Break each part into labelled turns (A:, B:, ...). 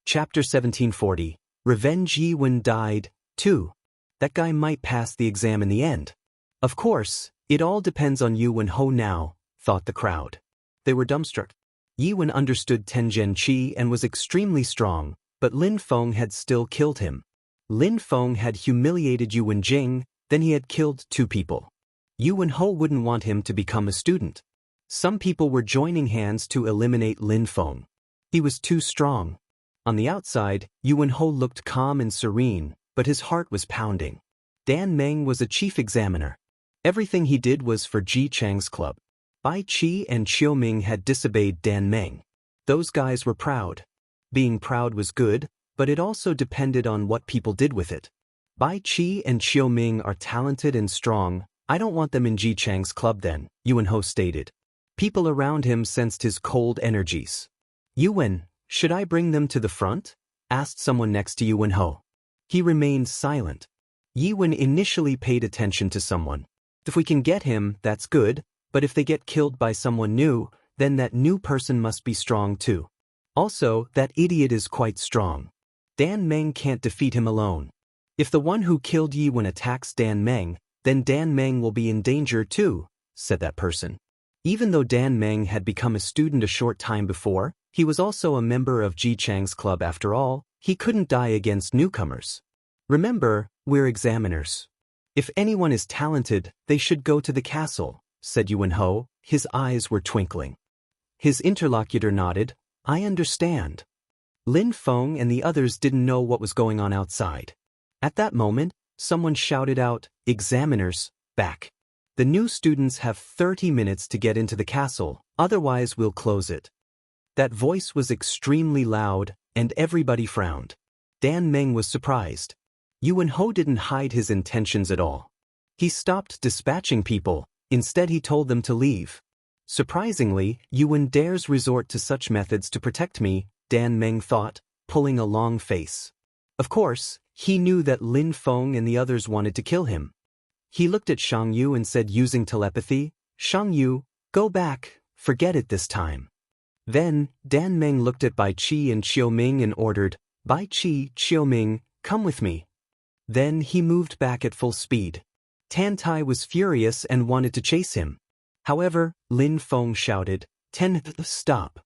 A: Chapter 1740, Revenge. Yi-Wen died, too. That guy might pass the exam in the end. Of course, it all depends on Yi-Wen now, thought the crowd. They were dumbstruck. Yi-Wen understood Tengen Qi and was extremely strong, but Lin Feng had still killed him. Lin Feng had humiliated Yi-Wen Jing, then he had killed 2 people. Yi-Wen wouldn't want him to become a student. Some people were joining hands to eliminate Lin Feng. He was too strong. On the outside, Yi-Wen looked calm and serene, but his heart was pounding. Dan Meng was a chief examiner. Everything he did was for Ji Chang's club. Bai Qi and Qiu Ming had disobeyed Dan Meng. Those guys were proud. Being proud was good, but it also depended on what people did with it. Bai Qi and Qiu Ming are talented and strong. I don't want them in Ji Chang's club then, Yi-Wen stated. People around him sensed his cold energies. Yi-Wen, should I bring them to the front? Asked someone next to Yi-Wen. He remained silent. Yi-Wen initially paid attention to someone. If we can get him, that's good, but if they get killed by someone new, then that new person must be strong too. Also, that idiot is quite strong. Dan Meng can't defeat him alone. If the one who killed Yi-Wen attacks Dan Meng, then Dan Meng will be in danger too, said that person. Even though Dan Meng had become a student a short time before, he was also a member of Ji Chang's club after all. He couldn't die against newcomers. Remember, we're examiners. If anyone is talented, they should go to the castle, said Yi-Wen. His eyes were twinkling. His interlocutor nodded. I understand. Lin Feng and the others didn't know what was going on outside. At that moment, someone shouted out, Examiners, back. The new students have 30 minutes to get into the castle, otherwise we'll close it. That voice was extremely loud, and everybody frowned. Dan Meng was surprised. Yi-Wen didn't hide his intentions at all. He stopped dispatching people, instead he told them to leave. Surprisingly, Yi-Wen dares resort to such methods to protect me, Dan Meng thought, pulling a long face. Of course, he knew that Lin Feng and the others wanted to kill him. He looked at Shang Yu and said using telepathy, Shang Yu, go back, forget it this time. Then, Dan Meng looked at Bai Qi and Qiu Ming and ordered, Bai Qi, Qiu Ming, come with me. Then he moved back at full speed. Tan Tai was furious and wanted to chase him. However, Lin Feng shouted, stop.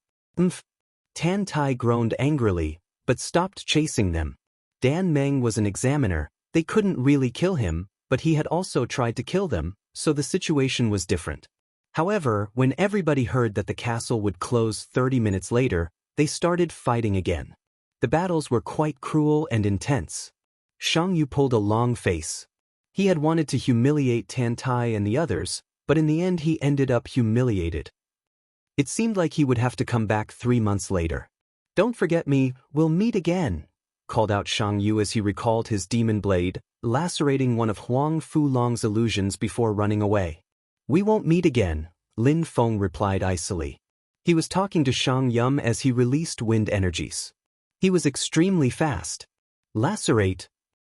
A: Tan Tai groaned angrily, but stopped chasing them. Dan Meng was an examiner, they couldn't really kill him, but he had also tried to kill them, so the situation was different. However, when everybody heard that the castle would close 30 minutes later, they started fighting again. The battles were quite cruel and intense. Shang Yu pulled a long face. He had wanted to humiliate Tan Tai and the others, but in the end he ended up humiliated. It seemed like he would have to come back 3 months later. Don't forget me, we'll meet again, called out Shang Yu as he recalled his demon blade, lacerating one of Huang Fulong's illusions before running away. We won't meet again, Lin Feng replied icily. He was talking to Shang Yum as he released wind energies. He was extremely fast. Lacerate?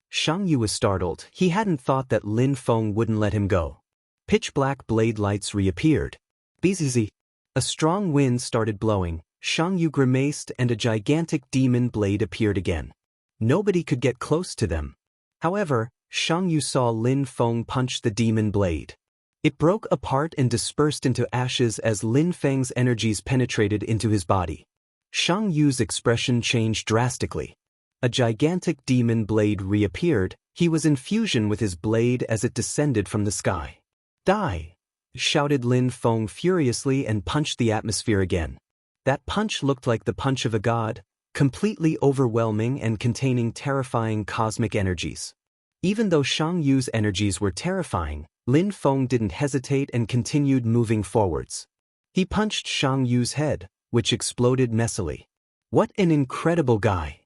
A: Shang Yu was startled. He hadn't thought that Lin Feng wouldn't let him go. Pitch-black blade lights reappeared. Bzzz. A strong wind started blowing. Shang Yu grimaced and a gigantic demon blade appeared again. Nobody could get close to them. However, Shang Yu saw Lin Feng punch the demon blade. It broke apart and dispersed into ashes as Lin Feng's energies penetrated into his body. Shang Yu's expression changed drastically. A gigantic demon blade reappeared. He was in fusion with his blade as it descended from the sky. Die! Shouted Lin Feng furiously and punched the atmosphere again. That punch looked like the punch of a god, completely overwhelming and containing terrifying cosmic energies. Even though Shang Yu's energies were terrifying, Lin Feng didn't hesitate and continued moving forwards. He punched Shang Yu's head, which exploded messily. What an incredible guy!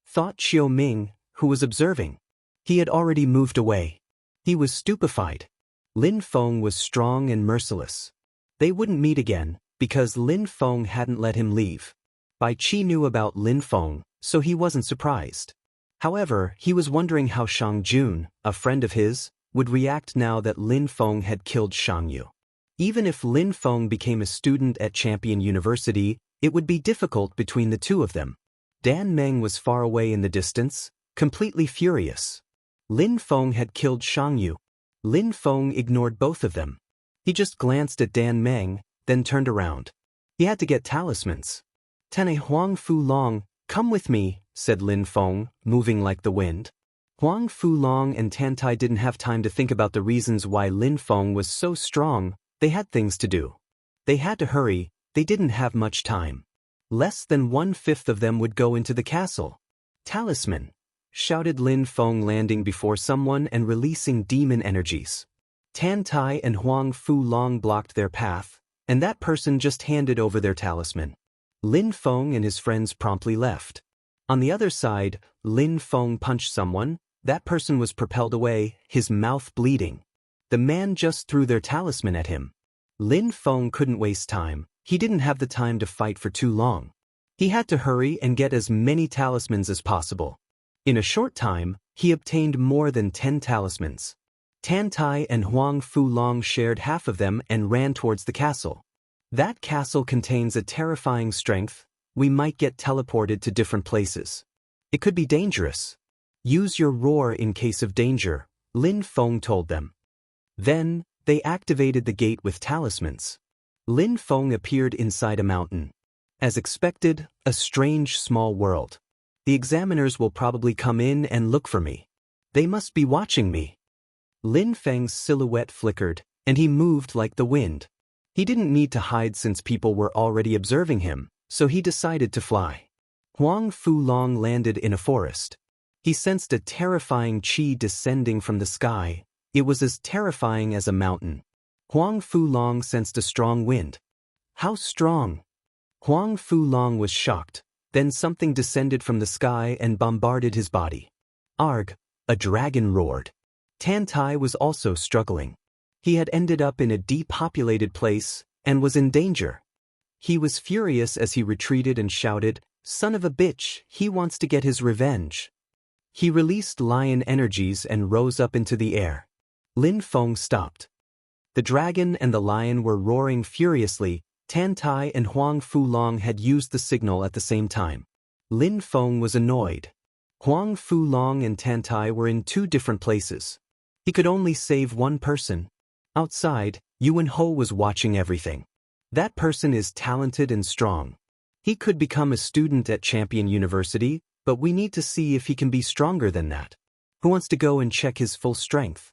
A: Thought Qiu Ming, who was observing. He had already moved away. He was stupefied. Lin Feng was strong and merciless. They wouldn't meet again, because Lin Feng hadn't let him leave. Bai Qi knew about Lin Feng, so he wasn't surprised. However, he was wondering how Shang Jun, a friend of his, would react now that Lin Feng had killed Shang Yu. Even if Lin Feng became a student at Champion University, it would be difficult between the two of them. Dan Meng was far away in the distance, completely furious. Lin Feng had killed Shang Yu. Lin Feng ignored both of them. He just glanced at Dan Meng, then turned around. He had to get talismans. Tane Huang Fu Long, come with me, said Lin Feng, moving like the wind. Huang Fu Long and Tantai didn't have time to think about the reasons why Lin Feng was so strong. They had things to do. They had to hurry, they didn't have much time. Less than 1/5 of them would go into the castle. Talisman, shouted Lin Feng, landing before someone and releasing demon energies. Tantai and Huang Fu Long blocked their path, and that person just handed over their talisman. Lin Feng and his friends promptly left. On the other side, Lin Feng punched someone. That person was propelled away, his mouth bleeding. The man just threw their talisman at him. Lin Feng couldn't waste time. He didn't have the time to fight for too long. He had to hurry and get as many talismans as possible. In a short time, he obtained more than 10 talismans. Tantai and Huang Fu Long shared half of them and ran towards the castle. That castle contains a terrifying strength. We might get teleported to different places. It could be dangerous. Use your roar in case of danger, Lin Feng told them. Then, they activated the gate with talismans. Lin Feng appeared inside a mountain. As expected, a strange small world. The examiners will probably come in and look for me. They must be watching me. Lin Feng's silhouette flickered, and he moved like the wind. He didn't need to hide since people were already observing him, so he decided to fly. Huang Fu Long landed in a forest. He sensed a terrifying qi descending from the sky. It was as terrifying as a mountain. Huang Fu Long sensed a strong wind. How strong? Huang Fu Long was shocked. Then something descended from the sky and bombarded his body. Arg! A dragon roared. Tantai was also struggling. He had ended up in a depopulated place and was in danger. He was furious as he retreated and shouted, "Son of a bitch, he wants to get his revenge." He released lion energies and rose up into the air. Lin Feng stopped. The dragon and the lion were roaring furiously. Tantai and Huang Fu Long had used the signal at the same time. Lin Feng was annoyed. Huang Fu Long and Tantai were in two different places. He could only save one person. Outside, Yuan Ho was watching everything. That person is talented and strong. He could become a student at Champion University, but we need to see if he can be stronger than that. Who wants to go and check his full strength?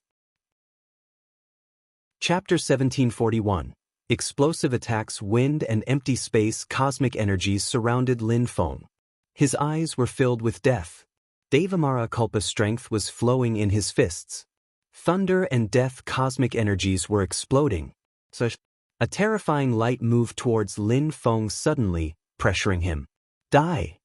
A: Chapter 1741. Explosive attacks, wind and empty space, cosmic energies surrounded Lin Feng. His eyes were filled with death. Devamara Kulpa strength was flowing in his fists. Thunder and death cosmic energies were exploding. A terrifying light moved towards Lin Feng suddenly, pressuring him. Die!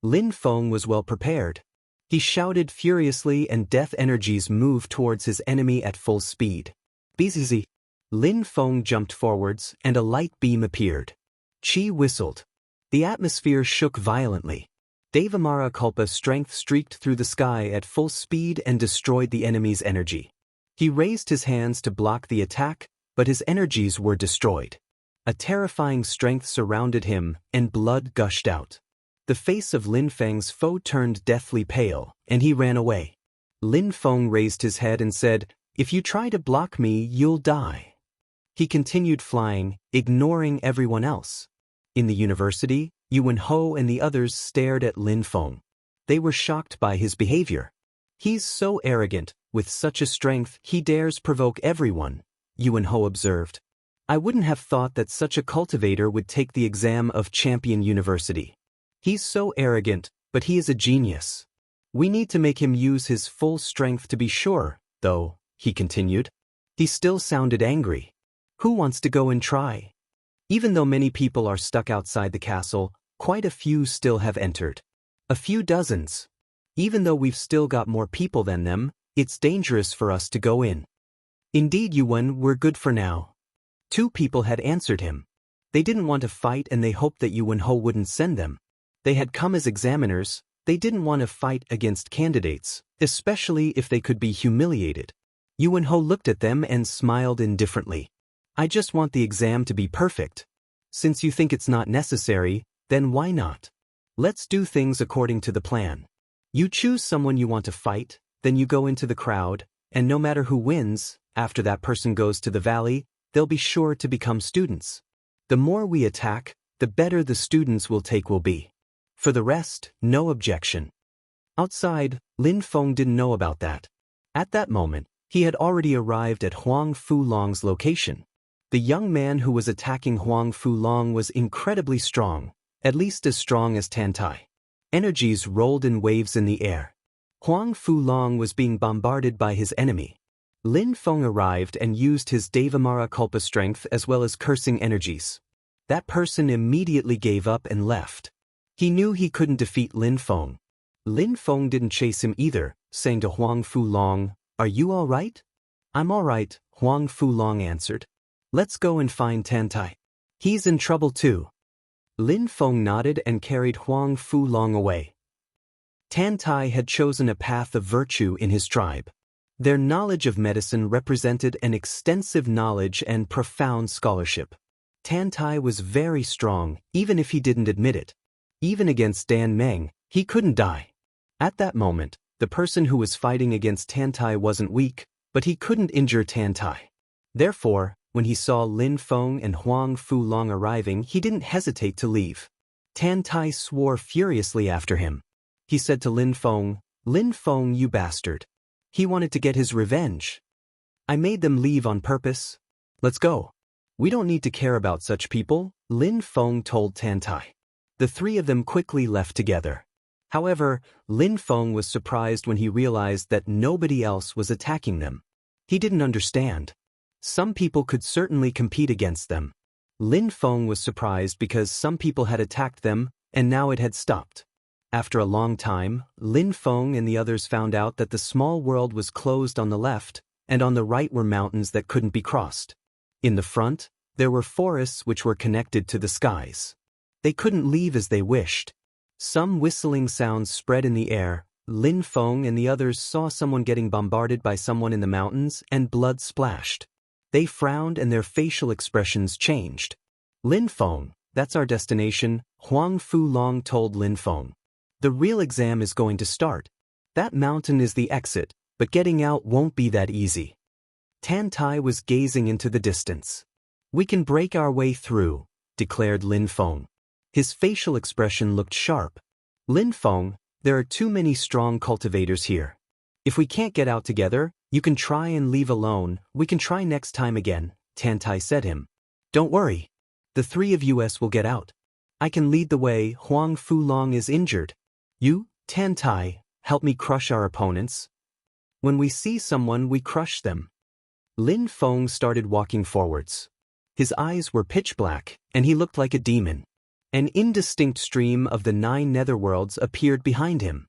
A: Lin Feng was well prepared. He shouted furiously and death energies moved towards his enemy at full speed. Bzz. Lin Feng jumped forwards and a light beam appeared. Qi whistled. The atmosphere shook violently. Devamara Kulpa strength streaked through the sky at full speed and destroyed the enemy's energy. He raised his hands to block the attack, but his energies were destroyed. A terrifying strength surrounded him, and blood gushed out. The face of Lin Feng's foe turned deathly pale, and he ran away. Lin Feng raised his head and said, "If you try to block me, you'll die." He continued flying, ignoring everyone else. In the university, Yuan Ho and the others stared at Lin Feng. They were shocked by his behavior. He's so arrogant, with such a strength, he dares provoke everyone, Yuan Ho observed. I wouldn't have thought that such a cultivator would take the exam of Champion University. He's so arrogant, but he is a genius. We need to make him use his full strength to be sure, though, he continued. He still sounded angry. Who wants to go and try? Even though many people are stuck outside the castle, quite a few still have entered. A few dozens. Even though we've still got more people than them, it's dangerous for us to go in. Indeed, Yuan, we're good for now. 2 people had answered him. They didn't want to fight and they hoped that Yuan Ho wouldn't send them. They had come as examiners. They didn't want to fight against candidates, especially if they could be humiliated. Yuan Ho looked at them and smiled indifferently. I just want the exam to be perfect. Since you think it's not necessary, then why not? Let's do things according to the plan. You choose someone you want to fight, then you go into the crowd, and no matter who wins, after that person goes to the valley, they'll be sure to become students. The more we attack, the better the students will be. For the rest, no objection. Outside, Lin Feng didn't know about that. At that moment, he had already arrived at Huang Fulong's location. The young man who was attacking Huang Fulong was incredibly strong, at least as strong as Tantai. Energies rolled in waves in the air. Huang Fulong was being bombarded by his enemy. Lin Feng arrived and used his Devamara Kulpa strength as well as cursing energies. That person immediately gave up and left. He knew he couldn't defeat Lin Feng. Lin Feng didn't chase him either, saying to Huang Fulong, "Are you all right?" "I'm all right," Huang Fulong answered. "Let's go and find Tantai. He's in trouble too." Lin Feng nodded and carried Huang Fulong away. Tantai had chosen a path of virtue in his tribe. Their knowledge of medicine represented an extensive knowledge and profound scholarship. Tantai was very strong, even if he didn't admit it. Even against Dan Meng, he couldn't die. At that moment, the person who was fighting against Tantai wasn't weak, but he couldn't injure Tantai. Therefore, when he saw Lin Feng and Huang Fulong arriving, he didn't hesitate to leave. Tantai swore furiously after him. He said to Lin Feng, "Lin Feng, you bastard." He wanted to get his revenge. "I made them leave on purpose. Let's go." "We don't need to care about such people," Lin Feng told Tantai. The three of them quickly left together. However, Lin Feng was surprised when he realized that nobody else was attacking them. He didn't understand. Some people could certainly compete against them. Lin Feng was surprised because some people had attacked them, and now it had stopped. After a long time, Lin Feng and the others found out that the small world was closed on the left, and on the right were mountains that couldn't be crossed. In the front, there were forests which were connected to the skies. They couldn't leave as they wished. Some whistling sounds spread in the air. Lin Feng and the others saw someone getting bombarded by someone in the mountains, and blood splashed. They frowned and their facial expressions changed. "Lin Feng, that's our destination," Huang Fulong told Lin Feng. "The real exam is going to start. That mountain is the exit, but getting out won't be that easy." Tantai was gazing into the distance. "We can break our way through," declared Lin Feng. His facial expression looked sharp. "Lin Feng, there are too many strong cultivators here. If we can't get out together, you can try and leave alone. We can try next time again," Tantai said him. "Don't worry. The three of us will get out. I can lead the way. Huang Fulong is injured. You, Tantai, help me crush our opponents. When we see someone, we crush them." Lin Feng started walking forwards. His eyes were pitch black, and he looked like a demon. An indistinct stream of the 9 netherworlds appeared behind him.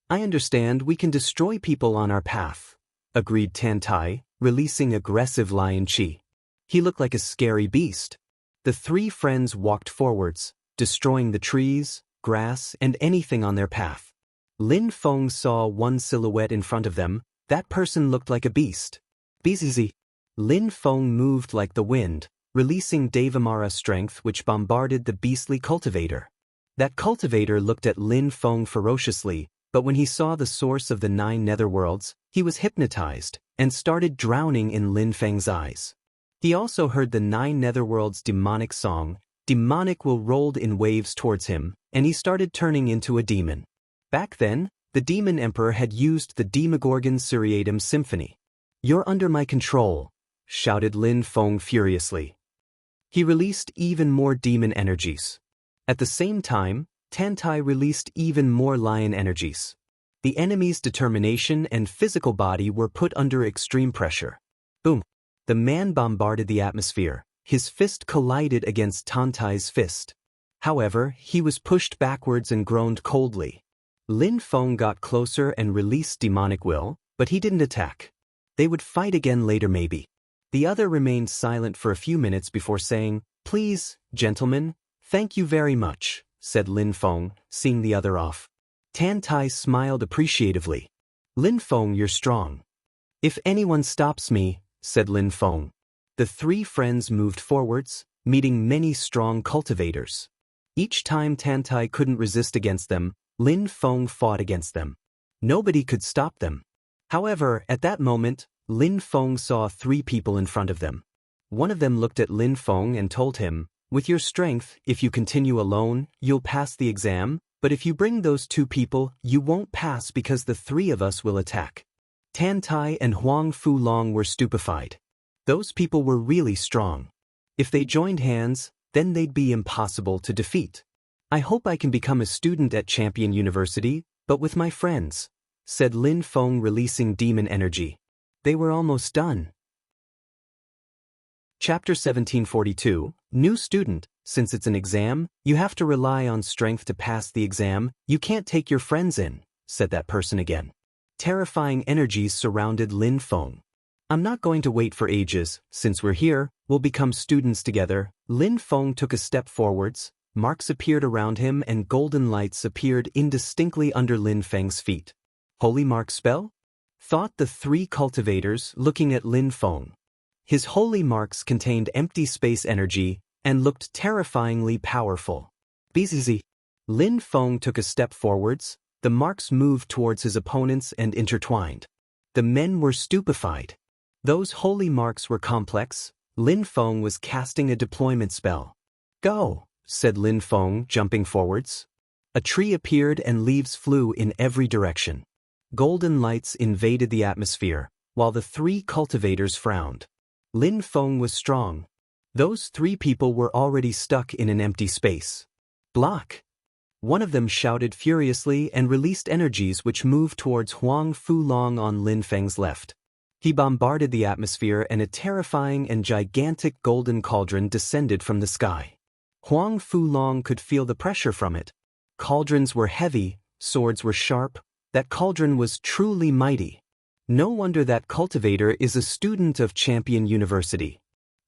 A: "I understand we can destroy people on our path," agreed Tantai, releasing aggressive lion chi. He looked like a scary beast. The three friends walked forwards, destroying the trees, grass, and anything on their path. Lin Feng saw one silhouette in front of them. That person looked like a beast. "Beezy." Lin Feng moved like the wind, releasing Devamara strength which bombarded the beastly cultivator. That cultivator looked at Lin Feng ferociously, but when he saw the source of the 9 netherworlds, he was hypnotized and started drowning in Lin Feng's eyes. He also heard the 9 netherworlds' demonic song. Demonic will rolled in waves towards him, and he started turning into a demon. Back then, the demon emperor had used the Demogorgon Seriatim Symphony. "You're under my control," shouted Lin Feng furiously. He released even more demon energies. At the same time, Tantai released even more lion energies. The enemy's determination and physical body were put under extreme pressure. Boom! The man bombarded the atmosphere. His fist collided against Tantai's fist. However, he was pushed backwards and groaned coldly. Lin Feng got closer and released demonic will, but he didn't attack. They would fight again later maybe. The other remained silent for a few minutes before saying, "Please, gentlemen, thank you very much," said Lin Feng, seeing the other off. Tantai smiled appreciatively. "Lin Feng, you're strong." "If anyone stops me," said Lin Feng. The three friends moved forwards, meeting many strong cultivators. Each time Tantai couldn't resist against them, Lin Feng fought against them. Nobody could stop them. However, at that moment, Lin Feng saw 3 people in front of them. One of them looked at Lin Feng and told him, "With your strength, if you continue alone, you'll pass the exam, but if you bring those 2 people, you won't pass because the 3 of us will attack." Tantai and Huang Fulong were stupefied. Those people were really strong. If they joined hands, then they'd be impossible to defeat. "I hope I can become a student at Champion University, but with my friends," said Lin Feng, releasing demon energy. They were almost done. Chapter 1742, New Student. Since it's an exam, you have to rely on strength to pass the exam. You can't take your friends in, said that person again. Terrifying energies surrounded Lin Feng. "I'm not going to wait for ages. Since we're here, we'll become students together." Lin Feng took a step forwards, marks appeared around him and golden lights appeared indistinctly under Lin Feng's feet. "Holy mark spell?" thought the 3 cultivators, looking at Lin Feng. His holy marks contained empty space energy and looked terrifyingly powerful. "Bzz." Lin Feng took a step forwards, the marks moved towards his opponents and intertwined. The men were stupefied. Those holy marks were complex. Lin Feng was casting a deployment spell. "Go," said Lin Feng, jumping forwards. A tree appeared and leaves flew in every direction. Golden lights invaded the atmosphere, while the 3 cultivators frowned. Lin Feng was strong. Those 3 people were already stuck in an empty space. "Block!" One of them shouted furiously and released energies which moved towards Huang Fulong on Lin Feng's left. He bombarded the atmosphere and a terrifying and gigantic golden cauldron descended from the sky. Huang Fulong could feel the pressure from it. Cauldrons were heavy, swords were sharp. That cauldron was truly mighty. No wonder that cultivator is a student of Champion University.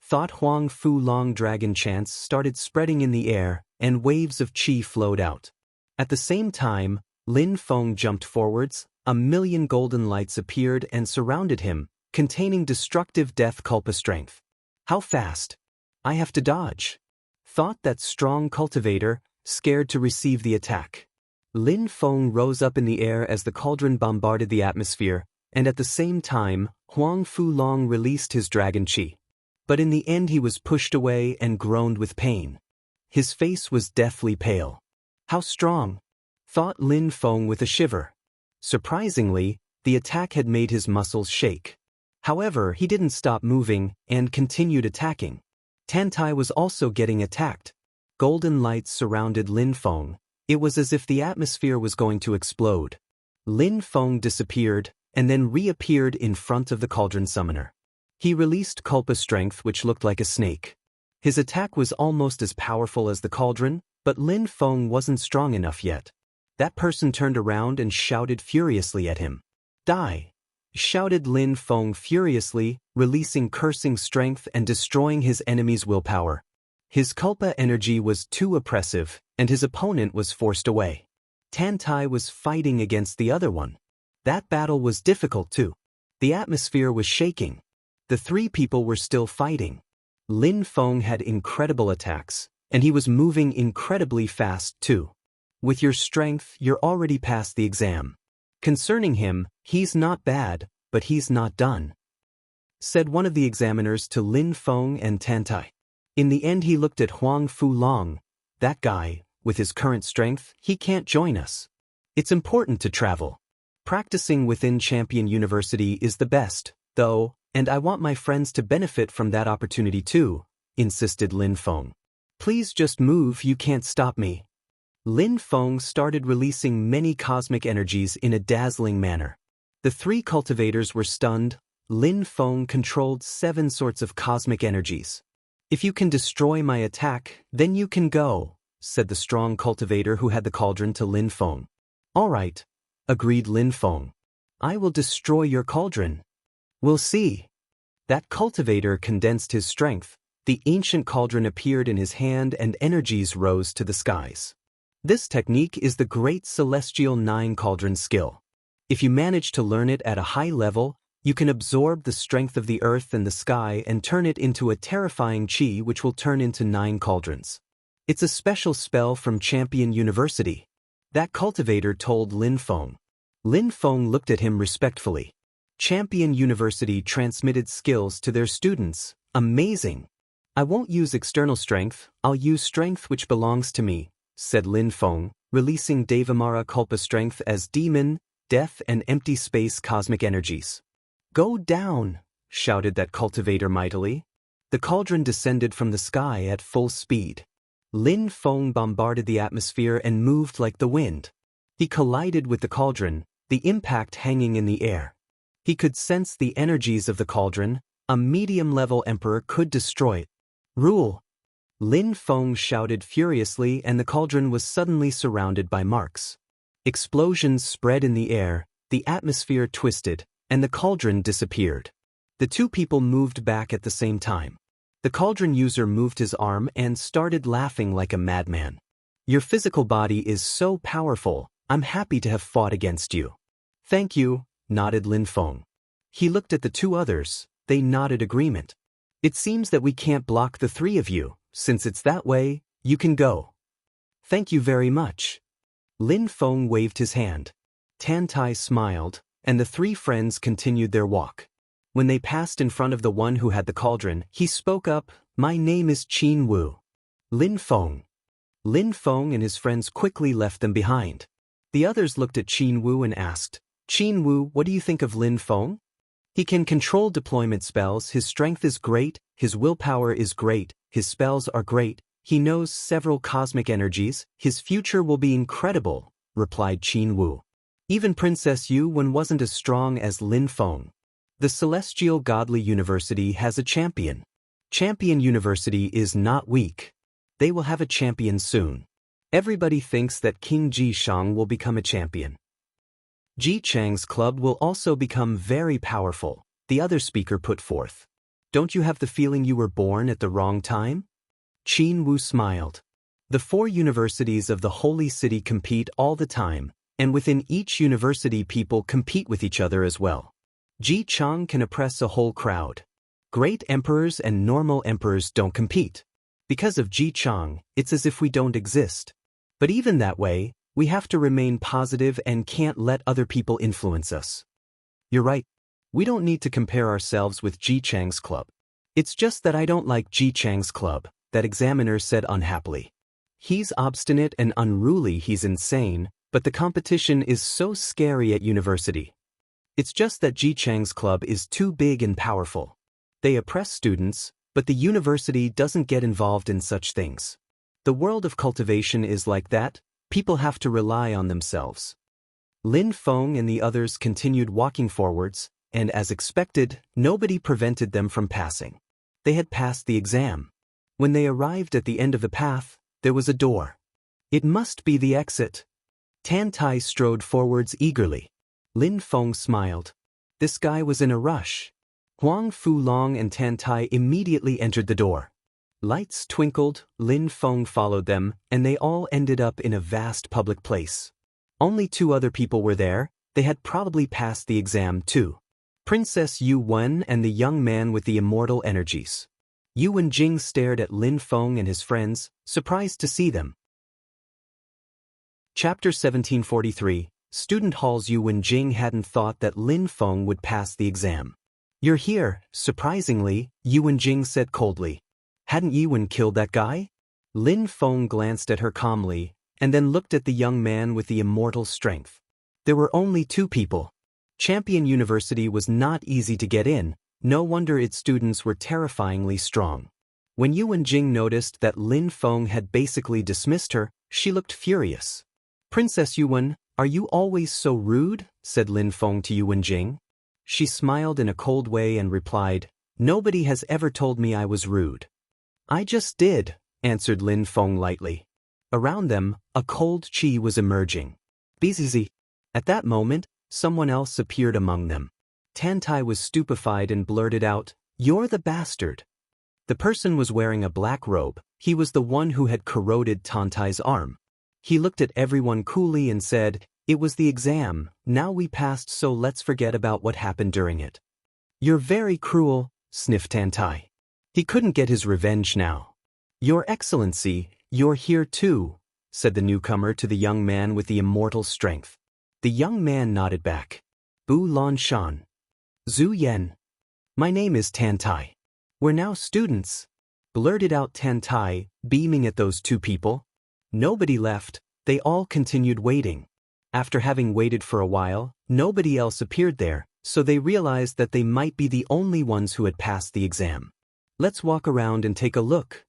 A: Thought Huang Fulong. Dragon chants started spreading in the air, and waves of qi flowed out. At the same time, Lin Feng jumped forwards, a million golden lights appeared and surrounded him, containing destructive death kulpa strength. "How fast? I have to dodge," thought that strong cultivator, scared to receive the attack. Lin Feng rose up in the air as the cauldron bombarded the atmosphere, and at the same time, Huang Fulong released his dragon qi. But in the end he was pushed away and groaned with pain. His face was deathly pale. "How strong?" thought Lin Feng with a shiver. Surprisingly, the attack had made his muscles shake. However, he didn't stop moving and continued attacking. Tantai was also getting attacked. Golden lights surrounded Lin Feng. It was as if the atmosphere was going to explode. Lin Feng disappeared and then reappeared in front of the cauldron summoner. He released kulpa strength which looked like a snake. His attack was almost as powerful as the cauldron, but Lin Feng wasn't strong enough yet. That person turned around and shouted furiously at him. "Die!" shouted Lin Feng furiously, releasing cursing strength and destroying his enemy's willpower. His kulpa energy was too oppressive, and his opponent was forced away. Tantai was fighting against the other one. That battle was difficult too. The atmosphere was shaking. The 3 people were still fighting. Lin Feng had incredible attacks, and he was moving incredibly fast too. "With your strength, you're already past the exam. Concerning him, he's not bad, but he's not done," said one of the examiners to Lin Feng and Tantai. In the end he looked at Huang Fulong. "That guy, with his current strength, he can't join us. It's important to travel. Practicing within Champion University is the best, though, and I want my friends to benefit from that opportunity too," insisted Lin Feng. "Please just move, you can't stop me." Lin Feng started releasing many cosmic energies in a dazzling manner. The 3 cultivators were stunned. Lin Feng controlled 7 sorts of cosmic energies. "If you can destroy my attack, then you can go," said the strong cultivator who had the cauldron to Lin Feng. "All right," agreed Lin Feng. "I will destroy your cauldron. We'll see." That cultivator condensed his strength. The ancient cauldron appeared in his hand and energies rose to the skies. This technique is the Great Celestial 9 Cauldron skill. If you manage to learn it at a high level, you can absorb the strength of the earth and the sky and turn it into a terrifying qi which will turn into 9 cauldrons. It's a special spell from Champion University. That cultivator told Lin Feng. Lin Feng looked at him respectfully. Champion University transmitted skills to their students. Amazing. I won't use external strength, I'll use strength which belongs to me, said Lin Feng, releasing Devamara Culpa strength as demon, death and empty space cosmic energies. Go down, shouted that cultivator mightily. The cauldron descended from the sky at full speed. Lin Feng bombarded the atmosphere and moved like the wind. He collided with the cauldron, the impact hanging in the air. He could sense the energies of the cauldron. A medium-level emperor could destroy it. Rule! Lin Feng shouted furiously, and the cauldron was suddenly surrounded by marks. Explosions spread in the air, the atmosphere twisted, and the cauldron disappeared. The two people moved back at the same time. The cauldron user moved his arm and started laughing like a madman. Your physical body is so powerful, I'm happy to have fought against you. Thank you, nodded Lin Feng. He looked at the two others, they nodded agreement. It seems that we can't block the three of you, since it's that way, you can go. Thank you very much. Lin Feng waved his hand. Tantai smiled, and the three friends continued their walk. When they passed in front of the one who had the cauldron, he spoke up, My name is Qin Wu. Lin Feng. Lin Feng and his friends quickly left them behind. The others looked at Qin Wu and asked, Qin Wu, what do you think of Lin Feng? He can control deployment spells, his strength is great, his willpower is great, his spells are great, he knows several cosmic energies, his future will be incredible, replied Qin Wu. Even Princess Yu Wen wasn't as strong as Lin Feng. The Celestial Godly University has a champion. Champion University is not weak. They will have a champion soon. Everybody thinks that King Ji Shang will become a champion. Ji Chang's club will also become very powerful, the other speaker put forth. Don't you have the feeling you were born at the wrong time? Qin Wu smiled. The four universities of the Holy City compete all the time, and within each university people compete with each other as well. Ji Chang can oppress a whole crowd. Great emperors and normal emperors don't compete. Because of Ji Chang, it's as if we don't exist. But even that way, we have to remain positive and can't let other people influence us. You're right. We don't need to compare ourselves with Ji Chang's club. It's just that I don't like Ji Chang's club, that examiner said unhappily. He's obstinate and unruly, he's insane, but the competition is so scary at university. It's just that Ji Chang's club is too big and powerful. They oppress students, but the university doesn't get involved in such things. The world of cultivation is like that. People have to rely on themselves. Lin Feng and the others continued walking forwards, and as expected, nobody prevented them from passing. They had passed the exam. When they arrived at the end of the path, there was a door. It must be the exit. Tantai strode forwards eagerly. Lin Feng smiled. This guy was in a rush. Huang Fulong and Tantai immediately entered the door. Lights twinkled, Lin Feng followed them, and they all ended up in a vast public place. Only two other people were there, they had probably passed the exam too. Princess Yu Wen and the young man with the immortal energies. Yu Wenjing stared at Lin Feng and his friends, surprised to see them. Chapter 1743, Student Halls. Yu Wenjing hadn't thought that Lin Feng would pass the exam. You're here, surprisingly, Yu Wenjing said coldly. Hadn't Yi Wen killed that guy? Lin Feng glanced at her calmly, and then looked at the young man with the immortal strength. There were only two people. Champion University was not easy to get in, no wonder its students were terrifyingly strong. When Yu Wenjing noticed that Lin Feng had basically dismissed her, she looked furious. Princess Yu Wen, are you always so rude? Said Lin Feng to Yu Wenjing. She smiled in a cold way and replied, Nobody has ever told me I was rude. I just did, answered Lin Feng lightly. Around them, a cold chi was emerging. Bizizi. At that moment, someone else appeared among them. Tantai was stupefied and blurted out, You're the bastard. The person was wearing a black robe, he was the one who had corroded Tantai's arm. He looked at everyone coolly and said, It was the exam, now we passed, so let's forget about what happened during it. You're very cruel, sniffed Tantai. He couldn't get his revenge now. Your Excellency, "You're here too," said the newcomer to the young man with the immortal strength. The young man nodded back. "Bu Lan Shan. Zhu Yen. My name is Tan Tai. We're now students," blurted out Tan Tai, beaming at those two people. Nobody left, they all continued waiting. After having waited for a while, nobody else appeared there, so they realized that they might be the only ones who had passed the exam. "Let's walk around and take a look,"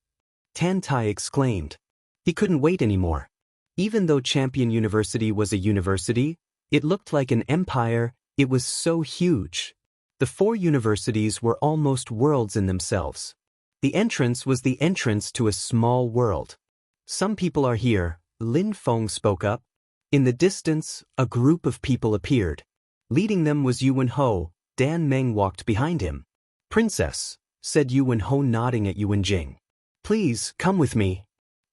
A: Tan Tai exclaimed. He couldn't wait anymore. Even though Champion University was a university, it looked like an empire. It was so huge. The 4 universities were almost worlds in themselves. The entrance was the entrance to a small world. "Some people are here," Lin Feng spoke up. In the distance, a group of people appeared. Leading them was Yuan Ho. Dan Meng walked behind him. "Princess," said Yuan Ho, nodding at Yuan Jing. "Please, come with me."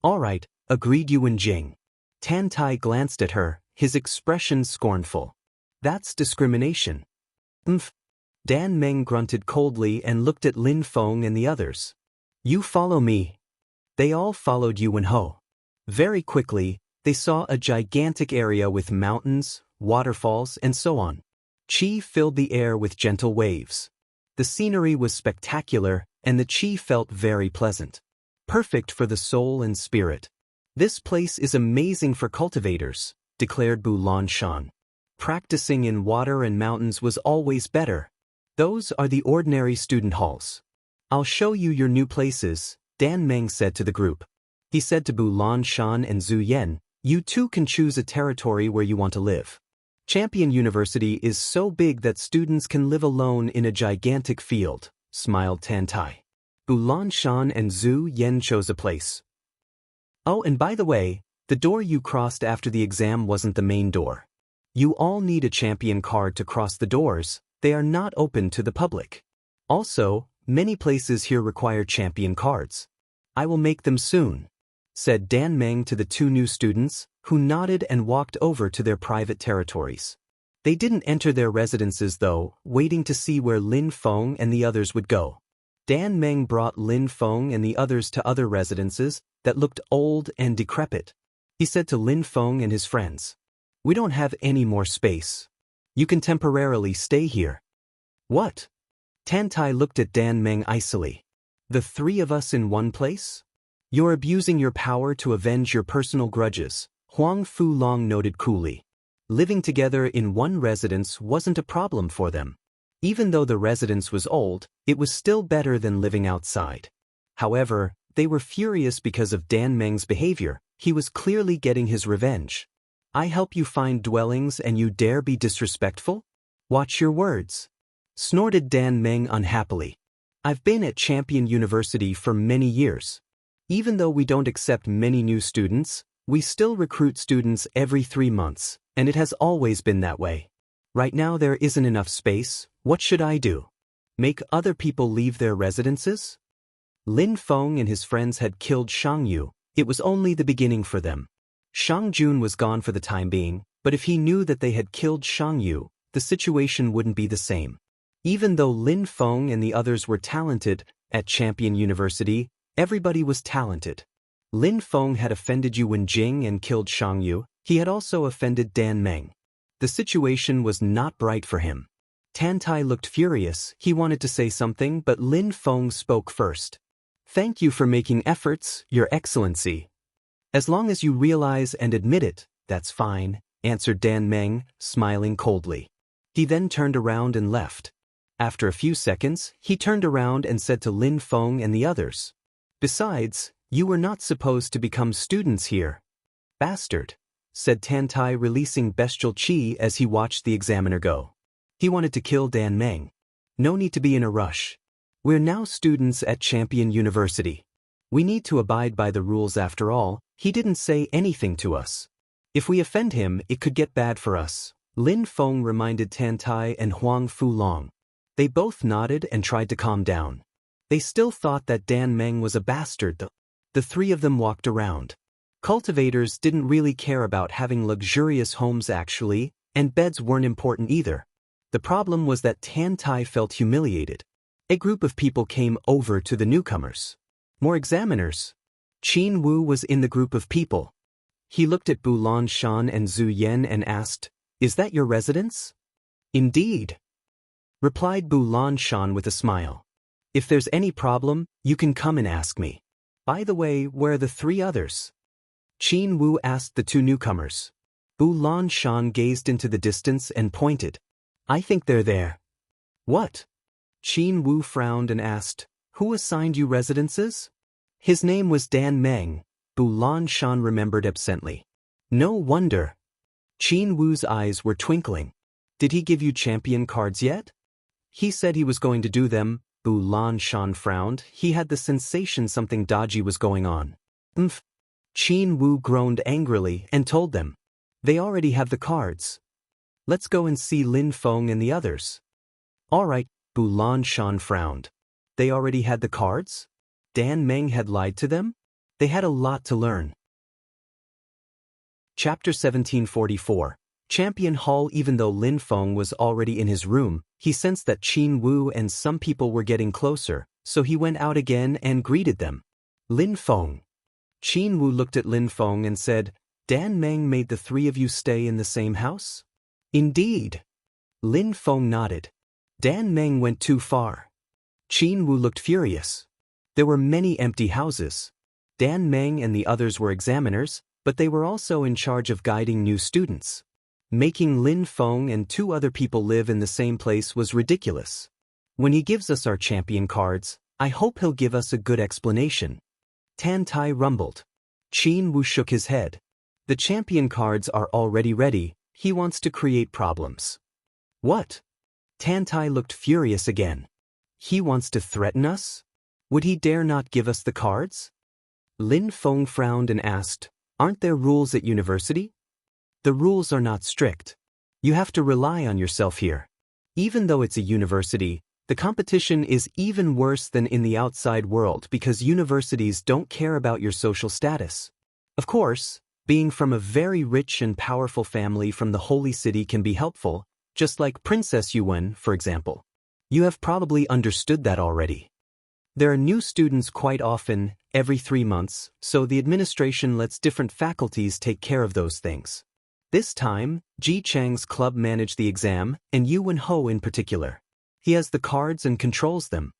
A: "All right," agreed Yuan Jing. Tan Tai glanced at her, his expression scornful. "That's discrimination." Dan Meng grunted coldly and looked at Lin Feng and the others. "You follow me." They all followed Yuan Ho. Very quickly, they saw a gigantic area with mountains, waterfalls, and so on. Qi filled the air with gentle waves. The scenery was spectacular, and the qi felt very pleasant. Perfect for the soul and spirit. "This place is amazing for cultivators," declared Bu Lan Shan. "Practicing in water and mountains was always better. Those are the ordinary student halls. I'll show you your new places," Dan Meng said to the group. He said to Bu Lan Shan and Zhu Yen, "You two can choose a territory where you want to live. Champion University is so big that students can live alone in a gigantic field," smiled Tan Tai. Bu Lan Shan and Zhu Yen chose a place. "Oh, and by the way, the door you crossed after the exam wasn't the main door. You all need a champion card to cross the doors. They are not open to the public. Also, many places here require champion cards. I will make them soon," said Dan Meng to the 2 new students, who nodded and walked over to their private territories. They didn't enter their residences though, waiting to see where Lin Feng and the others would go. Dan Meng brought Lin Feng and the others to other residences that looked old and decrepit. He said to Lin Feng and his friends, "We don't have any more space. You can temporarily stay here." "What?" Tan Tai looked at Dan Meng icily. "The 3 of us in one place? You're abusing your power to avenge your personal grudges," Huang Fu Long noted coolly. Living together in one residence wasn't a problem for them. Even though the residence was old, it was still better than living outside. However, they were furious because of Dan Meng's behavior. He was clearly getting his revenge. "I help you find dwellings and you dare be disrespectful? Watch your words," snorted Dan Meng unhappily. "I've been at Champion University for many years. Even though we don't accept many new students, we still recruit students every 3 months, and it has always been that way. Right now there isn't enough space. What should I do? Make other people leave their residences?" Lin Feng and his friends had killed Shang Yu. It was only the beginning for them. Shang Jun was gone for the time being, but if he knew that they had killed Shang Yu, the situation wouldn't be the same. Even though Lin Feng and the others were talented, at Champion University, everybody was talented. Lin Feng had offended Yuan Jing and killed Shang Yu. He had also offended Dan Meng. The situation was not bright for him. Tan Tai looked furious. He wanted to say something, but Lin Feng spoke first. "Thank you for making efforts, Your Excellency. As long as you realize and admit it, that's fine," answered Dan Meng, smiling coldly. He then turned around and left. After a few seconds, he turned around and said to Lin Feng and the others, "Besides, you were not supposed to become students here." "Bastard," said Tan Tai, releasing bestial qi as he watched the examiner go. He wanted to kill Dan Meng. "No need to be in a rush. We're now students at Champion University. We need to abide by the rules after all. He didn't say anything to us. If we offend him, it could get bad for us," Lin Feng reminded Tan Tai and Huang Fu Long. They both nodded and tried to calm down. They still thought that Dan Meng was a bastard though. The 3 of them walked around. Cultivators didn't really care about having luxurious homes actually, and beds weren't important either. The problem was that Tan Tai felt humiliated. A group of people came over to the newcomers. "More examiners. Qin Wu was in the group of people. He looked at Bulan Shan and Zhu Yan and asked, "Is that your residence?" "Indeed," replied Bulan Shan with a smile. "If there's any problem, you can come and ask me. By the way, where are the three others?" Qin Wu asked the two newcomers. Bulan Shan gazed into the distance and pointed. "I think they're there." "What?" Qin Wu frowned and asked, "Who assigned you residences?" "His name was Dan Meng," Bulan Shan remembered absently. "No wonder." Qin Wu's eyes were twinkling. "Did he give you champion cards yet?" "He said he was going to do them," Bulan Shan frowned. He had the sensation something dodgy was going on. "Umph." Qin Wu groaned angrily and told them. "They already have the cards. Let's go and see Lin Feng and the others." "All right," Bulan Shan frowned. They already had the cards? Dan Meng had lied to them? They had a lot to learn. Chapter 1744. Champion Hall. Even though Lin Feng was already in his room, he sensed that Qin Wu and some people were getting closer, so he went out again and greeted them. "Lin Feng." Qin Wu looked at Lin Feng and said, "Dan Meng made the three of you stay in the same house?" "Indeed." Lin Feng nodded. "Dan Meng went too far." Qin Wu looked furious. There were many empty houses. Dan Meng and the others were examiners, but they were also in charge of guiding new students. Making Lin Feng and two other people live in the same place was ridiculous. When he gives us our champion cards, I hope he'll give us a good explanation. Tan Tai rumbled. Qin Wu shook his head. The champion cards are already ready. He wants to create problems. What? Tan Tai looked furious again. He wants to threaten us? Would he dare not give us the cards? Lin Feng frowned and asked, "Aren't there rules at university?" "The rules are not strict. You have to rely on yourself here. Even though it's a university, the competition is even worse than in the outside world because universities don't care about your social status. Of course, being from a very rich and powerful family from the holy city can be helpful, just like Princess Yuan, for example. You have probably understood that already. There are new students quite often, every 3 months, so the administration lets different faculties take care of those things. This time, Ji Chang's club managed the exam, and Yu Wenho in particular. He has the cards and controls them."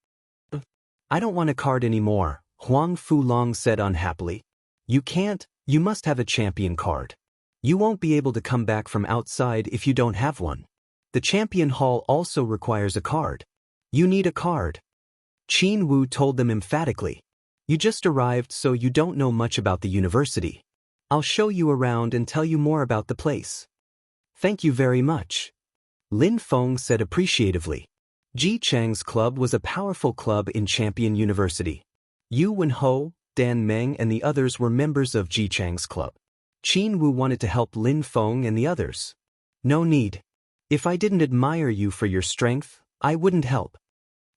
A: "I don't want a card anymore," Huang Fulong said unhappily. "You can't, you must have a champion card. You won't be able to come back from outside if you don't have one. The champion hall also requires a card. You need a card." Qin Wu told them emphatically. "You just arrived, so you don't know much about the university. I'll show you around and tell you more about the place." "Thank you very much," Lin Feng said appreciatively. Ji Chang's club was a powerful club in Champion University. Yu Wenho, Dan Meng and the others were members of Ji Chang's club. Qin Wu wanted to help Lin Feng and the others. "No need. If I didn't admire you for your strength, I wouldn't help."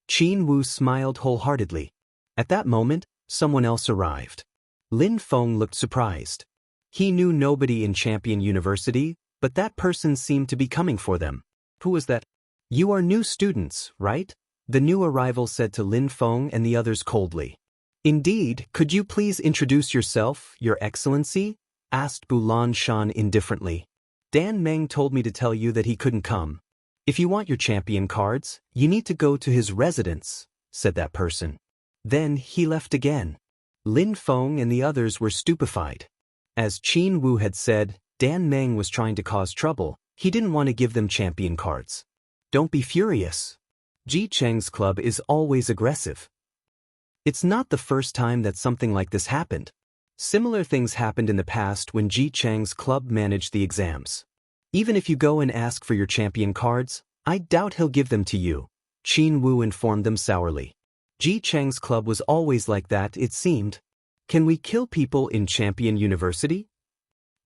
A: Qin Wu smiled wholeheartedly. At that moment, someone else arrived. Lin Feng looked surprised. He knew nobody in Champion University, but that person seemed to be coming for them. "Who was that?" "You are new students, right?" the new arrival said to Lin Feng and the others coldly. "Indeed, could you please introduce yourself, Your Excellency?" asked Bulan Shan indifferently. "Dan Meng told me to tell you that he couldn't come. If you want your champion cards, you need to go to his residence," said that person. Then he left again. Lin Feng and the others were stupefied. As Qin Wu had said, Dan Meng was trying to cause trouble. He didn't want to give them champion cards. "Don't be furious. Ji Cheng's club is always aggressive." It's not the first time that something like this happened. Similar things happened in the past when Ji Cheng's club managed the exams. "Even if you go and ask for your champion cards, I doubt he'll give them to you," Qin Wu informed them sourly. Ji Cheng's club was always like that, it seemed. "Can we kill people in Champion University?"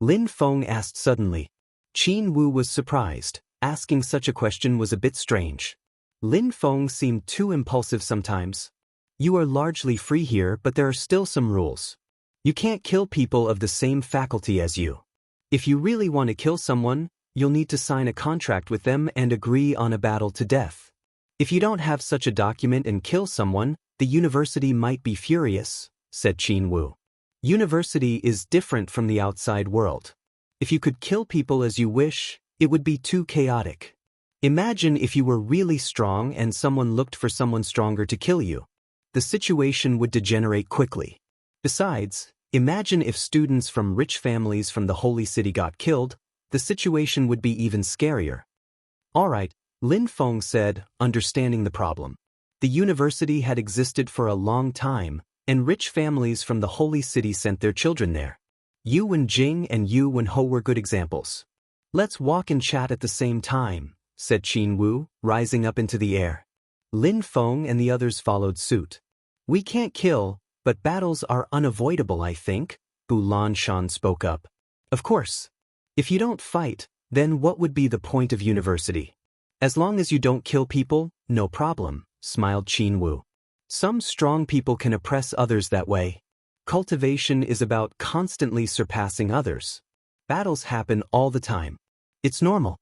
A: Lin Feng asked suddenly. Qin Wu was surprised. Asking such a question was a bit strange. Lin Feng seemed too impulsive sometimes. "You are largely free here, but there are still some rules. You can't kill people of the same faculty as you. If you really want to kill someone, you'll need to sign a contract with them and agree on a battle to death. If you don't have such a document and kill someone, the university might be furious," said Qin Wu. University is different from the outside world. If you could kill people as you wish, it would be too chaotic. Imagine if you were really strong and someone looked for someone stronger to kill you. The situation would degenerate quickly. Besides, imagine if students from rich families from the Holy City got killed, the situation would be even scarier. Alright, Lin Feng said, understanding the problem. The university had existed for a long time, and rich families from the Holy City sent their children there. Yu Wenjing and Yu Wenho were good examples. Let's walk and chat at the same time, said Qin Wu, rising up into the air. Lin Feng and the others followed suit. We can't kill, but battles are unavoidable, I think, Bu Lanshan spoke up. Of course. If you don't fight, then what would be the point of university? As long as you don't kill people, no problem, smiled Qin Wu. Some strong people can oppress others that way. Cultivation is about constantly surpassing others. Battles happen all the time. It's normal.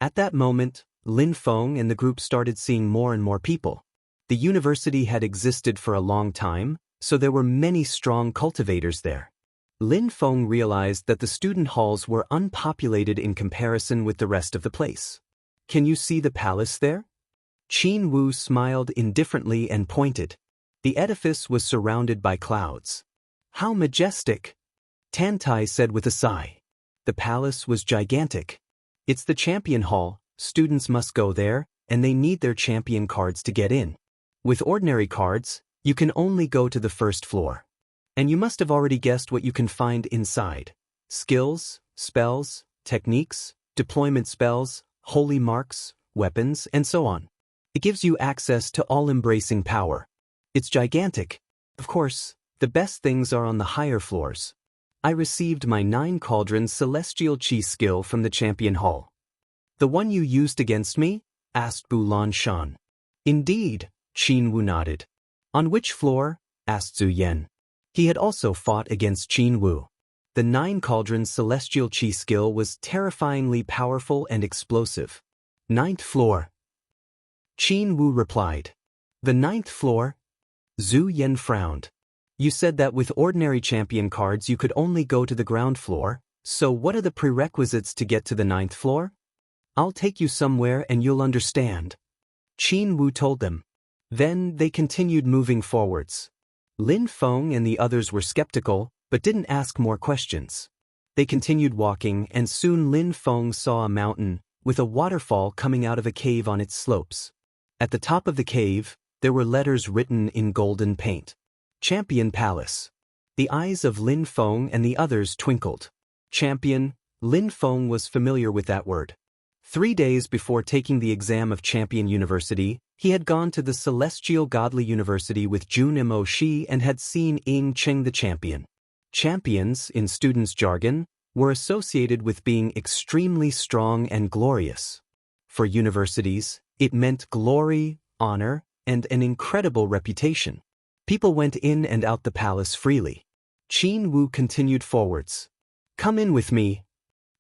A: At that moment, Lin Feng and the group started seeing more and more people. The university had existed for a long time, so there were many strong cultivators there. Lin Feng realized that the student halls were unpopulated in comparison with the rest of the place. Can you see the palace there? Qin Wu smiled indifferently and pointed. The edifice was surrounded by clouds. How majestic! Tan Tai said with a sigh. The palace was gigantic. It's the champion hall, students must go there, and they need their champion cards to get in. With ordinary cards, you can only go to the first floor. And you must have already guessed what you can find inside. Skills, spells, techniques, deployment spells, holy marks, weapons, and so on. It gives you access to all-embracing power. It's gigantic. Of course, the best things are on the higher floors. I received my 9 cauldrons celestial chi skill from the champion hall. The one you used against me? Asked Bu Lanshan. Indeed, Qin Wu nodded. On which floor? Asked Zhu Yan. He had also fought against Qin Wu. The 9 cauldrons celestial chi skill was terrifyingly powerful and explosive. 9th floor. Qin Wu replied. The 9th floor? Zhu Yan frowned. You said that with ordinary champion cards you could only go to the ground floor, so what are the prerequisites to get to the 9th floor? I'll take you somewhere and you'll understand. Qin Wu told them. Then they continued moving forwards. Lin Feng and the others were skeptical, but didn't ask more questions. They continued walking and soon Lin Feng saw a mountain, with a waterfall coming out of a cave on its slopes. At the top of the cave, there were letters written in golden paint. Champion Palace. The eyes of Lin Feng and the others twinkled. Champion, Lin Feng was familiar with that word. 3 days before taking the exam of Champion University, he had gone to the Celestial Godly University with Jun Mo Shi and had seen Ying Cheng the champion. Champions, in students' jargon, were associated with being extremely strong and glorious. For universities, it meant glory, honor, and an incredible reputation. People went in and out the palace freely. Qin Wu continued forwards. Come in with me.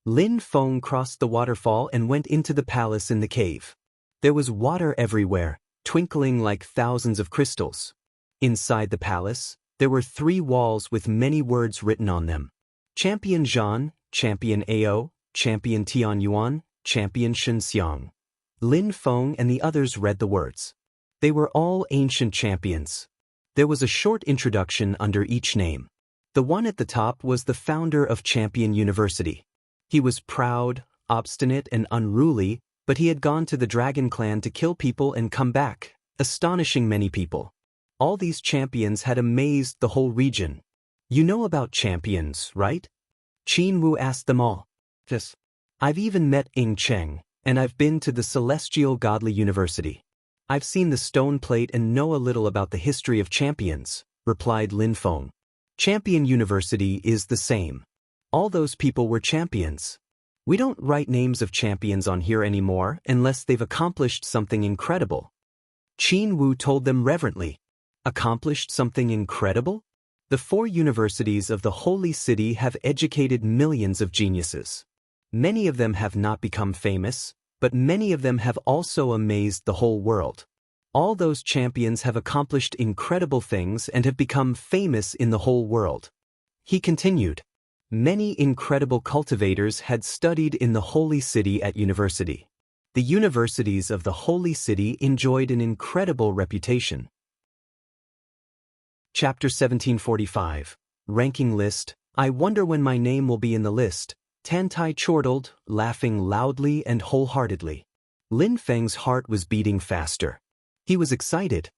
A: Lin Feng crossed the waterfall and went into the palace in the cave. There was water everywhere, twinkling like thousands of crystals. Inside the palace, there were 3 walls with many words written on them. Champion Zhan, Champion Ao, Champion Tianyuan, Champion Shenxiang. Lin Feng and the others read the words. They were all ancient champions. There was a short introduction under each name. The one at the top was the founder of Champion University. He was proud, obstinate, and unruly, but he had gone to the Dragon Clan to kill people and come back, astonishing many people. All these champions had amazed the whole region. You know about champions, right? Qin Wu asked them all. Yes. I've even met Ying Cheng, and I've been to the Celestial Godly University. I've seen the stone plate and know a little about the history of champions, replied Lin Feng. Champion University is the same. All those people were champions. We don't write names of champions on here anymore unless they've accomplished something incredible. Qin Wu told them reverently. Accomplished something incredible? The 4 universities of the Holy City have educated millions of geniuses. Many of them have not become famous, but many of them have also amazed the whole world. All those champions have accomplished incredible things and have become famous in the whole world. He continued. Many incredible cultivators had studied in the Holy City at university. The universities of the Holy City enjoyed an incredible reputation. Chapter 1745. Ranking List. I wonder when my name will be in the list, Tantai chortled, laughing loudly and wholeheartedly. Lin Feng's heart was beating faster. He was excited.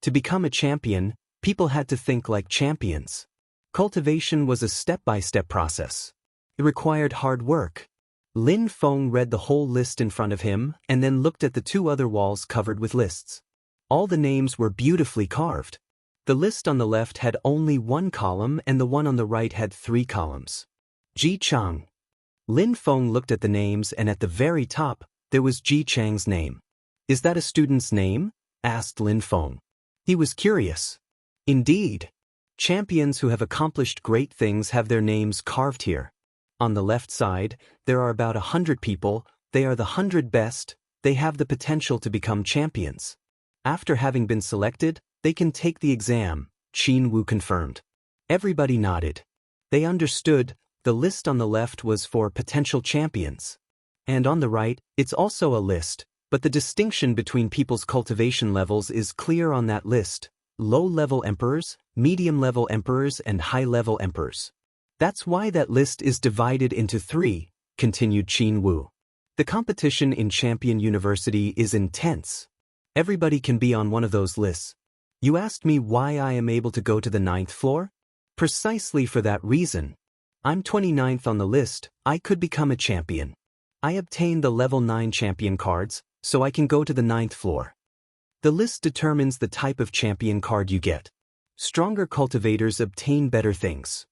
A: To become a champion, people had to think like champions. Cultivation was a step-by-step process. It required hard work. Lin Feng read the whole list in front of him and then looked at the two other walls covered with lists. All the names were beautifully carved. The list on the left had only one column and the one on the right had 3 columns. Ji Chang. Lin Feng looked at the names and at the very top, there was Ji Chang's name. Is that a student's name? Asked Lin Feng. He was curious. Indeed. Champions who have accomplished great things have their names carved here. On the left side, there are about 100 people, they are the 100 best, they have the potential to become champions. After having been selected, they can take the exam, Qin Wu confirmed. Everybody nodded. They understood, the list on the left was for potential champions. And on the right, it's also a list, but the distinction between people's cultivation levels is clear on that list. Low-level emperors, medium-level emperors and high-level emperors. That's why that list is divided into 3, continued Qin Wu. The competition in Champion University is intense. Everybody can be on one of those lists. You asked me why I am able to go to the 9th floor? Precisely for that reason. I'm 29th on the list, I could become a champion. I obtained the level 9 champion cards, so I can go to the 9th floor. The list determines the type of champion card you get. Stronger cultivators obtain better things.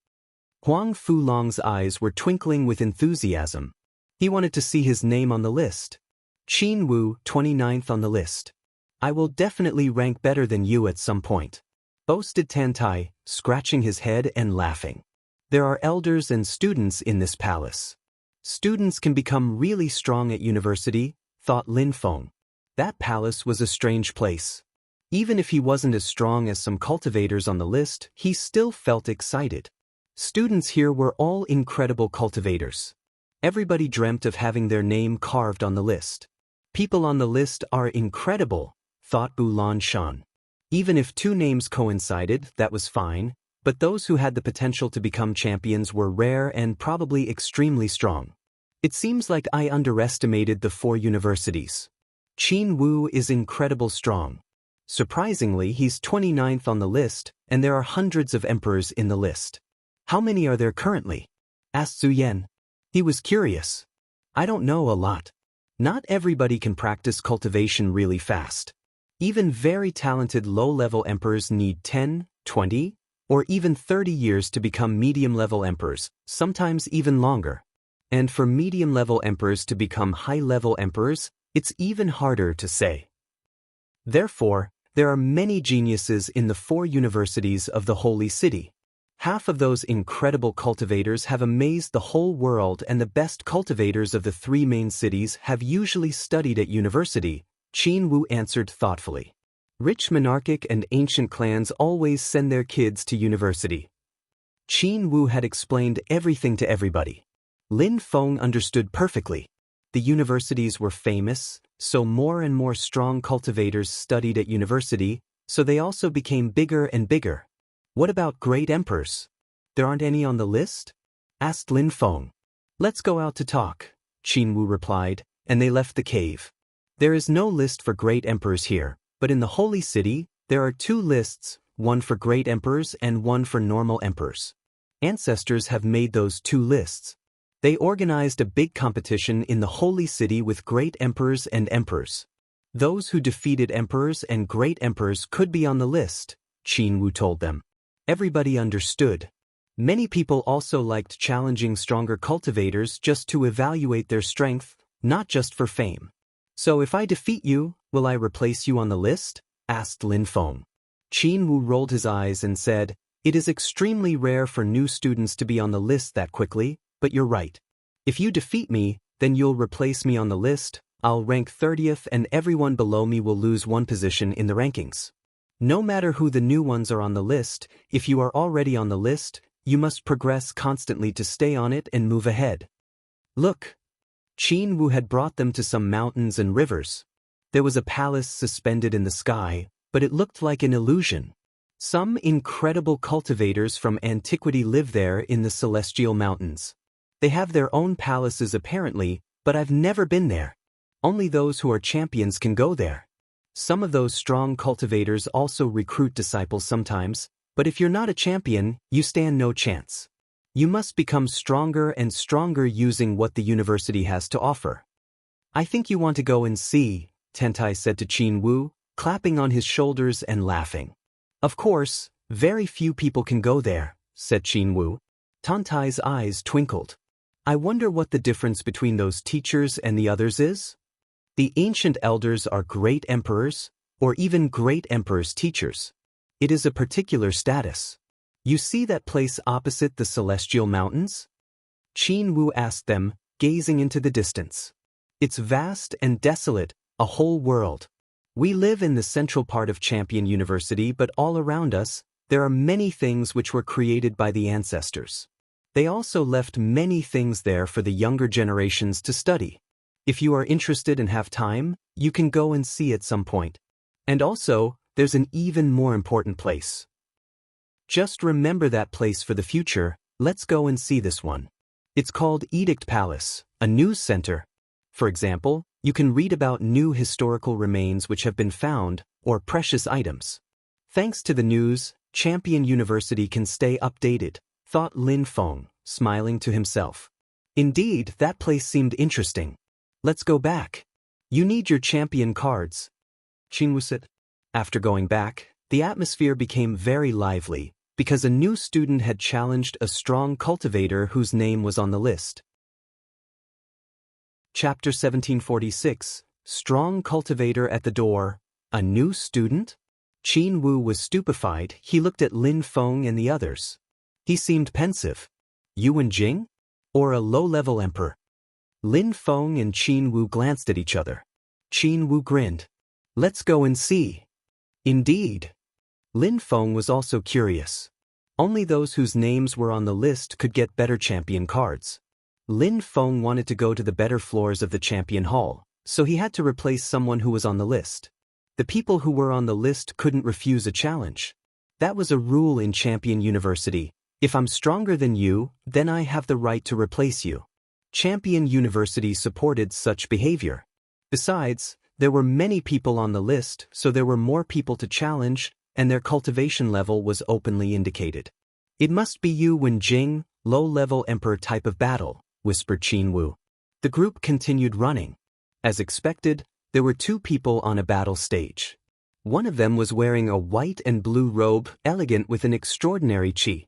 A: Huang Fulong's eyes were twinkling with enthusiasm. He wanted to see his name on the list. Qin Wu, 29th on the list. I will definitely rank better than you at some point. Boasted Tantai, scratching his head and laughing. There are elders and students in this palace. Students can become really strong at university, thought Lin Feng. That palace was a strange place. Even if he wasn't as strong as some cultivators on the list, he still felt excited. Students here were all incredible cultivators. Everybody dreamt of having their name carved on the list. People on the list are incredible, thought Bulan Shan. Even if 2 names coincided, that was fine, but those who had the potential to become champions were rare and probably extremely strong. It seems like I underestimated the 4 universities. Qin Wu is incredible strong. Surprisingly, he's 29th on the list, and there are hundreds of emperors in the list. How many are there currently? Asked Zhu Yan. He was curious. I don't know a lot. Not everybody can practice cultivation really fast. Even very talented low-level emperors need 10, 20, or even 30 years to become medium-level emperors, sometimes even longer. And for medium-level emperors to become high-level emperors, it's even harder to say. Therefore, there are many geniuses in the 4 universities of the Holy City. Half of those incredible cultivators have amazed the whole world, and the best cultivators of the 3 main cities have usually studied at university, Qin Wu answered thoughtfully. Rich monarchic and ancient clans always send their kids to university. Qin Wu had explained everything to everybody. Lin Feng understood perfectly. The universities were famous, so more and more strong cultivators studied at university, so they also became bigger and bigger. What about great emperors? There aren't any on the list? Asked Lin Feng. Let's go out to talk, Qin Wu replied, and they left the cave. There is no list for great emperors here, but in the Holy City, there are 2 lists, one for great emperors and one for normal emperors. Ancestors have made those 2 lists. They organized a big competition in the Holy City with great emperors and emperors. Those who defeated emperors and great emperors could be on the list, Qin Wu told them. Everybody understood. Many people also liked challenging stronger cultivators just to evaluate their strength, not just for fame. So if I defeat you, will I replace you on the list? Asked Lin Feng. Qin Wu rolled his eyes and said, It is extremely rare for new students to be on the list that quickly, but you're right. If you defeat me, then you'll replace me on the list, I'll rank 30th and everyone below me will lose 1 position in the rankings. No matter who the new ones are on the list, if you are already on the list, you must progress constantly to stay on it and move ahead. Look! Qin Wu had brought them to some mountains and rivers. There was a palace suspended in the sky, but it looked like an illusion. Some incredible cultivators from antiquity live there in the celestial mountains. They have their own palaces apparently, but I've never been there. Only those who are champions can go there. Some of those strong cultivators also recruit disciples sometimes, but if you're not a champion, you stand no chance. You must become stronger and stronger using what the university has to offer. I think you want to go and see, Tentai said to Qin Wu, clapping on his shoulders and laughing. Of course, very few people can go there, said Qin Wu. Tantai's eyes twinkled. I wonder what the difference between those teachers and the others is? The ancient elders are great emperors, or even great emperor's teachers. It is a particular status. You see that place opposite the celestial mountains? Qin Wu asked them, gazing into the distance. It's vast and desolate, a whole world. We live in the central part of Champion University, but all around us, there are many things which were created by the ancestors. They also left many things there for the younger generations to study. If you are interested and have time, you can go and see at some point. And also, there's an even more important place. Just remember that place for the future. Let's go and see this one. It's called Edict Palace, a news center. For example, you can read about new historical remains which have been found, or precious items. Thanks to the news, Champion University can stay updated, thought Lin Feng, smiling to himself. Indeed, that place seemed interesting. Let's go back. You need your champion cards, Qin Wu said. After going back, the atmosphere became very lively, because a new student had challenged a strong cultivator whose name was on the list. Chapter 1746, Strong Cultivator at the Door, a new student? Qin Wu was stupefied. He looked at Lin Feng and the others. He seemed pensive. Yuan Jing? Or a low-level emperor? Lin Feng and Qin Wu glanced at each other. Qin Wu grinned. Let's go and see. Indeed. Lin Feng was also curious. Only those whose names were on the list could get better champion cards. Lin Feng wanted to go to the better floors of the champion hall, so he had to replace someone who was on the list. The people who were on the list couldn't refuse a challenge. That was a rule in Champion University. If I'm stronger than you, then I have the right to replace you. Champion University supported such behavior. Besides, there were many people on the list, so there were more people to challenge, and their cultivation level was openly indicated. It must be Yuan Jing, low-level emperor type of battle, whispered Qin Wu. The group continued running. As expected, there were two people on a battle stage. One of them was wearing a white and blue robe, elegant with an extraordinary qi.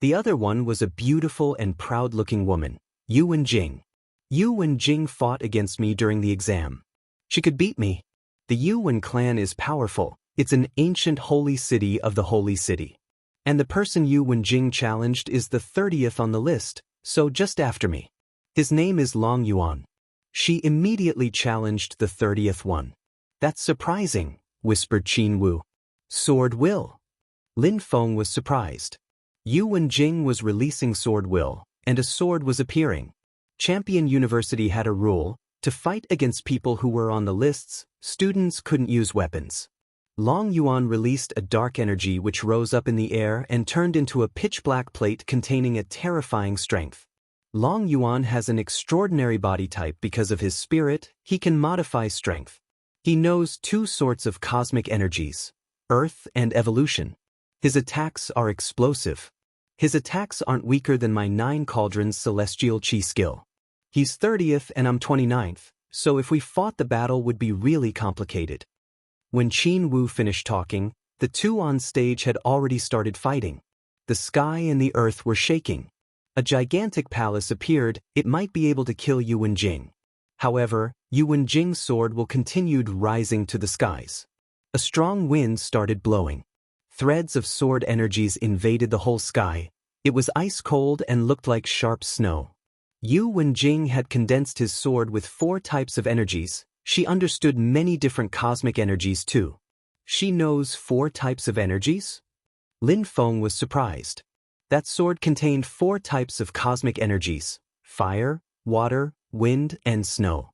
A: The other one was a beautiful and proud-looking woman, Yuan Jing. Yuan Jing fought against me during the exam. She could beat me. The Yuan clan is powerful. It's an ancient holy city of the holy city. And the person Yuan Jing challenged is the 30th on the list, so just after me. His name is Long Yuan. She immediately challenged the 30th one. That's surprising, whispered Qin Wu. Sword will. Lin Feng was surprised. Yuan Jing was releasing sword will, and a sword was appearing. Champion University had a rule: to fight against people who were on the lists, students couldn't use weapons. Long Yuan released a dark energy which rose up in the air and turned into a pitch-black plate containing a terrifying strength. Long Yuan has an extraordinary body type because of his spirit. He can modify strength. He knows two sorts of cosmic energies, earth and evolution. His attacks are explosive. His attacks aren't weaker than my 9 cauldrons celestial chi skill. He's 30th and I'm 29th, so if we fought the battle would be really complicated. When Qin Wu finished talking, the two on stage had already started fighting. The sky and the earth were shaking. A gigantic palace appeared. It might be able to kill Yuan Jing. However, Yuan Jing's sword will continued rising to the skies. A strong wind started blowing. Threads of sword energies invaded the whole sky. It was ice cold and looked like sharp snow. Yuan Jing had condensed his sword with 4 types of energies. She understood many different cosmic energies too. She knows 4 types of energies? Lin Feng was surprised. That sword contained 4 types of cosmic energies: fire, water, wind, and snow.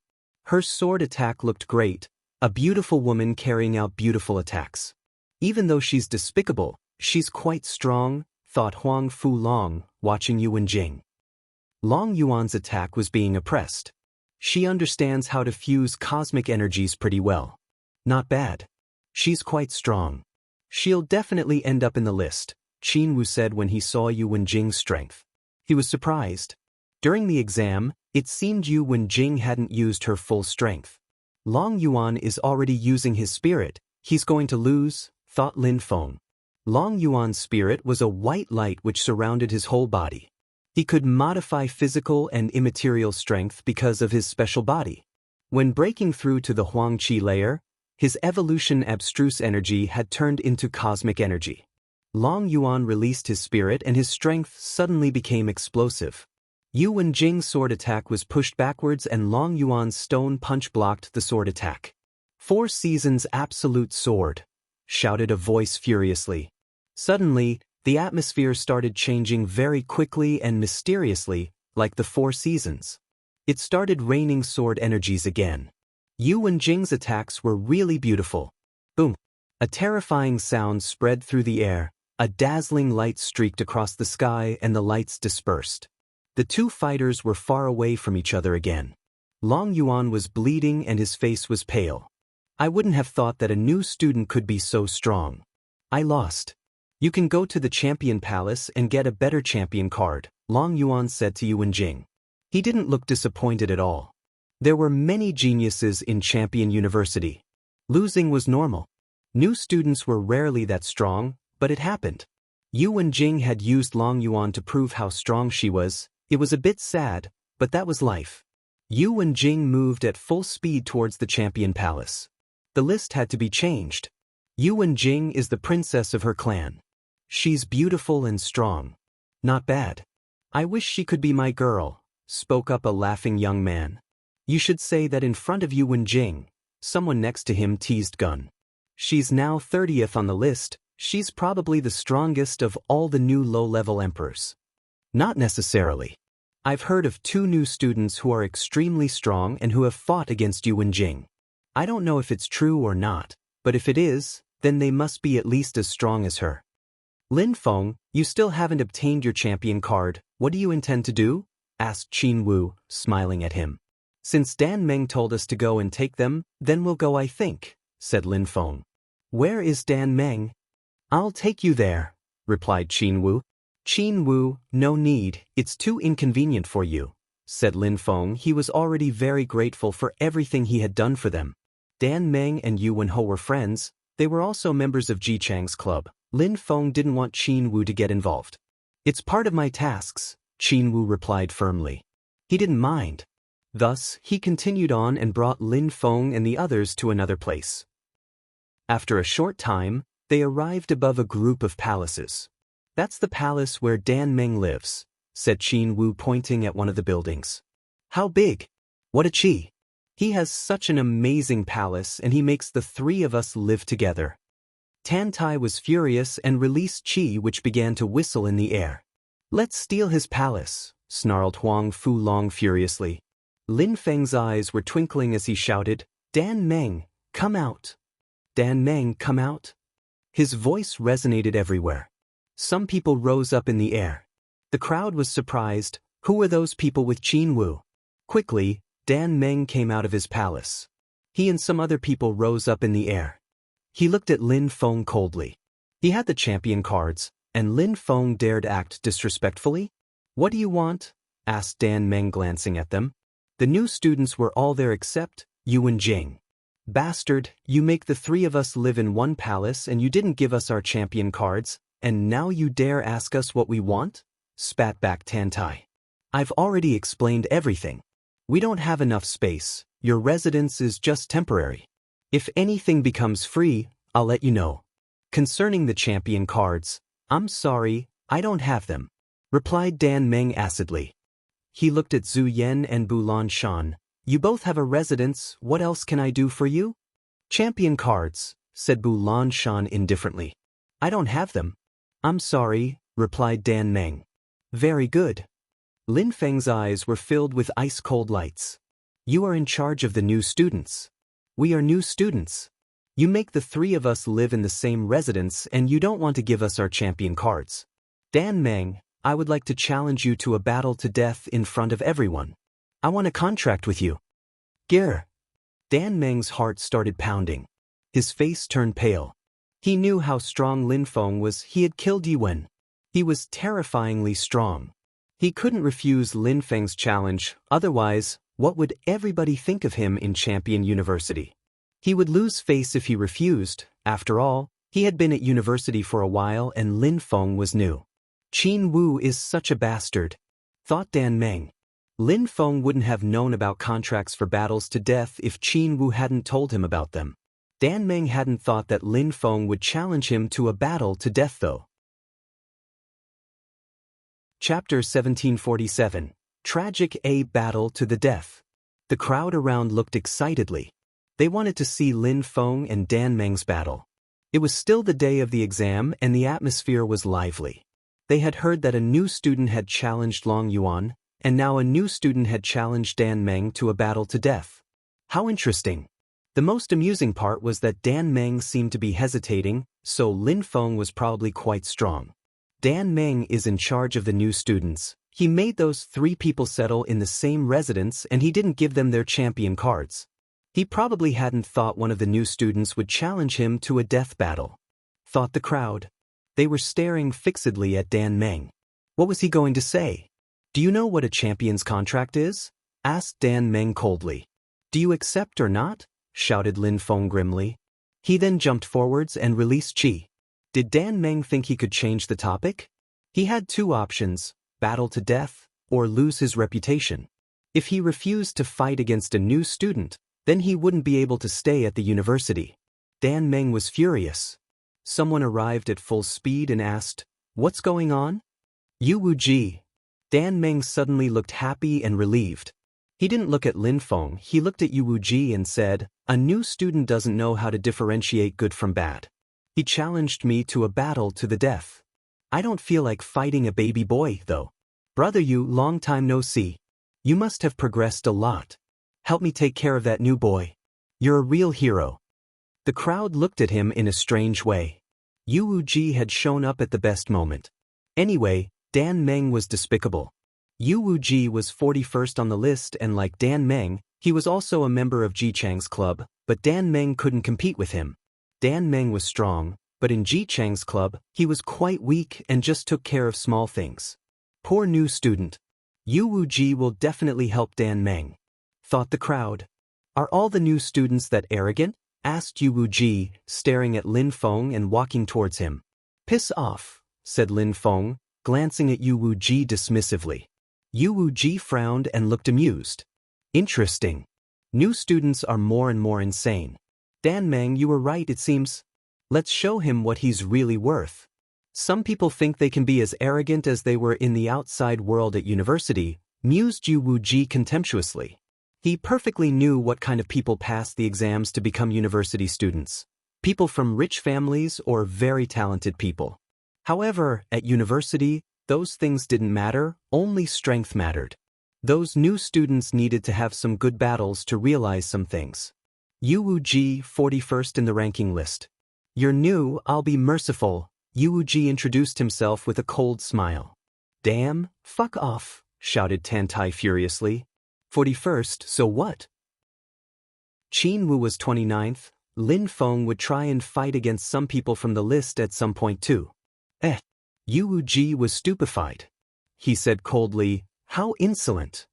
A: Her sword attack looked great, a beautiful woman carrying out beautiful attacks. Even though she's despicable, she's quite strong, thought Huang Fu Long, watching Yu Wenjing. Long Yuan's attack was being oppressed. She understands how to fuse cosmic energies pretty well. Not bad. She's quite strong. She'll definitely end up in the list, Qin Wu said when he saw Yu Wenjing's strength. He was surprised. During the exam, it seemed Yu Wenjing hadn't used her full strength. Long Yuan is already using his spirit, he's going to lose, thought Lin Feng. Long Yuan's spirit was a white light which surrounded his whole body. He could modify physical and immaterial strength because of his special body. When breaking through to the Huang Qi layer, his evolution abstruse energy had turned into cosmic energy. Long Yuan released his spirit and his strength suddenly became explosive. Yu Wenjing's sword attack was pushed backwards and Long Yuan's stone punch blocked the sword attack. 4 Seasons Absolute Sword, shouted a voice furiously. Suddenly, the atmosphere started changing very quickly and mysteriously, like the 4 seasons. It started raining sword energies again. Yu Wenjing's attacks were really beautiful. Boom! A terrifying sound spread through the air, a dazzling light streaked across the sky and the lights dispersed. The 2 fighters were far away from each other again. Long Yuan was bleeding and his face was pale. I wouldn't have thought that a new student could be so strong. I lost. You can go to the Champion Palace and get a better champion card, Long Yuan said to Yu Wenjing. He didn't look disappointed at all. There were many geniuses in Champion University. Losing was normal. New students were rarely that strong, but it happened. Yu Wenjing had used Long Yuan to prove how strong she was. It was a bit sad, but that was life. Yu Wenjing moved at full speed towards the Champion Palace. The list had to be changed. Yu Wenjing is the princess of her clan. She's beautiful and strong. Not bad. I wish she could be my girl, spoke up a laughing young man. You should say that in front of Yu Wenjing, someone next to him teased Gun. She's now 30th on the list, she's probably the strongest of all the new low-level emperors. Not necessarily. I've heard of 2 new students who are extremely strong and who have fought against Yu Wenjing. I don't know if it's true or not, but if it is, then they must be at least as strong as her. Lin Feng, you still haven't obtained your champion card, what do you intend to do? Asked Qin Wu, smiling at him. Since Dan Meng told us to go and take them, then we'll go I think, said Lin Feng. Where is Dan Meng? I'll take you there, replied Qin Wu. Qin Wu, no need, it's too inconvenient for you, said Lin Feng. He was already very grateful for everything he had done for them. Dan Meng and Yu Wenho were friends, they were also members of Ji Chang's club. Lin Feng didn't want Qin Wu to get involved. It's part of my tasks, Qin Wu replied firmly. He didn't mind. Thus, he continued on and brought Lin Feng and the others to another place. After a short time, they arrived above a group of palaces. That's the palace where Dan Meng lives, said Qin Wu pointing at one of the buildings. How big? What a chi! He has such an amazing palace and he makes the 3 of us live together. Tan Tai was furious and released chi which began to whistle in the air. Let's steal his palace, snarled Huang Fu Long furiously. Lin Feng's eyes were twinkling as he shouted, Dan Meng, come out. Dan Meng, come out. His voice resonated everywhere. Some people rose up in the air. The crowd was surprised. Who were those people with Qin Wu? Quickly, Dan Meng came out of his palace. He and some other people rose up in the air. He looked at Lin Feng coldly. He had the champion cards, and Lin Feng dared act disrespectfully? What do you want? Asked Dan Meng glancing at them. The new students were all there except Yu Wenjing. Bastard, you make the 3 of us live in one palace and you didn't give us our champion cards, and now you dare ask us what we want? Spat back Tan Tai. I've already explained everything. We don't have enough space, your residence is just temporary. If anything becomes free, I'll let you know. Concerning the champion cards, I'm sorry, I don't have them, replied Dan Meng acidly. He looked at Zhu Yan and Bulan Shan. You both have a residence, what else can I do for you? Champion cards, said Bulan Shan indifferently. I don't have them. I'm sorry, replied Dan Meng. Very good. Lin Feng's eyes were filled with ice-cold lights. You are in charge of the new students. We are new students. You make the three of us live in the same residence and you don't want to give us our champion cards. Dan Meng, I would like to challenge you to a battle to death in front of everyone. I want a contract with you. Gare. Dan Meng's heart started pounding. His face turned pale. He knew how strong Lin Feng was. He had killed Yuwen. He was terrifyingly strong. He couldn't refuse Lin Feng's challenge, otherwise, what would everybody think of him in Champion University? He would lose face if he refused. After all, he had been at university for a while and Lin Feng was new. Qin Wu is such a bastard, thought Dan Meng. Lin Feng wouldn't have known about contracts for battles to death if Qin Wu hadn't told him about them. Dan Meng hadn't thought that Lin Feng would challenge him to a battle to death though. Chapter 1747. Tragic A Battle to the Death. The crowd around looked excitedly. They wanted to see Lin Feng and Dan Meng's battle. It was still the day of the exam and the atmosphere was lively. They had heard that a new student had challenged Long Yuan, and now a new student had challenged Dan Meng to a battle to death. How interesting. The most amusing part was that Dan Meng seemed to be hesitating, so Lin Feng was probably quite strong. Dan Meng is in charge of the new students. He made those three people settle in the same residence and he didn't give them their champion cards. He probably hadn't thought one of the new students would challenge him to a death battle. Thought the crowd. They were staring fixedly at Dan Meng. What was he going to say? Do you know what a champion's contract is? Asked Dan Meng coldly. Do you accept or not? Shouted Lin Feng grimly. He then jumped forwards and released Qi. Did Dan Meng think he could change the topic? He had two options, battle to death, or lose his reputation. If he refused to fight against a new student, then he wouldn't be able to stay at the university. Dan Meng was furious. Someone arrived at full speed and asked, "What's going on?" Yu Wuji. Dan Meng suddenly looked happy and relieved. He didn't look at Lin Feng, he looked at Yu Wuji and said, "A new student doesn't know how to differentiate good from bad. He challenged me to a battle to the death. I don't feel like fighting a baby boy, though. Brother Yu, long time no see. You must have progressed a lot. Help me take care of that new boy. You're a real hero." The crowd looked at him in a strange way. Yu Wuji had shown up at the best moment. Anyway, Dan Meng was despicable. Yu Wuji was 41st on the list and like Dan Meng, he was also a member of Ji Chang's club, but Dan Meng couldn't compete with him. Dan Meng was strong, but in Ji Chang's club, he was quite weak and just took care of small things. Poor new student. Yu Wuji will definitely help Dan Meng, thought the crowd. Are all the new students that arrogant? Asked Yu Wuji, staring at Lin Feng and walking towards him. Piss off, said Lin Feng, glancing at Yu Wuji dismissively. Yu Wuji frowned and looked amused. Interesting. New students are more and more insane. Dan Meng, you were right it seems. Let's show him what he's really worth. Some people think they can be as arrogant as they were in the outside world at university, mused Yu Wuji contemptuously. He perfectly knew what kind of people passed the exams to become university students. People from rich families or very talented people. However, at university, those things didn't matter, only strength mattered. Those new students needed to have some good battles to realize some things. Yu Wuji, 41st in the ranking list. You're new, I'll be merciful. Yu Wuji introduced himself with a cold smile. Damn, fuck off, shouted Tantai furiously. 41st, so what? Qin Wu was 29th, Lin Feng would try and fight against some people from the list at some point too. Yu Wuji was stupefied. He said coldly, how insolent.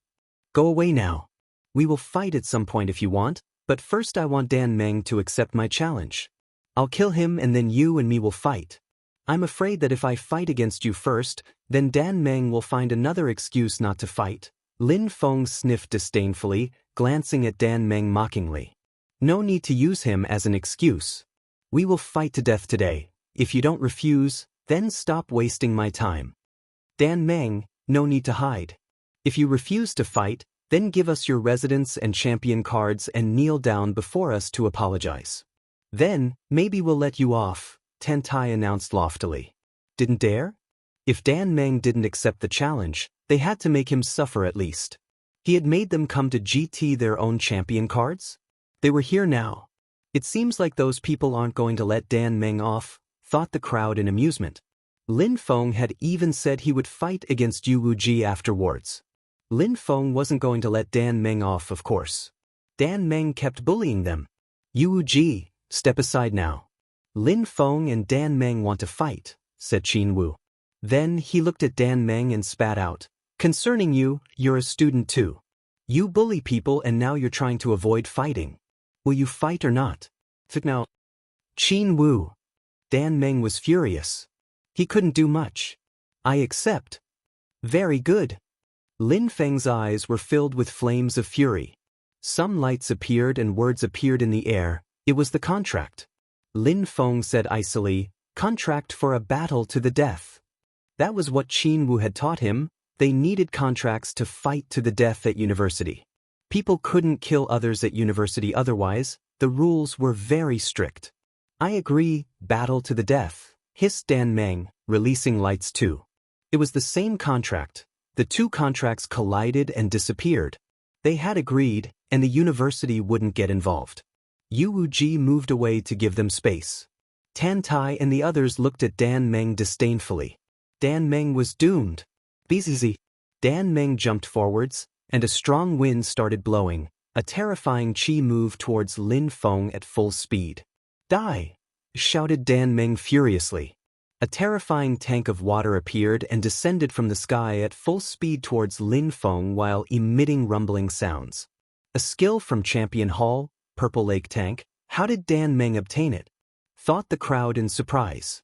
A: Go away now. We will fight at some point if you want, but first I want Dan Meng to accept my challenge. I'll kill him and then you and me will fight. I'm afraid that if I fight against you first, then Dan Meng will find another excuse not to fight. Lin Feng sniffed disdainfully, glancing at Dan Meng mockingly. No need to use him as an excuse. We will fight to death today. If you don't refuse, then stop wasting my time. Dan Meng, no need to hide. If you refuse to fight, then give us your residence and champion cards and kneel down before us to apologize. Then, maybe we'll let you off, Tentai announced loftily. Didn't dare? If Dan Meng didn't accept the challenge, they had to make him suffer at least. He had made them come to GT their own champion cards? They were here now. It seems like those people aren't going to let Dan Meng off, thought the crowd in amusement. Lin Feng had even said he would fight against Yu Wuji afterwards. Lin Feng wasn't going to let Dan Meng off, of course. Dan Meng kept bullying them. Yu Wuji, step aside now. Lin Feng and Dan Meng want to fight, said Qin Wu. Then he looked at Dan Meng and spat out. Concerning you, you're a student too. You bully people and now you're trying to avoid fighting. Will you fight or not? Now. Qin Wu. Dan Meng was furious. He couldn't do much. I accept. Very good. Lin Feng's eyes were filled with flames of fury. Some lights appeared and words appeared in the air. It was the contract. Lin Feng said icily, contract for a battle to the death. That was what Qin Wu had taught him. They needed contracts to fight to the death at university. People couldn't kill others at university otherwise. The rules were very strict. I agree, battle to the death, hissed Dan Meng, releasing lights too. It was the same contract. The two contracts collided and disappeared. They had agreed, and the university wouldn't get involved. Yu Wuji moved away to give them space. Tan Tai and the others looked at Dan Meng disdainfully. Dan Meng was doomed. BZZ. Dan Meng jumped forwards, and a strong wind started blowing. A terrifying chi moved towards Lin Feng at full speed. Die! Shouted Dan Meng furiously. A terrifying tank of water appeared and descended from the sky at full speed towards Lin Feng while emitting rumbling sounds. A skill from Champion Hall, Purple Lake Tank. How did Dan Meng obtain it? Thought the crowd in surprise.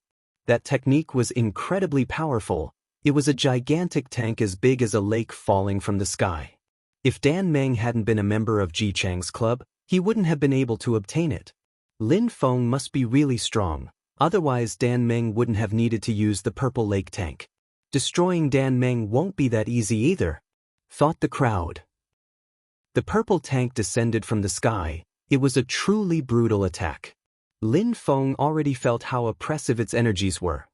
A: That technique was incredibly powerful. It was a gigantic tank as big as a lake falling from the sky. If Dan Meng hadn't been a member of Ji Chang's club, he wouldn't have been able to obtain it. Lin Feng must be really strong, otherwise Dan Meng wouldn't have needed to use the Purple Lake tank. Destroying Dan Meng won't be that easy either, thought the crowd. The purple tank descended from the sky. It was a truly brutal attack. Lin Feng already felt how oppressive its energies were.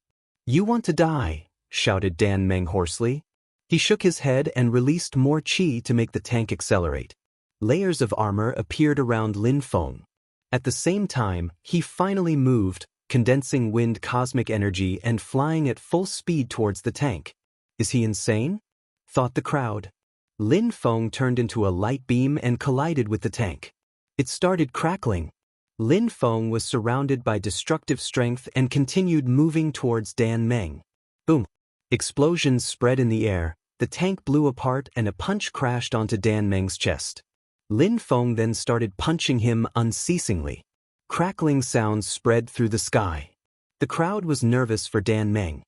A: You want to die, shouted Dan Meng hoarsely. He shook his head and released more chi to make the tank accelerate. Layers of armor appeared around Lin Feng. At the same time, he finally moved, condensing wind cosmic energy and flying at full speed towards the tank. Is he insane? Thought the crowd. Lin Feng turned into a light beam and collided with the tank. It started crackling. Lin Feng was surrounded by destructive strength and continued moving towards Dan Meng. Boom! Explosions spread in the air. The tank blew apart and a punch crashed onto Dan Meng's chest. Lin Feng then started punching him unceasingly. Crackling sounds spread through the sky. The crowd was nervous for Dan Meng.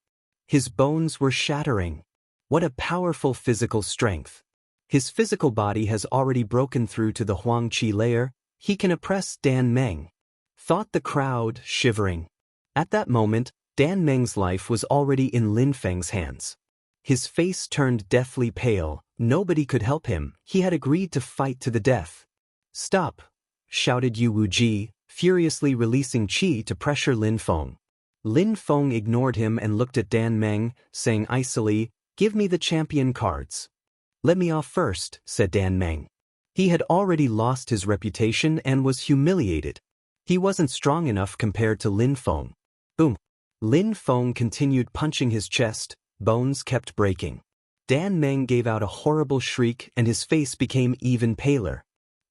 A: His bones were shattering. What a powerful physical strength. His physical body has already broken through to the Huang Qi layer. He can oppress Dan Meng. Thought the crowd, shivering. At that moment, Dan Meng's life was already in Lin Feng's hands. His face turned deathly pale. Nobody could help him. He had agreed to fight to the death. Stop! Shouted Yu Wuji, furiously releasing qi to pressure Lin Feng. Lin Feng ignored him and looked at Dan Meng, saying icily, "Give me the champion cards." "Let me off first," said Dan Meng. He had already lost his reputation and was humiliated. He wasn't strong enough compared to Lin Feng. Boom! Lin Feng continued punching his chest. Bones kept breaking. Dan Meng gave out a horrible shriek and his face became even paler.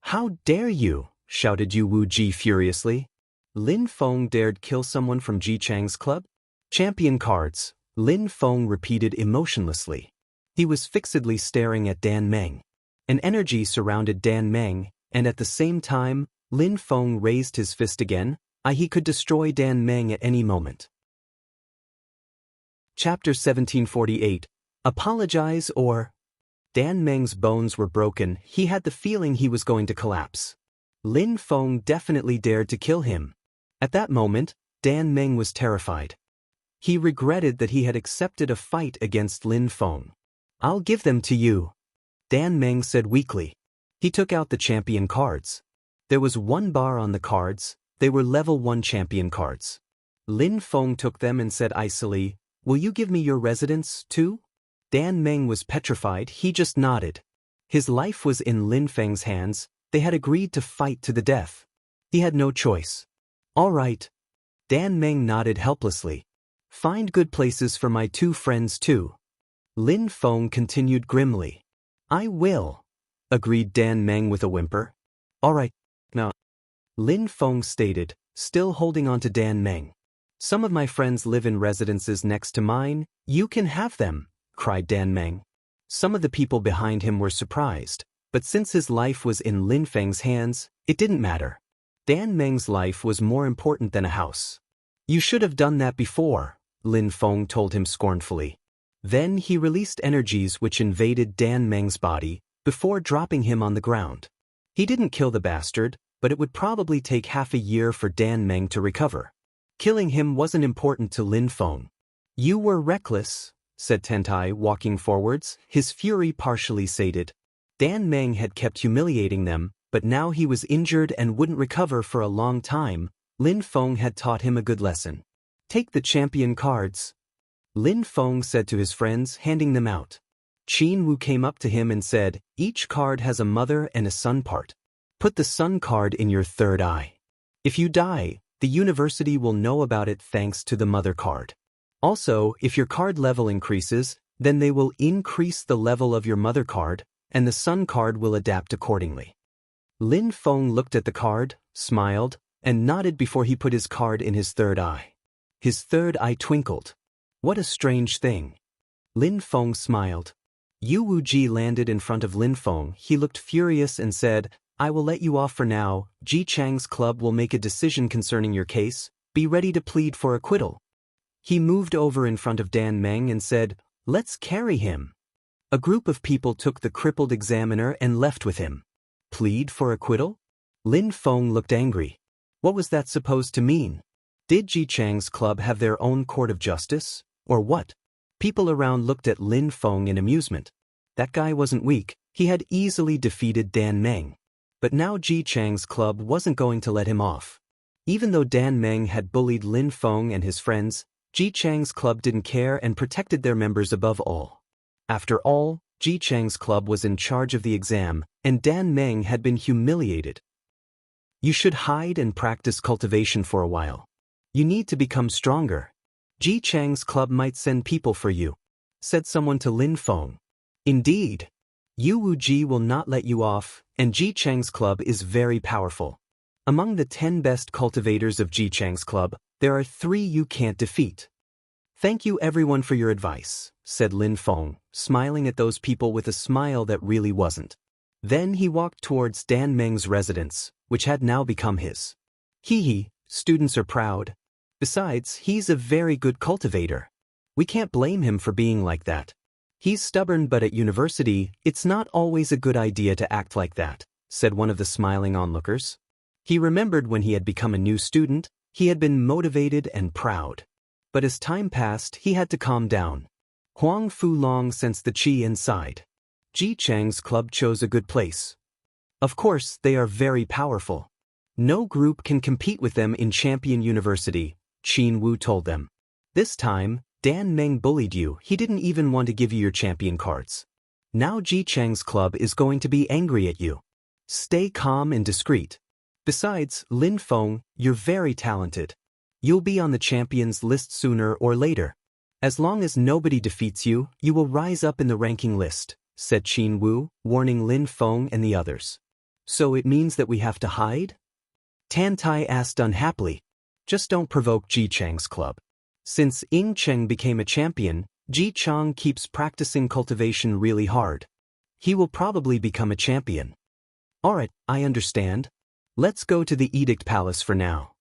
A: "How dare you!" shouted Yu Wuji furiously. Lin Feng dared kill someone from Ji Chang's club? "Champion cards," Lin Feng repeated emotionlessly. He was fixedly staring at Dan Meng. An energy surrounded Dan Meng, and at the same time, Lin Feng raised his fist again. He could destroy Dan Meng at any moment. Chapter 1748. Apologize or... Dan Meng's bones were broken. He had the feeling he was going to collapse. Lin Feng definitely dared to kill him. At that moment, Dan Meng was terrified. He regretted that he had accepted a fight against Lin Feng. "I'll give them to you," Dan Meng said weakly. He took out the champion cards. There was one bar on the cards. They were level 1 champion cards. Lin Feng took them and said icily, Will you give me your residence, too? Dan Meng was petrified, he just nodded. His life was in Lin Feng's hands, they had agreed to fight to the death. He had no choice. All right. Dan Meng nodded helplessly. Find good places for my two friends too. Lin Feng continued grimly. I will, agreed Dan Meng with a whimper. All right, now. Lin Feng stated, still holding on to Dan Meng. Some of my friends live in residences next to mine, you can have them, cried Dan Meng. Some of the people behind him were surprised, but since his life was in Lin Feng's hands, it didn't matter. Dan Meng's life was more important than a house. You should have done that before, Lin Feng told him scornfully. Then he released energies which invaded Dan Meng's body, before dropping him on the ground. He didn't kill the bastard, but it would probably take half a year for Dan Meng to recover. Killing him wasn't important to Lin Feng. You were reckless, said Tentai, walking forwards, his fury partially sated. Dan Meng had kept humiliating them, but now he was injured and wouldn't recover for a long time. Lin Feng had taught him a good lesson. Take the champion cards. Lin Feng said to his friends, handing them out. Qin Wu came up to him and said, each card has a mother and a son part. Put the son card in your third eye. If you die, the university will know about it thanks to the mother card. Also, if your card level increases, then they will increase the level of your mother card, and the son card will adapt accordingly. Lin Feng looked at the card, smiled, and nodded before he put his card in his third eye. His third eye twinkled. What a strange thing. Lin Feng smiled. Yu Wuji landed in front of Lin Feng. He looked furious and said, I will let you off for now. Ji Chang's club will make a decision concerning your case. Be ready to plead for acquittal. He moved over in front of Dan Meng and said, let's carry him. A group of people took the crippled examiner and left with him. Plead for acquittal? Lin Feng looked angry. What was that supposed to mean? Did Ji Chang's club have their own court of justice? Or what? People around looked at Lin Feng in amusement. That guy wasn't weak, he had easily defeated Dan Meng. But now Ji Chang's club wasn't going to let him off. Even though Dan Meng had bullied Lin Feng and his friends, Ji Chang's club didn't care and protected their members above all. After all, Ji Chang's club was in charge of the exam, and Dan Meng had been humiliated. You should hide and practice cultivation for a while. You need to become stronger. Ji Chang's club might send people for you, said someone to Lin Feng. Indeed. Yu Wuji will not let you off, and Ji Chang's club is very powerful. Among the 10 best cultivators of Ji Chang's club, there are 3 you can't defeat. Thank you everyone for your advice, said Lin Feng, smiling at those people with a smile that really wasn't. Then he walked towards Dan Meng's residence, which had now become his. Hee, students are proud. Besides, he's a very good cultivator. We can't blame him for being like that. He's stubborn, but at university, it's not always a good idea to act like that, said one of the smiling onlookers. He remembered when he had become a new student, he had been motivated and proud. But as time passed, he had to calm down. Huang Fulong sensed the qi inside. Ji Chang's club chose a good place. Of course, they are very powerful. No group can compete with them in Champion University, Qin Wu told them. This time, Dan Meng bullied you, he didn't even want to give you your champion cards. Now Ji Chang's club is going to be angry at you. Stay calm and discreet. Besides, Lin Feng, you're very talented. You'll be on the champions list sooner or later. As long as nobody defeats you, you will rise up in the ranking list, said Qin Wu, warning Lin Feng and the others. So it means that we have to hide? Tan Tai asked unhappily. Just don't provoke Ji Chang's club. Since Ying Cheng became a champion, Ji Chang keeps practicing cultivation really hard. He will probably become a champion. Alright, I understand. Let's go to the Edict Palace for now.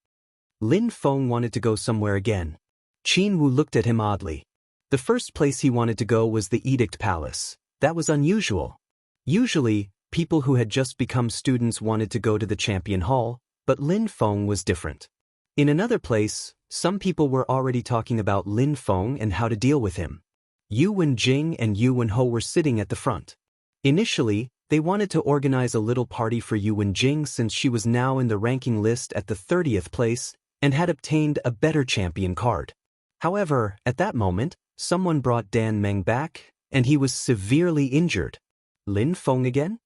A: Lin Feng wanted to go somewhere again. Qin Wu looked at him oddly. The first place he wanted to go was the Edict Palace. That was unusual. Usually, people who had just become students wanted to go to the Champion Hall, but Lin Feng was different. In another place, some people were already talking about Lin Feng and how to deal with him. Yu Wenjing and Yu Wenho were sitting at the front. Initially, they wanted to organize a little party for Yu Wenjing since she was now in the ranking list at the 30th place and had obtained a better champion card. However, at that moment, someone brought Dan Meng back, and he was severely injured. Lin Feng again?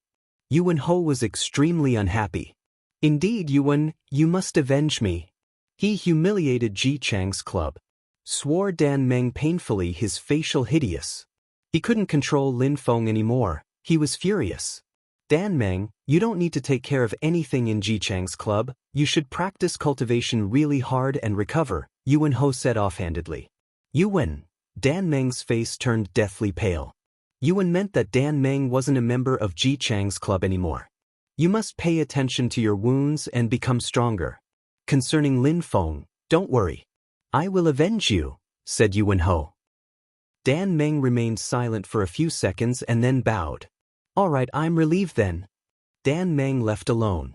A: Yuan Ho was extremely unhappy. Indeed, Yuan, you must avenge me. He humiliated Ji Chang's club. Swore Dan Meng painfully, his facial hideous. He couldn't control Lin Feng anymore. He was furious. Dan Meng, you don't need to take care of anything in Ji Chang's club. You should practice cultivation really hard and recover, Yuan Ho said offhandedly. Yuan. Dan Meng's face turned deathly pale. Yuan meant that Dan Meng wasn't a member of Ji Chang's club anymore. You must pay attention to your wounds and become stronger. Concerning Lin Feng, don't worry. I will avenge you, said Yuan Ho. Dan Meng remained silent for a few seconds and then bowed. All right, I'm relieved then. Dan Meng left alone.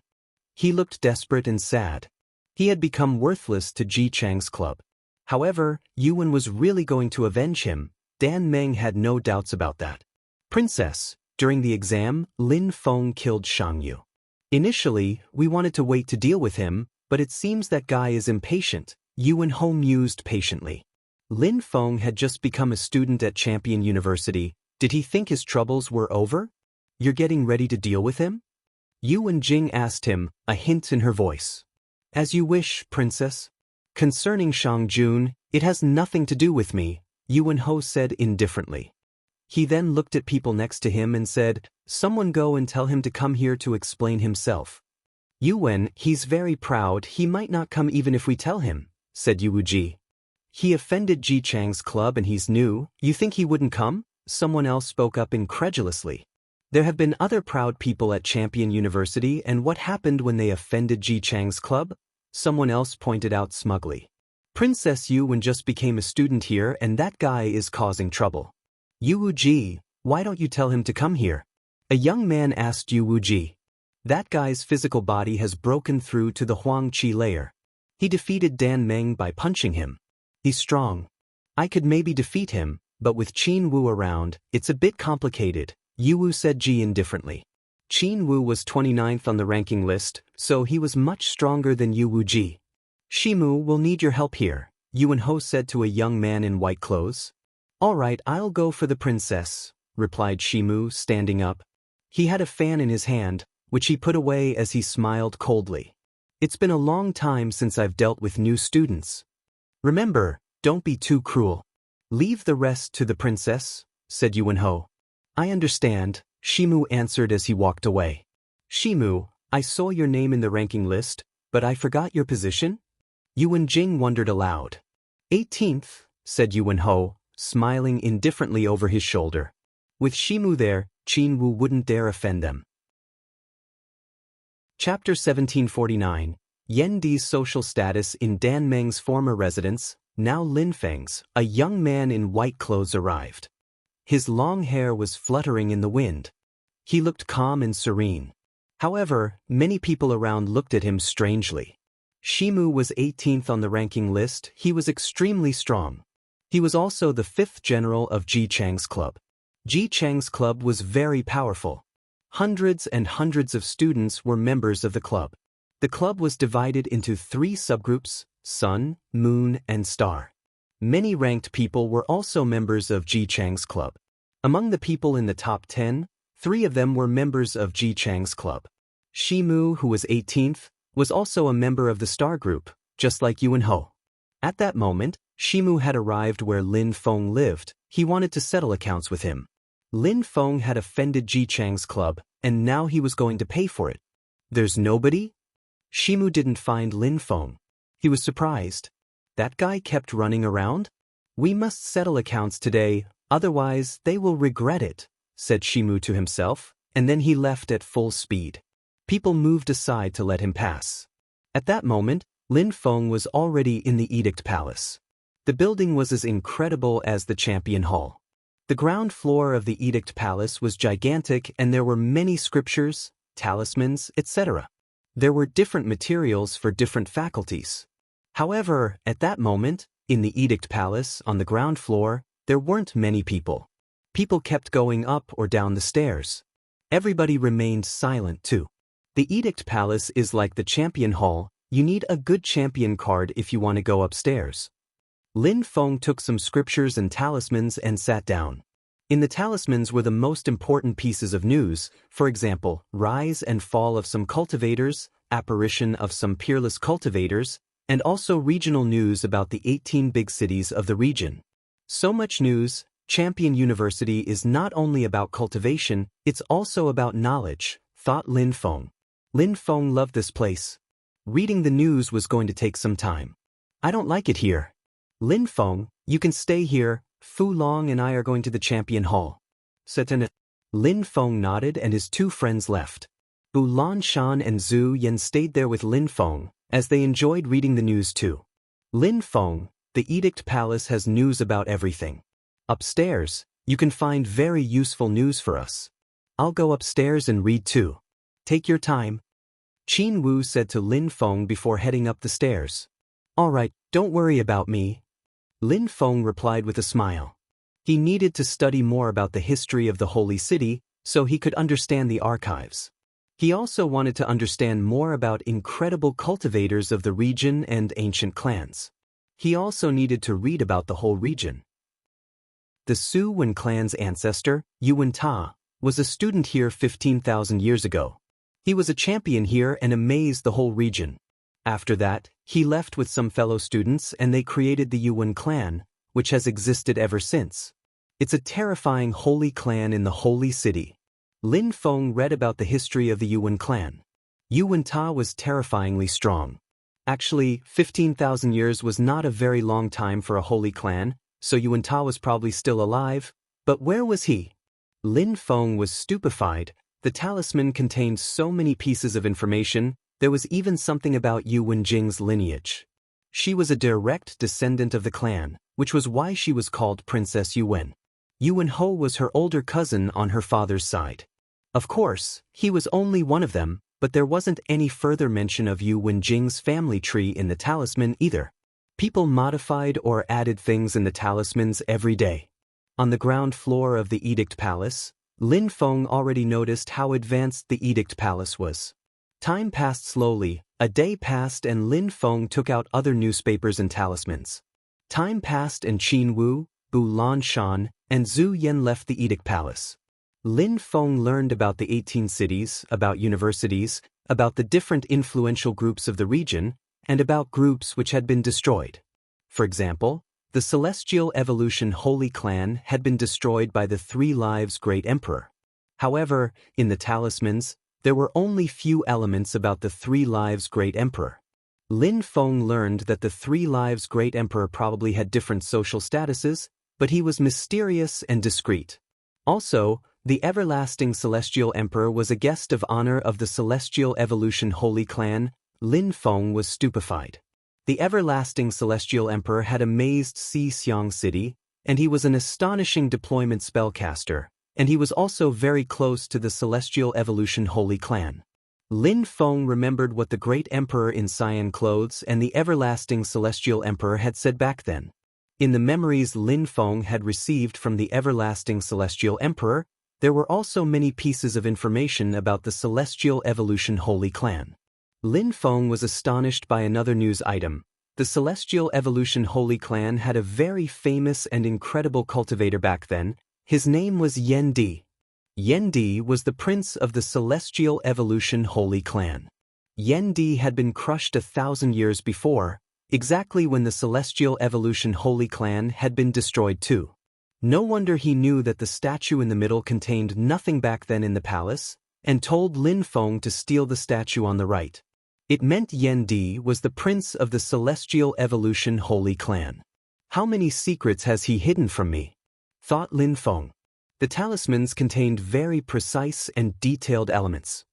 A: He looked desperate and sad. He had become worthless to Ji Chang's club. However, Yuan was really going to avenge him. Dan Meng had no doubts about that. Princess, during the exam, Lin Feng killed Shang Yu. Initially, we wanted to wait to deal with him, but it seems that guy is impatient, Yuan Ho mused patiently. Lin Feng had just become a student at Champion University. Did he think his troubles were over? You're getting ready to deal with him? Yuan Jing asked him, a hint in her voice. As you wish, princess. Concerning Shang Jun, it has nothing to do with me, Yuan Ho said indifferently. He then looked at people next to him and said, someone go and tell him to come here to explain himself. Yuan, he's very proud, he might not come even if we tell him, said Yu Ji. He offended Ji Chang's club and he's new, you think he wouldn't come? Someone else spoke up incredulously. There have been other proud people at Champion University, and what happened when they offended Ji Chang's club? Someone else pointed out smugly. Princess Yuan just became a student here and that guy is causing trouble. Yu Ji, why don't you tell him to come here? A young man asked Yu Ji. That guy's physical body has broken through to the Huang Qi layer. He defeated Dan Meng by punching him. He's strong. I could maybe defeat him, but with Qin Wu around, it's a bit complicated, Yu Wu said Ji indifferently. Qin Wu was 29th on the ranking list, so he was much stronger than Yu Wu Ji. Shimu will need your help here, Yuan Ho said to a young man in white clothes. All right, I'll go for the princess, replied Shimu, standing up. He had a fan in his hand, which he put away as he smiled coldly. It's been a long time since I've dealt with new students. Remember, don't be too cruel. Leave the rest to the princess, said Yuan Ho. I understand, Shimu answered as he walked away. Shimu, I saw your name in the ranking list, but I forgot your position? Yuan Jing wondered aloud. 18th, said Yuan Ho, smiling indifferently over his shoulder. With Shimu there, Qin Wu wouldn't dare offend them. Chapter 1749, Yan Di's social status in Dan Meng's former residence, now Lin Feng's, a young man in white clothes arrived. His long hair was fluttering in the wind. He looked calm and serene. However, many people around looked at him strangely. Shimu was 18th on the ranking list. He was extremely strong. He was also the 5th general of Ji Chang's club. Ji Chang's club was very powerful. Hundreds and hundreds of students were members of the club. The club was divided into 3 subgroups, Sun, Moon, and Star. Many ranked people were also members of Ji Chang's club. Among the people in the top 10, 3 of them were members of Ji Chang's club. Shimu, who was 18th, was also a member of the Star group, just like Yuan Ho. At that moment, Shimu had arrived where Lin Feng lived. He wanted to settle accounts with him. Lin Feng had offended Ji Chang's club, and now he was going to pay for it. There's nobody? Shimu didn't find Lin Feng. He was surprised. That guy kept running around? We must settle accounts today, otherwise they will regret it, said Shimu to himself, and then he left at full speed. People moved aside to let him pass. At that moment, Lin Feng was already in the Edict Palace. The building was as incredible as the Champion Hall. The ground floor of the Edict Palace was gigantic and there were many scriptures, talismans, etc. There were different materials for different faculties. However, at that moment, in the Edict Palace, on the ground floor, there weren't many people. People kept going up or down the stairs. Everybody remained silent too. The Edict Palace is like the Champion Hall. You need a good champion card if you want to go upstairs. Lin Feng took some scriptures and talismans and sat down. In the talismans were the most important pieces of news, for example, rise and fall of some cultivators, apparition of some peerless cultivators, and also regional news about the 18 big cities of the region. So much news. Champion University is not only about cultivation, it's also about knowledge, thought Lin Feng. Lin Feng loved this place. Reading the news was going to take some time. I don't like it here. Lin Feng, you can stay here. Fu Long and I are going to the Champion Hall. Lin Feng nodded and his two friends left. Bu Lanshan and Zhu Yan stayed there with Lin Feng, as they enjoyed reading the news too. Lin Feng, the Edict Palace has news about everything. Upstairs, you can find very useful news for us. I'll go upstairs and read too. Take your time. Qin Wu said to Lin Feng before heading up the stairs. All right, don't worry about me. Lin Feng replied with a smile. He needed to study more about the history of the Holy City so he could understand the archives. He also wanted to understand more about incredible cultivators of the region and ancient clans. He also needed to read about the whole region. The Su Wen clan's ancestor, Yuan Ta, was a student here 15,000 years ago. He was a champion here and amazed the whole region. After that, he left with some fellow students and they created the Yuan clan, which has existed ever since. It's a terrifying holy clan in the holy city. Lin Feng read about the history of the Yuan clan. Yuan Ta was terrifyingly strong. Actually, 15,000 years was not a very long time for a holy clan, so Yuan Ta was probably still alive, but where was he? Lin Feng was stupefied. The talisman contained so many pieces of information. There was even something about Yu Wenjing's lineage. She was a direct descendant of the clan, which was why she was called Princess Yuan. Yuan Ho was her older cousin on her father's side. Of course, he was only one of them, but there wasn't any further mention of Yu Wenjing's family tree in the talisman either. People modified or added things in the talismans every day. On the ground floor of the Edict Palace, Lin Feng already noticed how advanced the Edict Palace was. Time passed slowly. A day passed and Lin Feng took out other newspapers and talismans. Time passed and Qin Wu, Bu Lanshan, and Zhu Yan left the Edict Palace. Lin Feng learned about the 18 cities, about universities, about the different influential groups of the region, and about groups which had been destroyed. For example, the Celestial Evolution Holy Clan had been destroyed by the Three Lives Great Emperor. However, in the talismans, there were only few elements about the Three Lives Great Emperor. Lin Feng learned that the Three Lives Great Emperor probably had different social statuses, but he was mysterious and discreet. Also, the Everlasting Celestial Emperor was a guest of honor of the Celestial Evolution Holy Clan. Lin Feng was stupefied. The Everlasting Celestial Emperor had amazed Xixiang City, and he was an astonishing deployment spellcaster, and he was also very close to the Celestial Evolution Holy Clan. Lin Feng remembered what the Great Emperor in cyan clothes and the Everlasting Celestial Emperor had said back then. In the memories Lin Feng had received from the Everlasting Celestial Emperor, there were also many pieces of information about the Celestial Evolution Holy Clan. Lin Feng was astonished by another news item. The Celestial Evolution Holy Clan had a very famous and incredible cultivator back then. His name was Yan Di. Yan Di was the prince of the Celestial Evolution Holy Clan. Yan Di had been crushed 1,000 years before, exactly when the Celestial Evolution Holy Clan had been destroyed too. No wonder he knew that the statue in the middle contained nothing back then in the palace, and told Lin Feng to steal the statue on the right. It meant Yan Di was the prince of the Celestial Evolution Holy Clan. How many secrets has he hidden from me? Thought Lin Feng. The talismans contained very precise and detailed elements.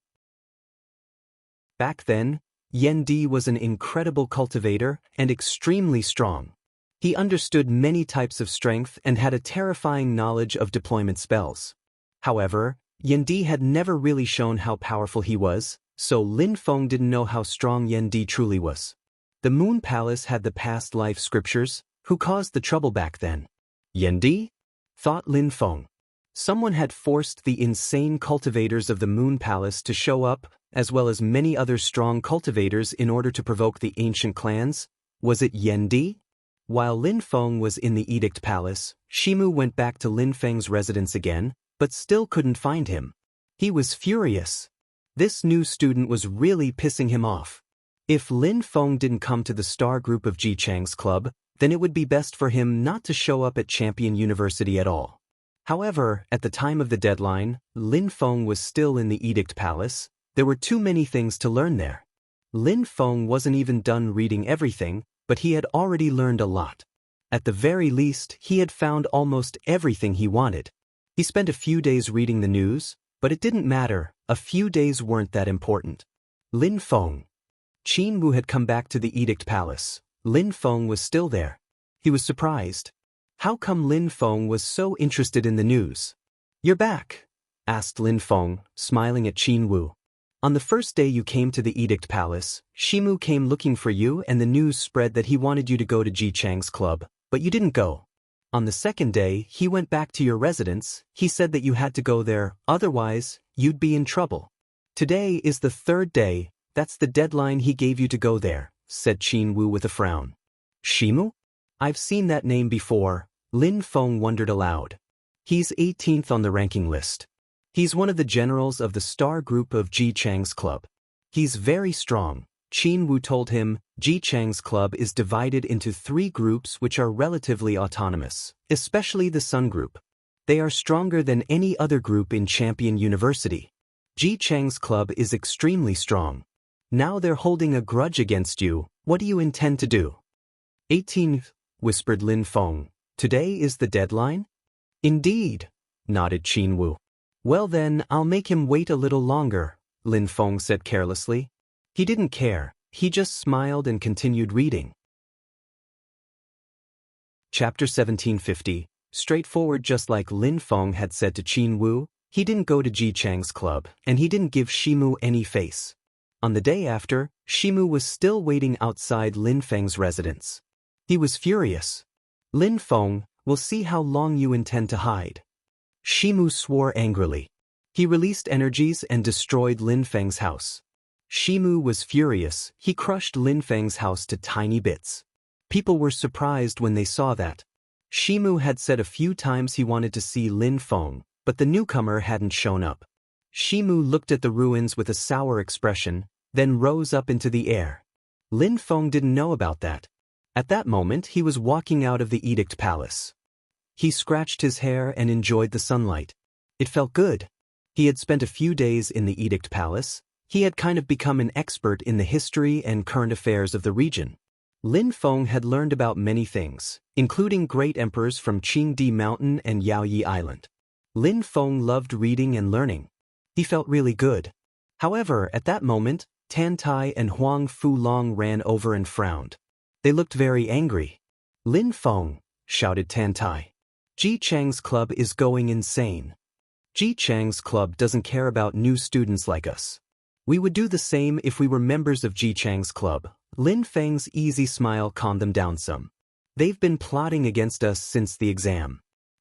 A: Back then, Yan Di was an incredible cultivator and extremely strong. He understood many types of strength and had a terrifying knowledge of deployment spells. However, Yan Di had never really shown how powerful he was, so Lin Feng didn't know how strong Yan Di truly was. The Moon Palace had the past life scriptures. Who caused the trouble back then? Yan Di? Thought Lin Feng. Someone had forced the insane cultivators of the Moon Palace to show up, as well as many other strong cultivators in order to provoke the ancient clans. Was it Yan Di? While Lin Feng was in the Edict Palace, Shimu went back to Lin Feng's residence again, but still couldn't find him. He was furious. This new student was really pissing him off. If Lin Feng didn't come to the star group of Ji Chang's club, then it would be best for him not to show up at Champion University at all. However, at the time of the deadline, Lin Feng was still in the Edict Palace. There were too many things to learn there. Lin Feng wasn't even done reading everything, but he had already learned a lot. At the very least, he had found almost everything he wanted. He spent a few days reading the news, but it didn't matter. A few days weren't that important. Lin Feng. Qin Wu had come back to the Edict Palace. Lin Feng was still there. He was surprised. How come Lin Feng was so interested in the news? "You're back," asked Lin Feng, smiling at Qin Wu. "On the first day you came to the Edict Palace, Shimu came looking for you and the news spread that he wanted you to go to Ji Chang's club, but you didn't go. On the second day, he went back to your residence. He said that you had to go there, otherwise, you'd be in trouble. Today is the third day, that's the deadline he gave you to go there," said Qin Wu with a frown. "Shimu? I've seen that name before," Lin Feng wondered aloud. "He's 18th on the ranking list. He's one of the generals of the star group of Ji Chang's club. He's very strong." Qin Wu told him. Ji Chang's club is divided into 3 groups which are relatively autonomous, especially the Sun group. They are stronger than any other group in Champion University. Ji Chang's club is extremely strong. Now they're holding a grudge against you. What do you intend to do? 18th, whispered Lin Feng. "Today is the deadline?" "Indeed," nodded Qin Wu. "Well then, I'll make him wait a little longer," Lin Feng said carelessly. He didn't care. He just smiled and continued reading. Chapter 1750. Straightforward. Just like Lin Feng had said to Qin Wu, he didn't go to Ji Chang's club, and he didn't give Shimu any face. On the day after, Shimu was still waiting outside Lin Feng's residence. He was furious. "Lin Feng, we'll see how long you intend to hide." Shimu swore angrily. He released energies and destroyed Lin Feng's house. Shimu was furious. He crushed Lin Feng's house to tiny bits. People were surprised when they saw that. Shimu had said a few times he wanted to see Lin Feng, but the newcomer hadn't shown up. Shimu looked at the ruins with a sour expression, then rose up into the air. Lin Feng didn't know about that. At that moment he was walking out of the Edict Palace. He scratched his hair and enjoyed the sunlight. It felt good. He had spent a few days in the Edict Palace. He had kind of become an expert in the history and current affairs of the region. Lin Feng had learned about many things, including great emperors from Qingdi Mountain and Yaoyi Island. Lin Feng loved reading and learning. He felt really good. However, at that moment, Tan Tai and Huang Fulong ran over and frowned. They looked very angry. "Lin Feng," shouted Tan Tai. "Ji Chang's club is going insane. Ji Chang's club doesn't care about new students like us. We would do the same if we were members of Ji Chang's club." Lin Feng's easy smile calmed them down some. "They've been plotting against us since the exam.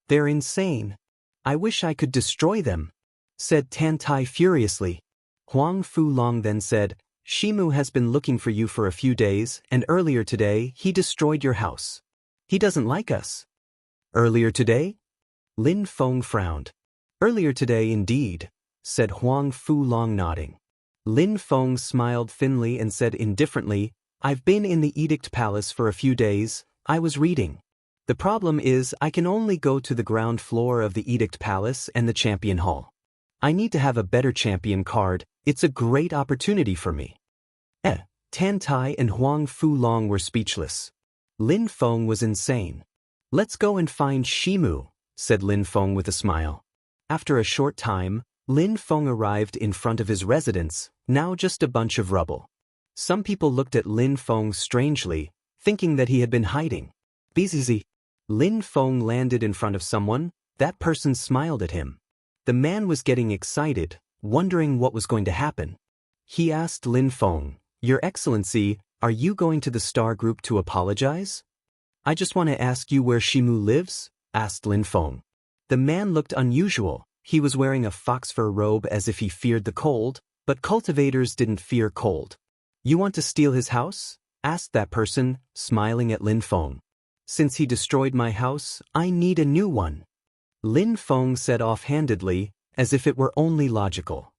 A: They're insane. I wish I could destroy them," said Tan Tai furiously. Huang Fulong then said, "Shimu has been looking for you for a few days, and earlier today he destroyed your house. He doesn't like us." "Earlier today?" Lin Feng frowned. "Earlier today indeed," said Huang Fulong nodding. Lin Feng smiled thinly and said indifferently, "I've been in the Edict Palace for a few days. I was reading. The problem is I can only go to the ground floor of the Edict Palace and the Champion Hall. I need to have a better champion card. It's a great opportunity for me." Tan Tai and Huang Fulong were speechless. Lin Feng was insane. "Let's go and find Shimu," said Lin Feng with a smile. After a short time, Lin Feng arrived in front of his residence, now just a bunch of rubble. Some people looked at Lin Feng strangely, thinking that he had been hiding. "Busy." Lin Feng landed in front of someone. That person smiled at him. The man was getting excited, wondering what was going to happen. He asked Lin Feng, "Your Excellency, are you going to the star group to apologize?" "I just want to ask you where Shimu lives," asked Lin Feng. The man looked unusual. He was wearing a fox fur robe as if he feared the cold, but cultivators didn't fear cold. "You want to steal his house?" asked that person, smiling at Lin Feng. Since he destroyed my house, I need a new one. Lin Feng said offhandedly, as if it were only logical.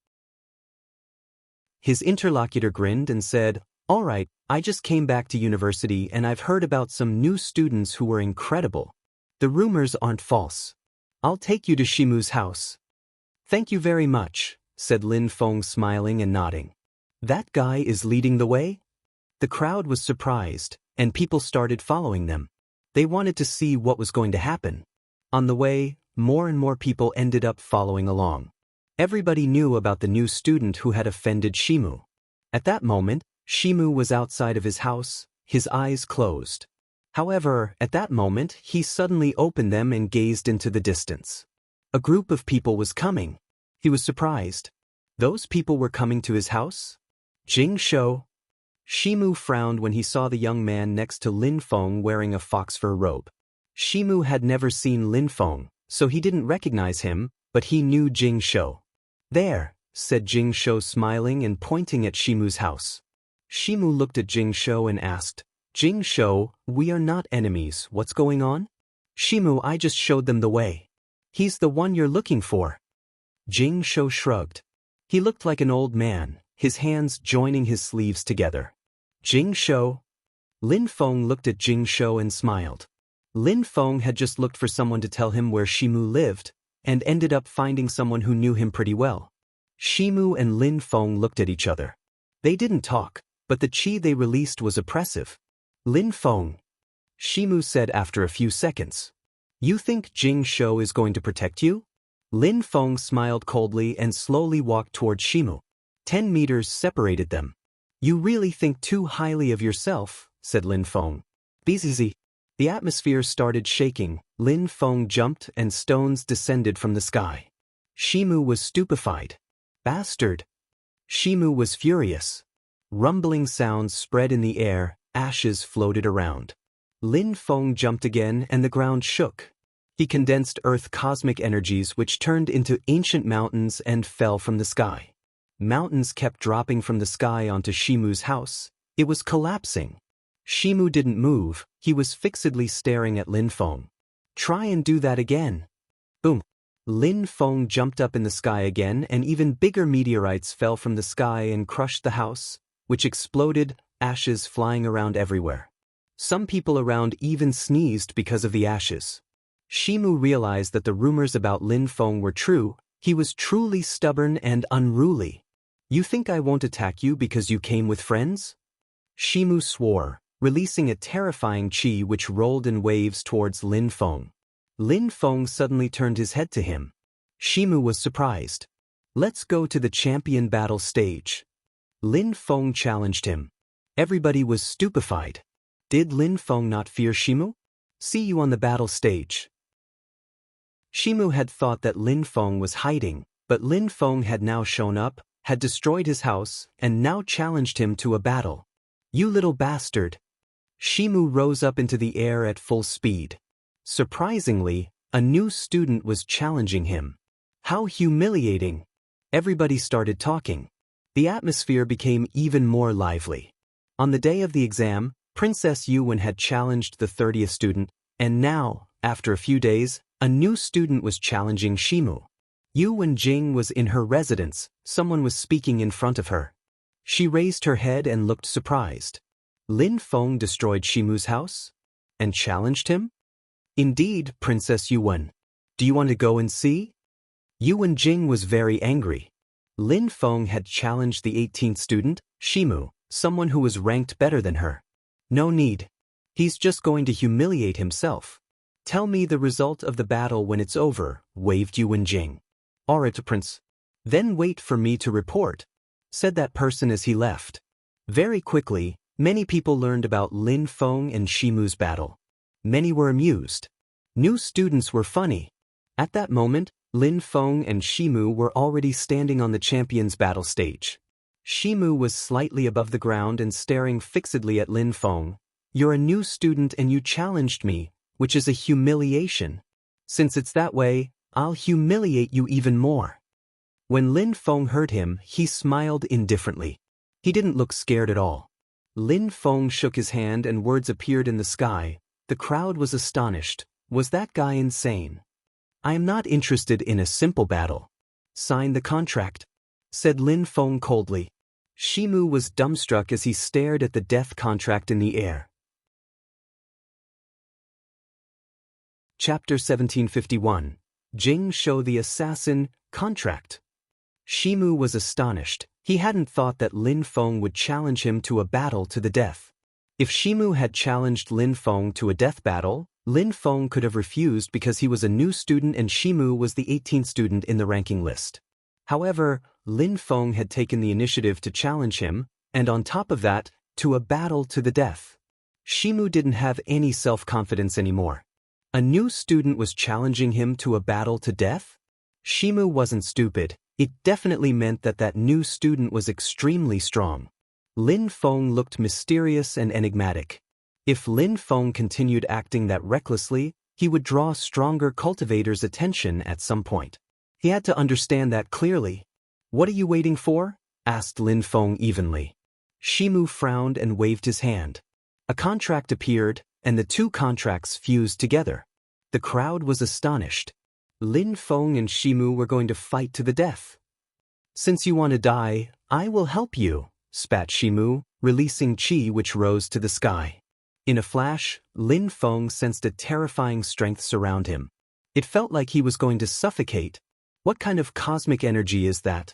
A: His interlocutor grinned and said, "All right, I just came back to university and I've heard about some new students who were incredible. The rumors aren't false. I'll take you to Shimu's house." "Thank you very much," said Lin Feng, smiling and nodding. "That guy is leading the way?" The crowd was surprised, and people started following them. They wanted to see what was going to happen. On the way, more and more people ended up following along. Everybody knew about the new student who had offended Shimu. At that moment, Shimu was outside of his house, his eyes closed. However, at that moment, he suddenly opened them and gazed into the distance. A group of people was coming. He was surprised. Those people were coming to his house? Jing Shou. Shimu frowned when he saw the young man next to Lin Feng wearing a fox fur robe. Shimu had never seen Lin Feng, so he didn't recognize him, but he knew Jing Shou. "There," said Jing Shou, smiling and pointing at Shimu's house. Shimu looked at Jing Shou and asked, "Jing Shou, we are not enemies, what's going on?" "Shimu, I just showed them the way. He's the one you're looking for." Jing Shou shrugged. He looked like an old man, his hands joining his sleeves together. "Jing Shou?" Lin Feng looked at Jing Shou and smiled. Lin Feng had just looked for someone to tell him where Shimu lived, and ended up finding someone who knew him pretty well. Shimu and Lin Feng looked at each other. They didn't talk, but the chi they released was oppressive. "Lin Feng," Shimu said after a few seconds. "You think Jing Shou is going to protect you?" Lin Feng smiled coldly and slowly walked toward Shimu. 10 meters separated them. "You really think too highly of yourself," said Lin Feng. "Bzz." The atmosphere started shaking, Lin Feng jumped and stones descended from the sky. Shimu was stupefied. "Bastard!" Shimu was furious. Rumbling sounds spread in the air, ashes floated around. Lin Feng jumped again and the ground shook. He condensed earth cosmic energies which turned into ancient mountains and fell from the sky. Mountains kept dropping from the sky onto Shimu's house. It was collapsing. Shimu didn't move, he was fixedly staring at Lin Feng. "Try and do that again." Boom. Lin Feng jumped up in the sky again and even bigger meteorites fell from the sky and crushed the house, which exploded, ashes flying around everywhere. Some people around even sneezed because of the ashes. Shimu realized that the rumors about Lin Feng were true. He was truly stubborn and unruly. "You think I won't attack you because you came with friends?" Shimu swore, releasing a terrifying chi which rolled in waves towards Lin Feng. Lin Feng suddenly turned his head to him. Shimu was surprised. "Let's go to the champion battle stage." Lin Feng challenged him. Everybody was stupefied. Did Lin Feng not fear Shimu? "See you on the battle stage." Shimu had thought that Lin Feng was hiding, but Lin Feng had now shown up, had destroyed his house, and now challenged him to a battle. "You little bastard." Shimu rose up into the air at full speed. Surprisingly, a new student was challenging him. How humiliating! Everybody started talking. The atmosphere became even more lively. On the day of the exam, Princess Yuwen had challenged the 30th student, and now, after a few days, a new student was challenging Shimu. Yuwen Jing was in her residence, someone was speaking in front of her. She raised her head and looked surprised. Lin Feng destroyed Shimu's house? And challenged him? Indeed, Princess Yuwen. Do you want to go and see? Yuwen Jing was very angry. Lin Feng had challenged the 18th student, Shimu, someone who was ranked better than her. No need. He's just going to humiliate himself. Tell me the result of the battle when it's over, waved Yuwen Jing. Alright, Prince. Then wait for me to report, said that person as he left. Very quickly, many people learned about Lin Feng and Shimu's battle. Many were amused. New students were funny. At that moment, Lin Feng and Shimu were already standing on the champion's battle stage. Shimu was slightly above the ground and staring fixedly at Lin Feng. "You're a new student and you challenged me, which is a humiliation. Since it's that way, I'll humiliate you even more." When Lin Feng heard him, he smiled indifferently. He didn't look scared at all. Lin Feng shook his hand and words appeared in the sky. The crowd was astonished. Was that guy insane? I am not interested in a simple battle. Sign the contract, said Lin Feng coldly. Shimu was dumbstruck as he stared at the death contract in the air. Chapter 1751. Jing Shou the Assassin, Contract. Shimu was astonished. He hadn't thought that Lin Feng would challenge him to a battle to the death. If Shimu had challenged Lin Feng to a death battle, Lin Feng could have refused because he was a new student and Shimu was the 18th student in the ranking list. However, Lin Feng had taken the initiative to challenge him, and on top of that, to a battle to the death. Shimu didn't have any self-confidence anymore. A new student was challenging him to a battle to death? Shimu wasn't stupid. It definitely meant that that new student was extremely strong. Lin Feng looked mysterious and enigmatic. If Lin Feng continued acting that recklessly, he would draw stronger cultivators' attention at some point. He had to understand that clearly. What are you waiting for? Asked Lin Feng evenly. Shimu frowned and waved his hand. A contract appeared, and the two contracts fused together. The crowd was astonished. Lin Feng and Shimu were going to fight to the death. Since you want to die, I will help you, spat Shimu, releasing chi which rose to the sky. In a flash, Lin Feng sensed a terrifying strength surround him. It felt like he was going to suffocate. What kind of cosmic energy is that?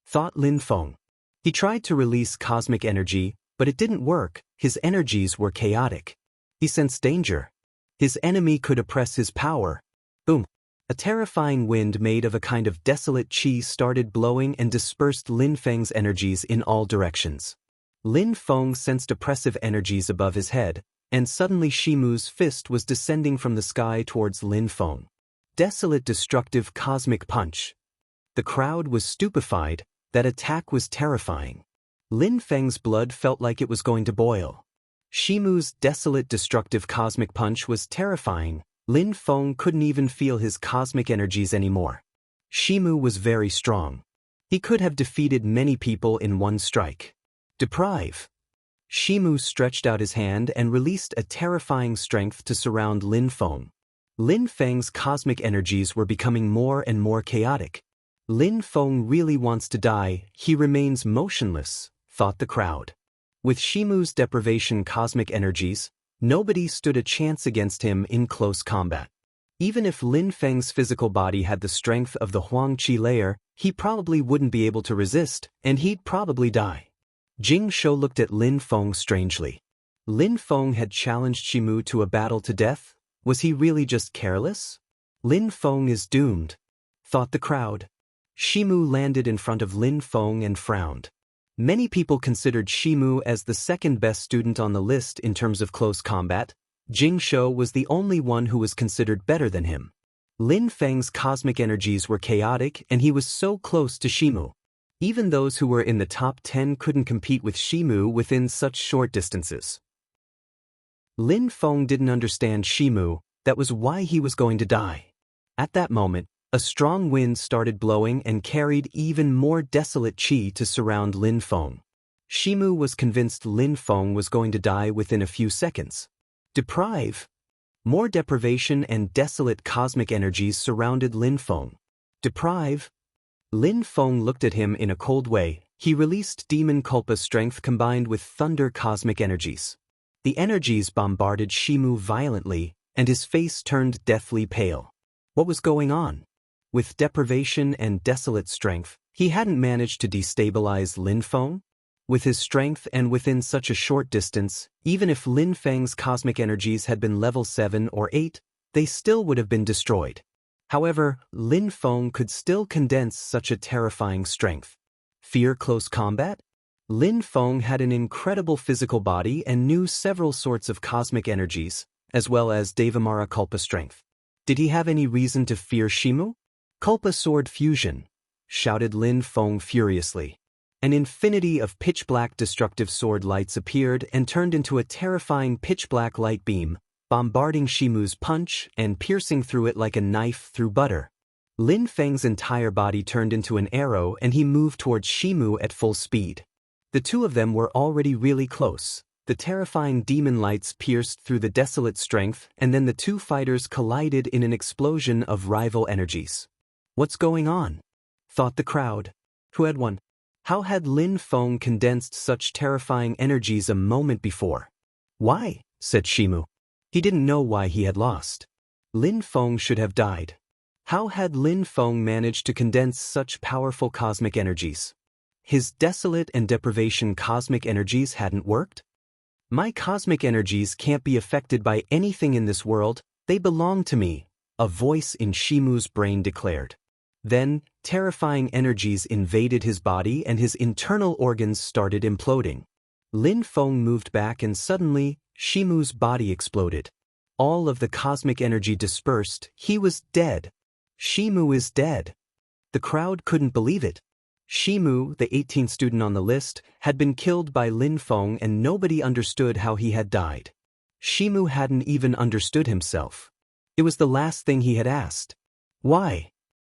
A: Thought Lin Feng. He tried to release cosmic energy, but it didn't work. His energies were chaotic. He sensed danger. His enemy could oppress his power. Boom. A terrifying wind made of a kind of desolate chi started blowing and dispersed Lin Feng's energies in all directions. Lin Feng sensed oppressive energies above his head, and suddenly Shimu's fist was descending from the sky towards Lin Feng. Desolate destructive cosmic punch. The crowd was stupefied. That attack was terrifying. Lin Feng's blood felt like it was going to boil. Shimu's desolate destructive cosmic punch was terrifying. Lin Feng couldn't even feel his cosmic energies anymore. Shimu was very strong. He could have defeated many people in one strike. Deprive. Shimu stretched out his hand and released a terrifying strength to surround Lin Feng. Lin Feng's cosmic energies were becoming more and more chaotic. Lin Feng really wants to die. He remains motionless, thought the crowd. With Shimu's deprivation cosmic energies, nobody stood a chance against him in close combat. Even if Lin Feng's physical body had the strength of the Huang Qi layer, he probably wouldn't be able to resist, and he'd probably die. Jing Shou looked at Lin Feng strangely. Lin Feng had challenged Shimu to a battle to death? Was he really just careless? Lin Feng is doomed, thought the crowd. Shimu landed in front of Lin Feng and frowned. Many people considered Shimu as the second best student on the list in terms of close combat. Jing Shou was the only one who was considered better than him. Lin Feng's cosmic energies were chaotic and he was so close to Shimu. Even those who were in the top 10 couldn't compete with Shimu within such short distances. Lin Feng didn't understand Shimu. That was why he was going to die. At that moment, a strong wind started blowing and carried even more desolate chi to surround Lin Feng. Shimu was convinced Lin Feng was going to die within a few seconds. Deprive. More deprivation and desolate cosmic energies surrounded Lin Feng. Deprive. Lin Feng looked at him in a cold way. He released demon culpa strength combined with thunder cosmic energies. The energies bombarded Shimu violently, and his face turned deathly pale. What was going on? With deprivation and desolate strength, he hadn't managed to destabilize Lin Feng? With his strength and within such a short distance, even if Lin Feng's cosmic energies had been level 7 or 8, they still would have been destroyed. However, Lin Feng could still condense such a terrifying strength. Fear close combat? Lin Feng had an incredible physical body and knew several sorts of cosmic energies, as well as Devamara Culpa strength. Did he have any reason to fear Shimu? Culpa sword fusion, shouted Lin Feng furiously. An infinity of pitch-black destructive sword lights appeared and turned into a terrifying pitch-black light beam, bombarding Shimu's punch and piercing through it like a knife through butter. Lin Feng's entire body turned into an arrow and he moved towards Shimu at full speed. The two of them were already really close. The terrifying demon lights pierced through the desolate strength, and then the two fighters collided in an explosion of rival energies. What's going on? Thought the crowd. Who had won? How had Lin Feng condensed such terrifying energies a moment before? Why? Said Shimu. He didn't know why he had lost. Lin Feng should have died. How had Lin Feng managed to condense such powerful cosmic energies? His desolate and deprivation cosmic energies hadn't worked? My cosmic energies can't be affected by anything in this world, they belong to me, a voice in Shimu's brain declared. Then, terrifying energies invaded his body and his internal organs started imploding. Lin Feng moved back and suddenly, Shimu's body exploded. All of the cosmic energy dispersed, he was dead. Shimu is dead. The crowd couldn't believe it. Shimu, the 18th student on the list, had been killed by Lin Feng and nobody understood how he had died. Shimu hadn't even understood himself. It was the last thing he had asked. Why?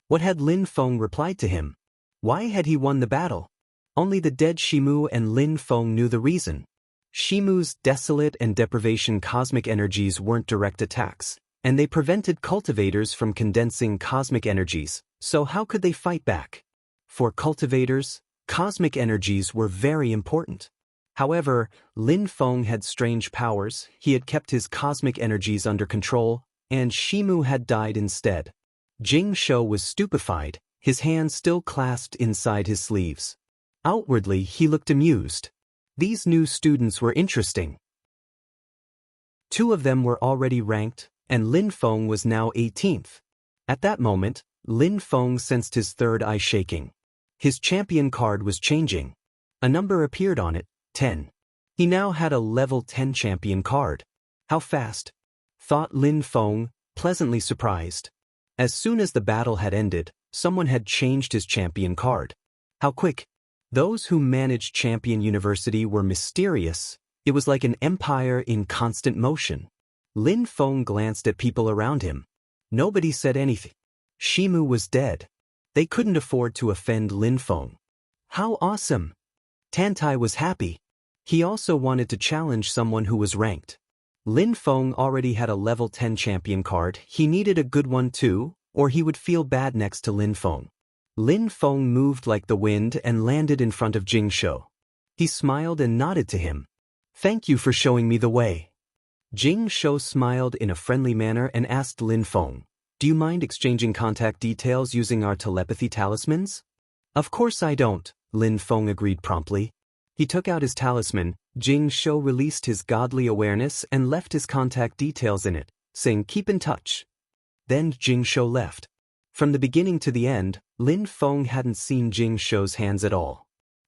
A: What had Lin Feng replied to him? Why had he won the battle? Only the dead Shimu and Lin Feng knew the reason. Shimu's desolate and deprivation cosmic energies weren't direct attacks, and they prevented cultivators from condensing cosmic energies, so how could they fight back? For cultivators, cosmic energies were very important. However, Lin Feng had strange powers, he had kept his cosmic energies under control, and Shimu had died instead. Jing Shou was stupefied, his hands still clasped inside his sleeves. Outwardly, he looked amused. These new students were interesting. Two of them were already ranked, and Lin Feng was now 18th. At that moment, Lin Feng sensed his third eye shaking. His champion card was changing. A number appeared on it, 10. He now had a level 10 champion card. How fast? Thought Lin Feng, pleasantly surprised. As soon as the battle had ended, someone had changed his champion card. How quick? Those who managed Champion University were mysterious. It was like an empire in constant motion. Lin Feng glanced at people around him. Nobody said anything. Shimu was dead. They couldn't afford to offend Lin Feng. How awesome! Tantai was happy. He also wanted to challenge someone who was ranked. Lin Feng already had a level 10 champion card, he needed a good one too, or he would feel bad next to Lin Feng. Lin Feng moved like the wind and landed in front of Jing Shou. He smiled and nodded to him. Thank you for showing me the way. Jing Shou smiled in a friendly manner and asked Lin Feng, do you mind exchanging contact details using our telepathy talismans? Of course I don't, Lin Feng agreed promptly. He took out his talisman, Jing Shou released his godly awareness and left his contact details in it, saying keep in touch. Then Jing Shou left. From the beginning to the end, Lin Feng hadn't seen Jing Shou's hands at all.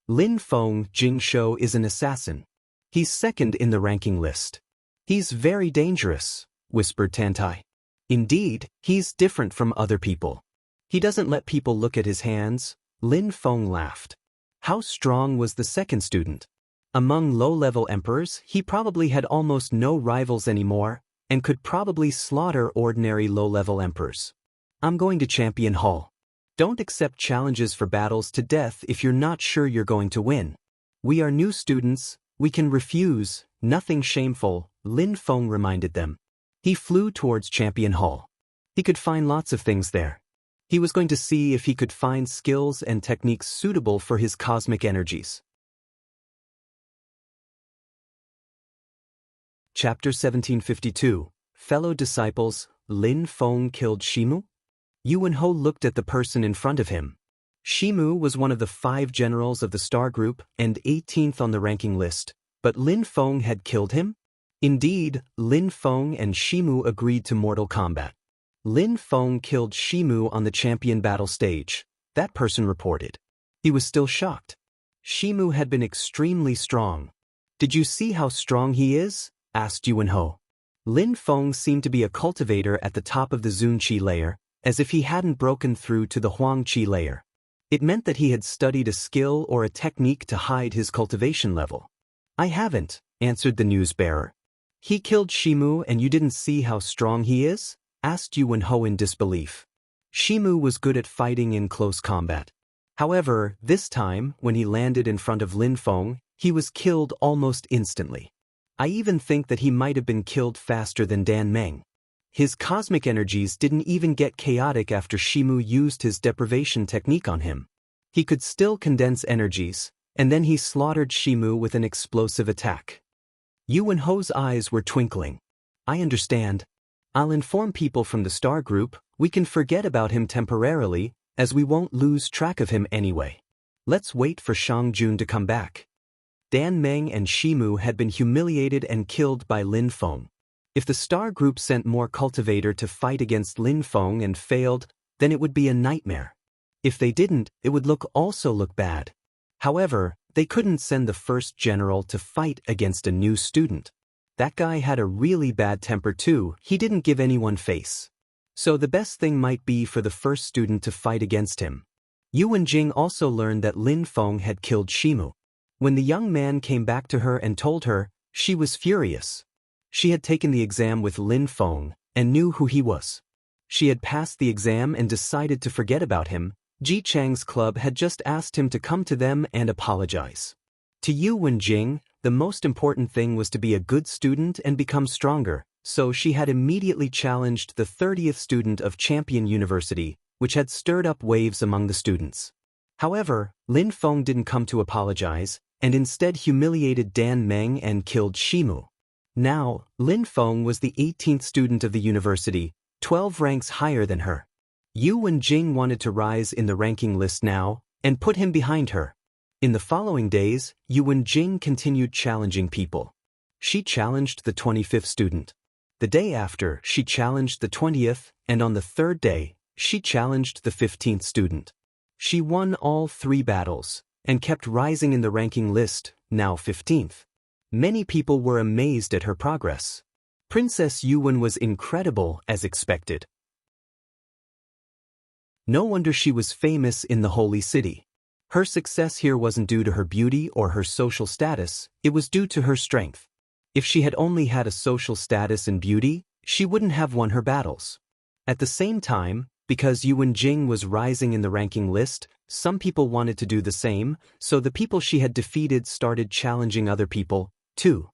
A: Lin Feng, Jing Shou is an assassin. He's second in the ranking list. He's very dangerous, whispered Tantai. Indeed, he's different from other people. He doesn't let people look at his hands. Lin Feng laughed. How strong was the second student? Among low-level emperors, he probably had almost no rivals anymore, and could probably slaughter ordinary low-level emperors. I'm going to Champion Hall. Don't accept challenges for battles to death if you're not sure you're going to win. We are new students, we can refuse, nothing shameful, Lin Feng reminded them. He flew towards Champion Hall. He could find lots of things there. He was going to see if he could find skills and techniques suitable for his cosmic energies. Chapter 1752. Fellow disciples, Lin Feng killed Shimu? Yuan Ho looked at the person in front of him. Shimu was one of the 5 generals of the Star Group and 18th on the ranking list, but Lin Feng had killed him? Indeed, Lin Feng and Shimu agreed to mortal combat. Lin Feng killed Shimu on the champion battle stage, that person reported. He was still shocked. Shimu had been extremely strong. Did you see how strong he is? Asked Yuan Ho. Lin Feng seemed to be a cultivator at the top of the Zun Qi layer, as if he hadn't broken through to the Huang Qi layer. It meant that he had studied a skill or a technique to hide his cultivation level. I haven't, answered the news bearer. He killed Shimu and you didn't see how strong he is? Asked Yuan Ho in disbelief. Shimu was good at fighting in close combat. However, this time, when he landed in front of Lin Feng, he was killed almost instantly. I even think that he might have been killed faster than Dan Meng. His cosmic energies didn't even get chaotic after Shimu used his deprivation technique on him. He could still condense energies, and then he slaughtered Shimu with an explosive attack. Yuan Ho's eyes were twinkling. I understand. I'll inform people from the star group. We can forget about him temporarily, as we won't lose track of him anyway. Let's wait for Shang Jun to come back. Dan Meng and Shimu had been humiliated and killed by Lin Feng. If the star group sent more cultivator to fight against Lin Feng and failed, then it would be a nightmare. If they didn't, it would also look bad. However, they couldn't send the first general to fight against a new student. That guy had a really bad temper too. He didn't give anyone face. So the best thing might be for the first student to fight against him. Yuan Jing also learned that Lin Feng had killed Shimu. When the young man came back to her and told her, she was furious. She had taken the exam with Lin Feng and knew who he was. She had passed the exam and decided to forget about him. Ji Chang's club had just asked him to come to them and apologize. To Yuan Jing, the most important thing was to be a good student and become stronger, so she had immediately challenged the 30th student of Champion University, which had stirred up waves among the students. However, Lin Feng didn't come to apologize, and instead humiliated Dan Meng and killed Shimu. Now, Lin Feng was the 18th student of the university, 12 ranks higher than her. Yuan Jing wanted to rise in the ranking list now, and put him behind her. In the following days, Yuan Jing continued challenging people. She challenged the 25th student. The day after, she challenged the 20th, and on the third day, she challenged the 15th student. She won all 3 battles, and kept rising in the ranking list, now 15th. Many people were amazed at her progress. Princess Yuan was incredible as expected. No wonder she was famous in the holy city. Her success here wasn't due to her beauty or her social status, it was due to her strength. If she had only had a social status and beauty, she wouldn't have won her battles. At the same time, because Yuan Jing was rising in the ranking list, some people wanted to do the same, so the people she had defeated started challenging other people, too.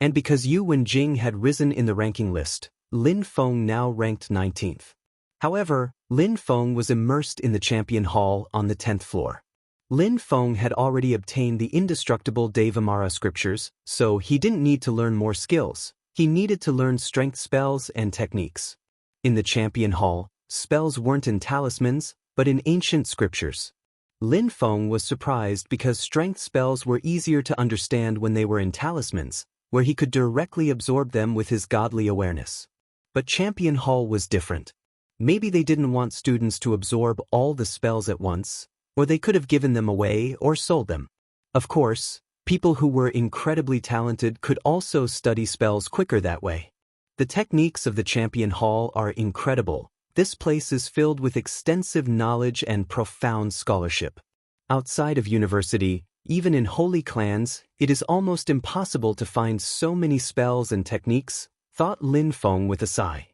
A: And because Yuan Jing had risen in the ranking list, Lin Feng now ranked 19th. However, Lin Feng was immersed in the champion hall on the 10th floor. Lin Feng had already obtained the indestructible Devamara scriptures, so he didn't need to learn more skills. He needed to learn strength spells and techniques. In the champion hall, spells weren't in talismans, but in ancient scriptures. Lin Feng was surprised because strength spells were easier to understand when they were in talismans, where he could directly absorb them with his godly awareness. But champion hall was different. Maybe they didn't want students to absorb all the spells at once, or they could have given them away or sold them. Of course, people who were incredibly talented could also study spells quicker that way. The techniques of the champion hall are incredible. This place is filled with extensive knowledge and profound scholarship. Outside of university, even in holy clans, it is almost impossible to find so many spells and techniques, thought Lin Feng with a sigh.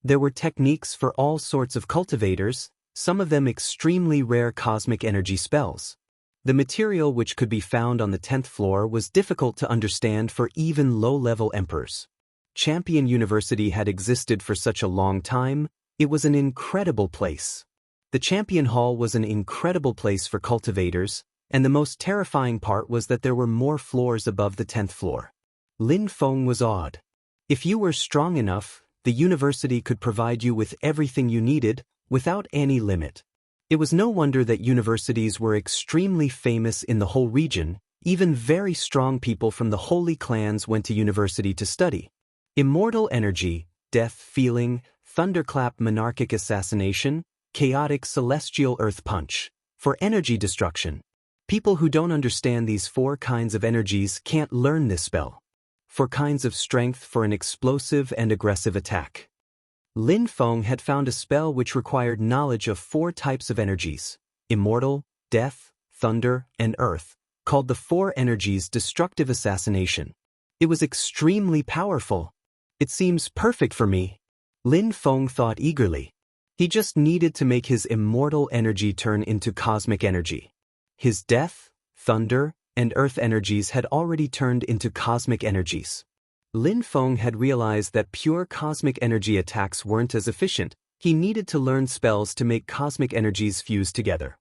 A: There were techniques for all sorts of cultivators, some of them extremely rare cosmic energy spells. The material which could be found on the 10th floor was difficult to understand for even low-level emperors. Champion University had existed for such a long time, it was an incredible place. The Champion Hall was an incredible place for cultivators, and the most terrifying part was that there were more floors above the 10th floor. Lin Feng was awed. If you were strong enough, the university could provide you with everything you needed, without any limit. It was no wonder that universities were extremely famous in the whole region. Even very strong people from the holy clans went to university to study. Immortal energy, death feeling, thunderclap monarchic assassination, chaotic celestial earth punch. For energy destruction. People who don't understand these 4 kinds of energies can't learn this spell. 4 kinds of strength for an explosive and aggressive attack. Lin Feng had found a spell which required knowledge of 4 types of energies, immortal, death, thunder, and earth, called the 4 energies destructive assassination. It was extremely powerful. It seems perfect for me. Lin Feng thought eagerly. He just needed to make his immortal energy turn into cosmic energy. His death, thunder, and earth energies had already turned into cosmic energies. Lin Feng had realized that pure cosmic energy attacks weren't as efficient. He needed to learn spells to make cosmic energies fuse together.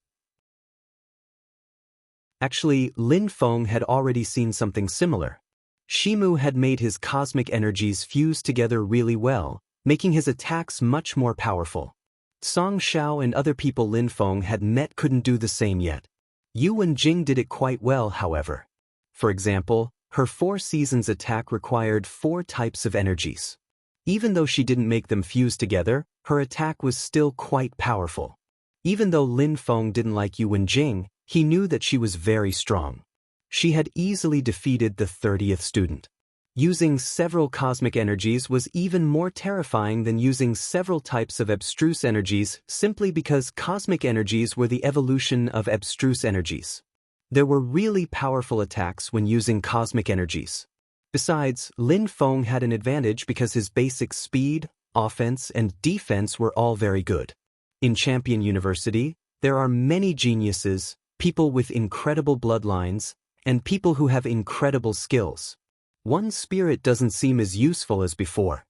A: Actually, Lin Feng had already seen something similar. Shimu had made his cosmic energies fuse together really well, making his attacks much more powerful. Song Xiao and other people Lin Feng had met couldn't do the same yet. Yu Wenjing did it quite well, however. For example, her 4 seasons attack required 4 types of energies. Even though she didn't make them fuse together, her attack was still quite powerful. Even though Lin Feng didn't like Yu Wenjing, he knew that she was very strong. She had easily defeated the 30th student. Using several cosmic energies was even more terrifying than using several types of abstruse energies simply because cosmic energies were the evolution of abstruse energies. There were really powerful attacks when using cosmic energies. Besides, Lin Feng had an advantage because his basic speed, offense, and defense were all very good. In Champion University, there are many geniuses, people with incredible bloodlines, and people who have incredible skills. One's spirit doesn't seem as useful as before.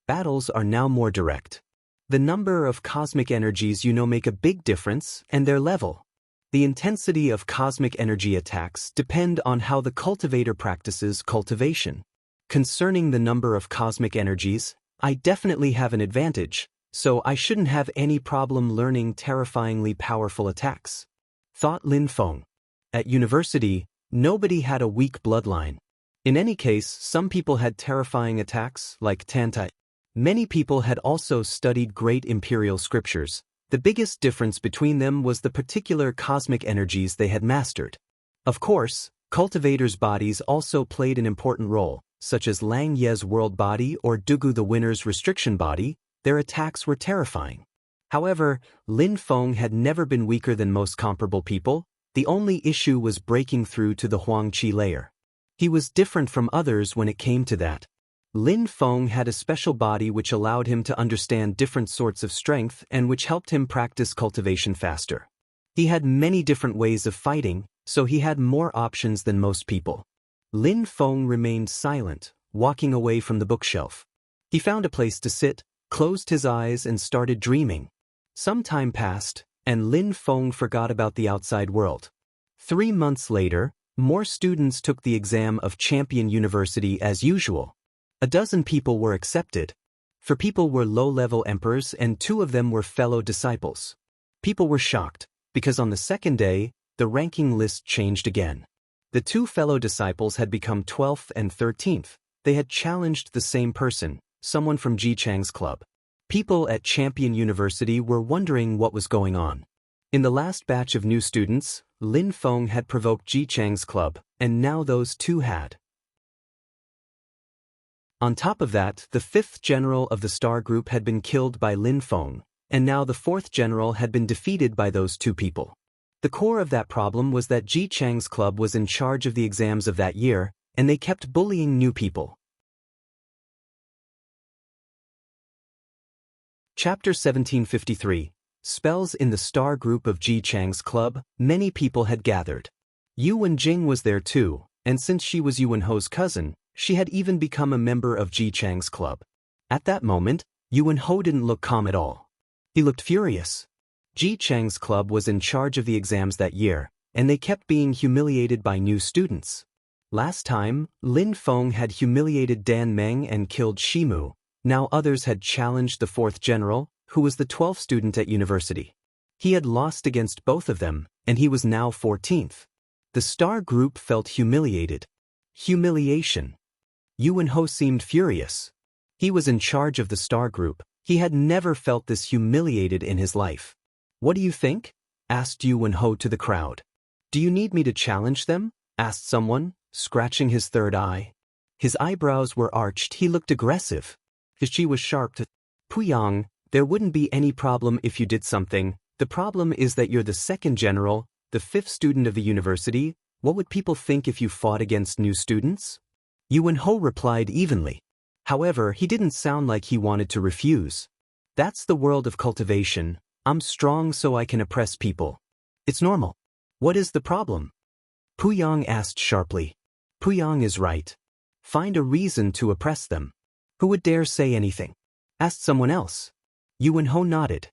A: Battles are now more direct. The number of cosmic energies you know make a big difference, and their level. The intensity of cosmic energy attacks depend on how the cultivator practices cultivation. Concerning the number of cosmic energies, I definitely have an advantage, so I shouldn't have any problem learning terrifyingly powerful attacks. Thought Lin Feng. At university, nobody had a weak bloodline. In any case, some people had terrifying attacks, like Tanta. Many people had also studied great imperial scriptures. The biggest difference between them was the particular cosmic energies they had mastered. Of course, cultivators' bodies also played an important role, such as Lang Ye's world body or Dugu the winner's restriction body. Their attacks were terrifying. However, Lin Feng had never been weaker than most comparable people. The only issue was breaking through to the Huangqi layer. He was different from others when it came to that. Lin Feng had a special body which allowed him to understand different sorts of strength and which helped him practice cultivation faster. He had many different ways of fighting, so he had more options than most people. Lin Feng remained silent, walking away from the bookshelf. He found a place to sit, closed his eyes and started dreaming. Some time passed, and Lin Feng forgot about the outside world. 3 months later, more students took the exam of Champion University as usual. A dozen people were accepted. 4 people were low-level emperors and 2 of them were fellow disciples. People were shocked, because on the second day, the ranking list changed again. The 2 fellow disciples had become 12th and 13th. They had challenged the same person, someone from Ji Chang's club. People at Champion University were wondering what was going on. In the last batch of new students, Lin Feng had provoked Ji Chang's club, and now those 2 had. On top of that, the 5th general of the star group had been killed by Lin Feng, and now the 4th general had been defeated by those 2 people. The core of that problem was that Ji Chang's club was in charge of the exams of that year, and they kept bullying new people. Chapter 1753. Spells in the star group of Ji Chang's club. Many people had gathered. Yu Wenjing was there too, and since she was Yu Wenho's cousin, she had even become a member of Ji Chang's club. At that moment, Yu Wenho didn't look calm at all. He looked furious. Ji Chang's club was in charge of the exams that year, and they kept being humiliated by new students. Last time, Lin Feng had humiliated Dan Meng and killed Shimu. Now others had challenged the 4th general, who was the 12th student at university. He had lost against both of them, and he was now 14th. The star group felt humiliated. Humiliation. Yu Wenho seemed furious. He was in charge of the star group. He had never felt this humiliated in his life. "What do you think?" asked Yu Wenho to the crowd. "Do you need me to challenge them?" asked someone, scratching his third eye. His eyebrows were arched. He looked aggressive. His chi was sharp. "Puyang, there wouldn't be any problem if you did something. The problem is that you're the 2nd general, the 5th student of the university. What would people think if you fought against new students?" Yu Wenho replied evenly. However, he didn't sound like he wanted to refuse. "That's the world of cultivation. I'm strong so I can oppress people. It's normal. What is the problem?" Puyang asked sharply. Puyang is right. Find a reason to oppress them. Who would dare say anything? Asked someone else. Yuan Ho nodded.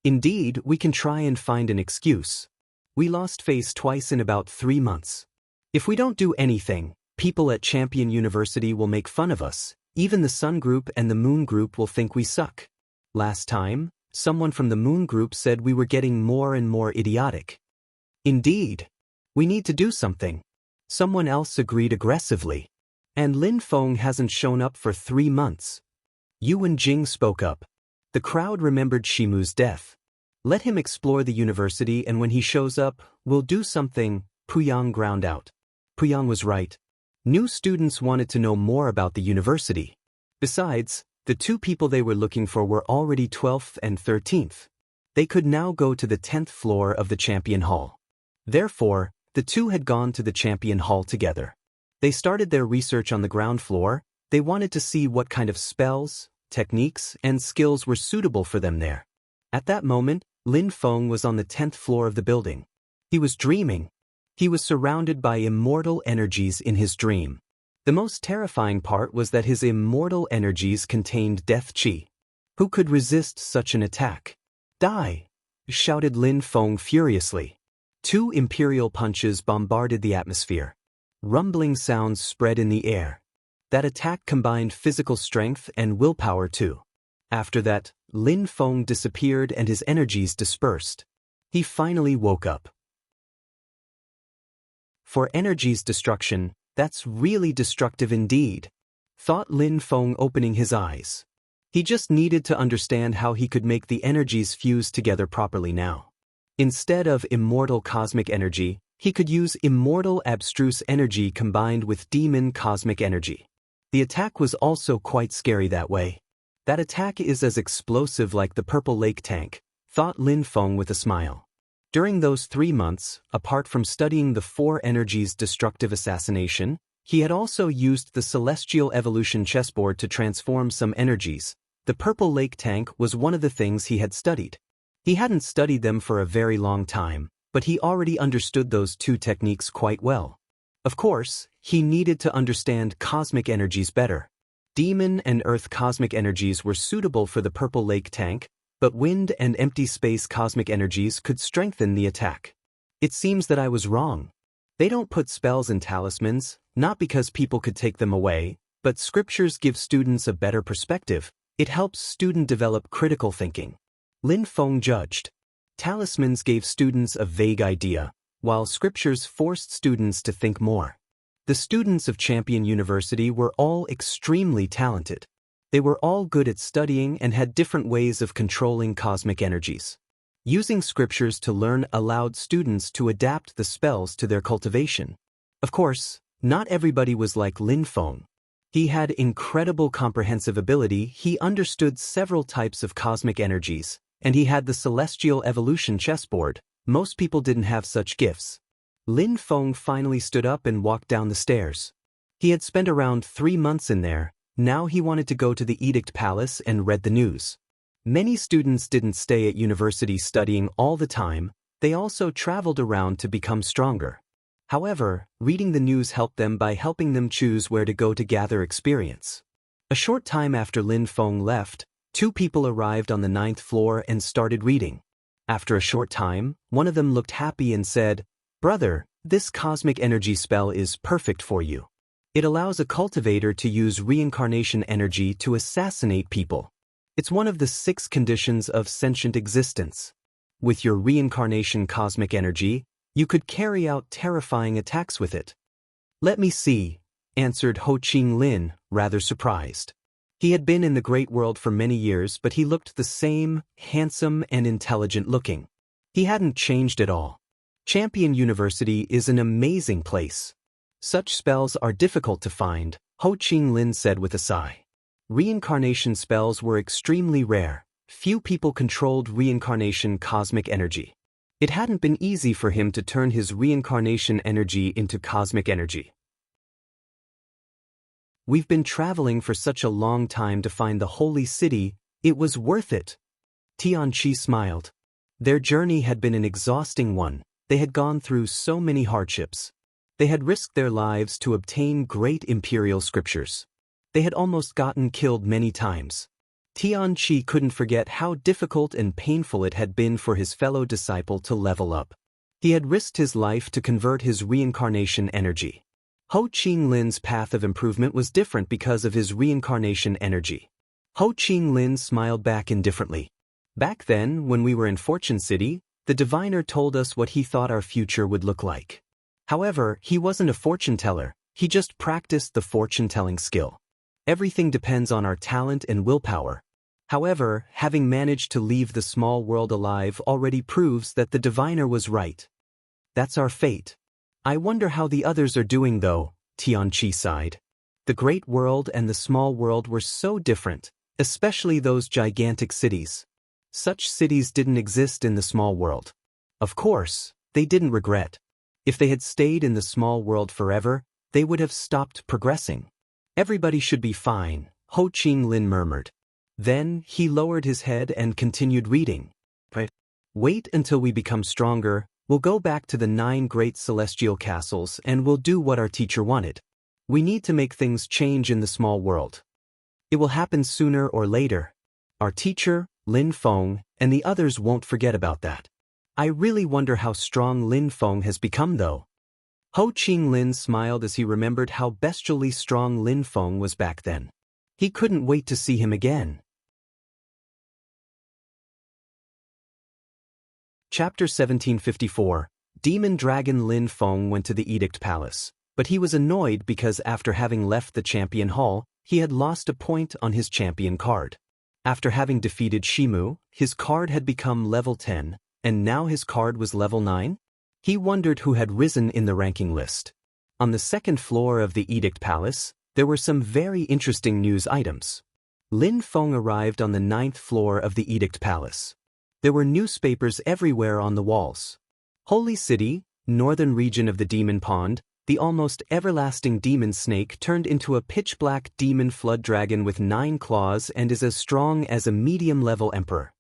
A: Indeed, we can try and find an excuse. We lost face twice in about 3 months. If we don't do anything, people at Champion University will make fun of us. Even the Sun Group and the Moon Group will think we suck. Last time, someone from the Moon Group said we were getting more and more idiotic. Indeed. We need to do something. Someone else agreed aggressively. And Lin Feng hasn't shown up for 3 months. Yuan Jing spoke up. The crowd remembered Shimu's death. Let him explore the university, and when he shows up, we'll do something. Puyang ground out. Puyang was right. New students wanted to know more about the university. Besides, the 2 people they were looking for were already 12th and 13th. They could now go to the 10th floor of the Champion Hall. Therefore, the 2 had gone to the Champion Hall together. They started their research on the ground floor. They wanted to see what kind of spells, techniques, and skills were suitable for them there. At that moment, Lin Feng was on the 10th floor of the building. He was dreaming. He was surrounded by immortal energies in his dream. The most terrifying part was that his immortal energies contained death chi. Who could resist such an attack? Die! Shouted Lin Feng furiously. 2 imperial punches bombarded the atmosphere. Rumbling sounds spread in the air. That attack combined physical strength and willpower too. After that, Lin Feng disappeared and his energies dispersed. He finally woke up. For energies destruction, that's really destructive indeed, thought Lin Feng, opening his eyes. He just needed to understand how he could make the energies fuse together properly now. Instead of immortal cosmic energy, he could use immortal abstruse energy combined with demon cosmic energy. The attack was also quite scary that way. That attack is as explosive like the Purple Lake tank, thought Lin Feng with a smile. During those 3 months, apart from studying the 4 energies destructive assassination, he had also used the Celestial Evolution chessboard to transform some energies. The Purple Lake tank was one of the things he had studied. He hadn't studied them for a very long time, but he already understood those 2 techniques quite well. Of course, he needed to understand cosmic energies better. Demon and Earth cosmic energies were suitable for the Purple Lake tank, but wind and empty space cosmic energies could strengthen the attack. It seems that I was wrong. They don't put spells in talismans, not because people could take them away, but scriptures give students a better perspective. It helps students develop critical thinking. Lin Feng judged. Talismans gave students a vague idea, while scriptures forced students to think more. The students of Champion University were all extremely talented. They were all good at studying and had different ways of controlling cosmic energies. Using scriptures to learn allowed students to adapt the spells to their cultivation. Of course, not everybody was like Lin Feng. He had incredible comprehensive ability. He understood several types of cosmic energies, and he had the Celestial Evolution chessboard. Most people didn't have such gifts. Lin Feng finally stood up and walked down the stairs. He had spent around 3 months in there. Now he wanted to go to the Edict Palace and read the news. Many students didn't stay at university studying all the time. They also traveled around to become stronger. However, reading the news helped them by helping them choose where to go to gather experience. A short time after Lin Feng left, 2 people arrived on the 9th floor and started reading. After a short time, one of them looked happy and said, "Brother, this cosmic energy spell is perfect for you. It allows a cultivator to use reincarnation energy to assassinate people. It's one of the 6 conditions of sentient existence. With your reincarnation cosmic energy, you could carry out terrifying attacks with it." "Let me see," answered Ho Ching Lin, rather surprised. He had been in the great world for many years, but he looked the same, handsome and intelligent looking. He hadn't changed at all. Champion University is an amazing place. Such spells are difficult to find, Ho Ching Lin said with a sigh. Reincarnation spells were extremely rare. Few people controlled reincarnation cosmic energy. It hadn't been easy for him to turn his reincarnation energy into cosmic energy. "We've been traveling for such a long time to find the holy city. It was worth it." Tianqi smiled. Their journey had been an exhausting one. They had gone through so many hardships. They had risked their lives to obtain great imperial scriptures. They had almost gotten killed many times. Tianqi couldn't forget how difficult and painful it had been for his fellow disciple to level up. He had risked his life to convert his reincarnation energy. Ho Qinglin's path of improvement was different because of his reincarnation energy. Ho Qinglin smiled back indifferently. Back then, when we were in Fortune City, the diviner told us what he thought our future would look like. However, he wasn't a fortune teller, he just practiced the fortune-telling skill. Everything depends on our talent and willpower. However, having managed to leave the small world alive already proves that the diviner was right. That's our fate. I wonder how the others are doing though, Tianqi sighed. The great world and the small world were so different, especially those gigantic cities. Such cities didn't exist in the small world. Of course, they didn't regret. If they had stayed in the small world forever, they would have stopped progressing. Everybody should be fine, Ho Qinglin murmured. Then, he lowered his head and continued reading. Wait until we become stronger, we'll go back to the 9 great celestial castles and we'll do what our teacher wanted. We need to make things change in the small world. It will happen sooner or later. Our teacher, Lin Feng, and the others won't forget about that. I really wonder how strong Lin Feng has become though. Ho Qinglin smiled as he remembered how bestially strong Lin Feng was back then. He couldn't wait to see him again. Chapter 1754. Demon Dragon Lin Feng went to the Edict Palace, but he was annoyed because after having left the Champion Hall, he had lost a point on his champion card. After having defeated Shimu, his card had become level 10, and now his card was level 9? He wondered who had risen in the ranking list. On the second floor of the Edict Palace, there were some very interesting news items. Lin Feng arrived on the 9th floor of the Edict Palace. There were newspapers everywhere on the walls. Holy City, northern region of the Demon Pond, the almost everlasting demon snake turned into a pitch-black demon flood dragon with 9 claws and is as strong as a medium-level emperor.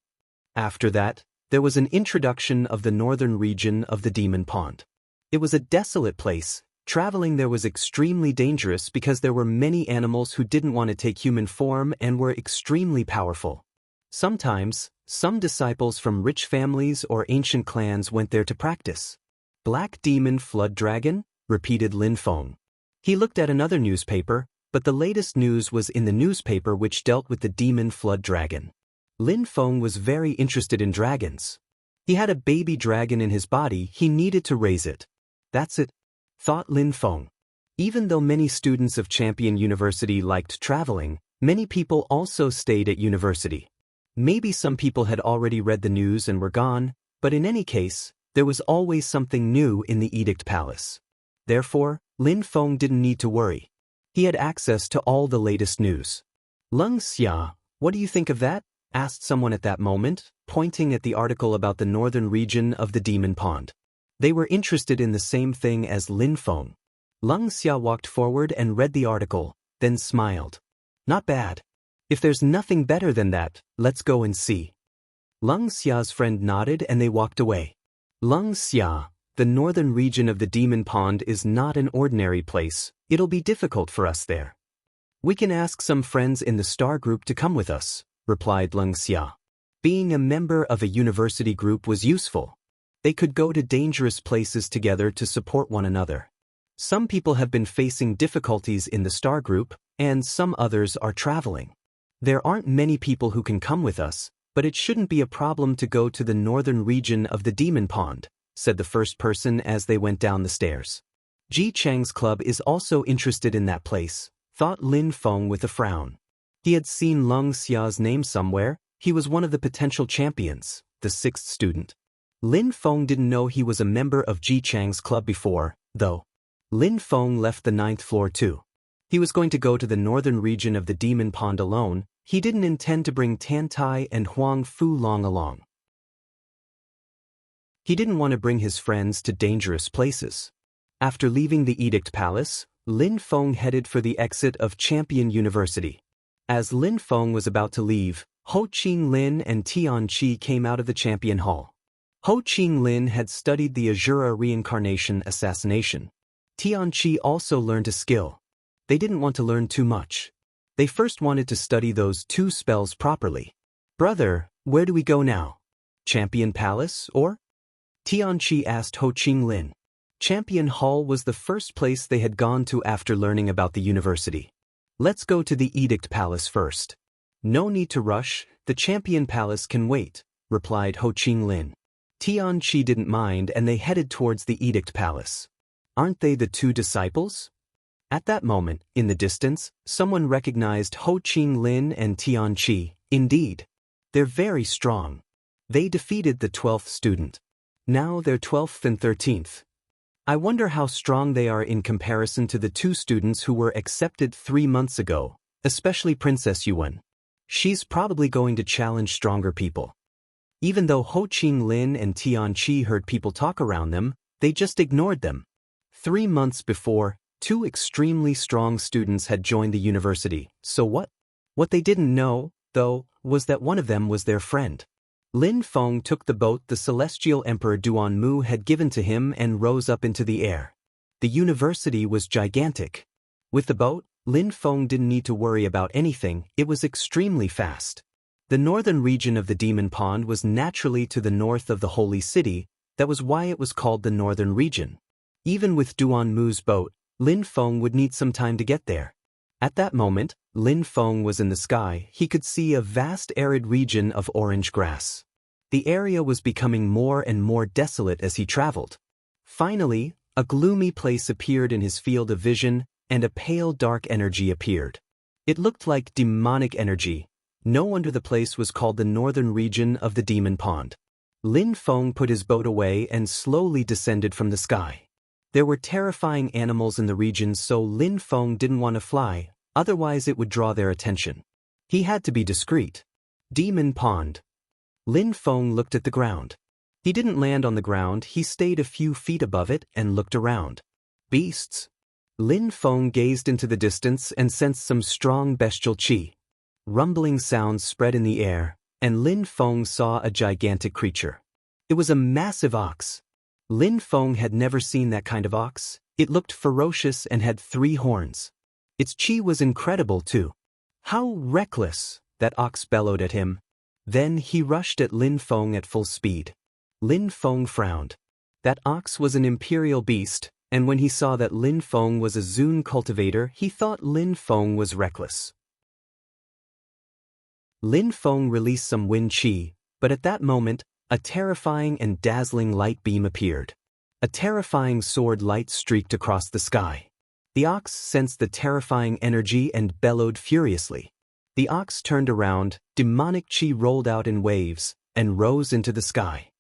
A: After that, there was an introduction of the northern region of the Demon Pond. It was a desolate place. Traveling there was extremely dangerous because there were many animals who didn't want to take human form and were extremely powerful. Sometimes, some disciples from rich families or ancient clans went there to practice. Black Demon Flood Dragon? Repeated Lin Feng. He looked at another newspaper, but the latest news was in the newspaper which dealt with the Demon Flood Dragon. Lin Feng was very interested in dragons. He had a baby dragon in his body, he needed to raise it. That's it, thought Lin Feng. Even though many students of Champion University liked traveling, many people also stayed at university. Maybe some people had already read the news and were gone, but in any case, there was always something new in the Edict Palace. Therefore, Lin Feng didn't need to worry. He had access to all the latest news. Lung Xia, what do you think of that? Asked someone at that moment, pointing at the article about the northern region of the Demon Pond. They were interested in the same thing as Lin Feng. Lung Xia walked forward and read the article, then smiled. Not bad. If there's nothing better than that, let's go and see. Lung Xia's friend nodded and they walked away. Lung Xia, the northern region of the Demon Pond is not an ordinary place, it'll be difficult for us there. We can ask some friends in the star group to come with us, replied Lung Xia. Being a member of a university group was useful. They could go to dangerous places together to support one another. Some people have been facing difficulties in the star group, and some others are traveling. There aren't many people who can come with us, but it shouldn't be a problem to go to the northern region of the Demon Pond, said the first person as they went down the stairs. Ji Chang's club is also interested in that place, thought Lin Feng with a frown. He had seen Lung Xia's name somewhere, he was one of the potential champions, the 6th student. Lin Feng didn't know he was a member of Ji Chang's club before, though. Lin Feng left the 9th floor too. He was going to go to the northern region of the Demon Pond alone, he didn't intend to bring Tan Tai and Huang Fu Long along. He didn't want to bring his friends to dangerous places. After leaving the Edict Palace, Lin Feng headed for the exit of Champion University. As Lin Feng was about to leave, Ho Qinglin and Tianqi came out of the Champion Hall. Ho Qinglin had studied the Azura reincarnation assassination. Tianqi also learned a skill. They didn't want to learn too much. They first wanted to study those 2 spells properly. Brother, where do we go now? Champion Palace, or? Tianqi asked Ho Qinglin. Champion Hall was the first place they had gone to after learning about the university. Let's go to the Edict Palace first. No need to rush, the Champion Palace can wait, replied Ho Qinglin. Tianqi didn't mind and they headed towards the Edict Palace. Aren't they the 2 disciples? At that moment, in the distance, someone recognized Ho Qinglin and Tianqi. Indeed. They're very strong. They defeated the 12th student. Now they're 12th and 13th. I wonder how strong they are in comparison to the 2 students who were accepted 3 months ago, especially Princess Yuan. She's probably going to challenge stronger people. Even though Ho Qinglin and Tianqi heard people talk around them, they just ignored them. 3 months before, 2 extremely strong students had joined the university, so what? What they didn't know, though, was that one of them was their friend. Lin Feng took the boat the celestial emperor Duanmu had given to him and rose up into the air. The university was gigantic. With the boat, Lin Feng didn't need to worry about anything, it was extremely fast. The northern region of the Demon Pond was naturally to the north of the Holy City, that was why it was called the northern region. Even with Duanmu's boat, Lin Feng would need some time to get there. At that moment, Lin Feng was in the sky, he could see a vast arid region of orange grass. The area was becoming more and more desolate as he traveled. Finally, a gloomy place appeared in his field of vision, and a pale dark energy appeared. It looked like demonic energy. No wonder the place was called the northern region of the Demon Pond. Lin Feng put his boat away and slowly descended from the sky. There were terrifying animals in the region, so Lin Feng didn't want to fly, otherwise it would draw their attention. He had to be discreet. Demon Pond. Lin Feng looked at the ground. He didn't land on the ground, he stayed a few feet above it and looked around. Beasts. Lin Feng gazed into the distance and sensed some strong bestial qi. Rumbling sounds spread in the air, and Lin Feng saw a gigantic creature. It was a massive ox. Lin Feng had never seen that kind of ox. It looked ferocious and had 3 horns. Its qi was incredible too. How reckless, that ox bellowed at him. Then he rushed at Lin Feng at full speed. Lin Feng frowned. That ox was an imperial beast, and when he saw that Lin Feng was a Zun cultivator, he thought Lin Feng was reckless. Lin Feng released some wind qi, but at that moment, a terrifying and dazzling light beam appeared. A terrifying sword light streaked across the sky. The ox sensed the terrifying energy and bellowed furiously. The ox turned around, demonic qi rolled out in waves, and rose into the sky.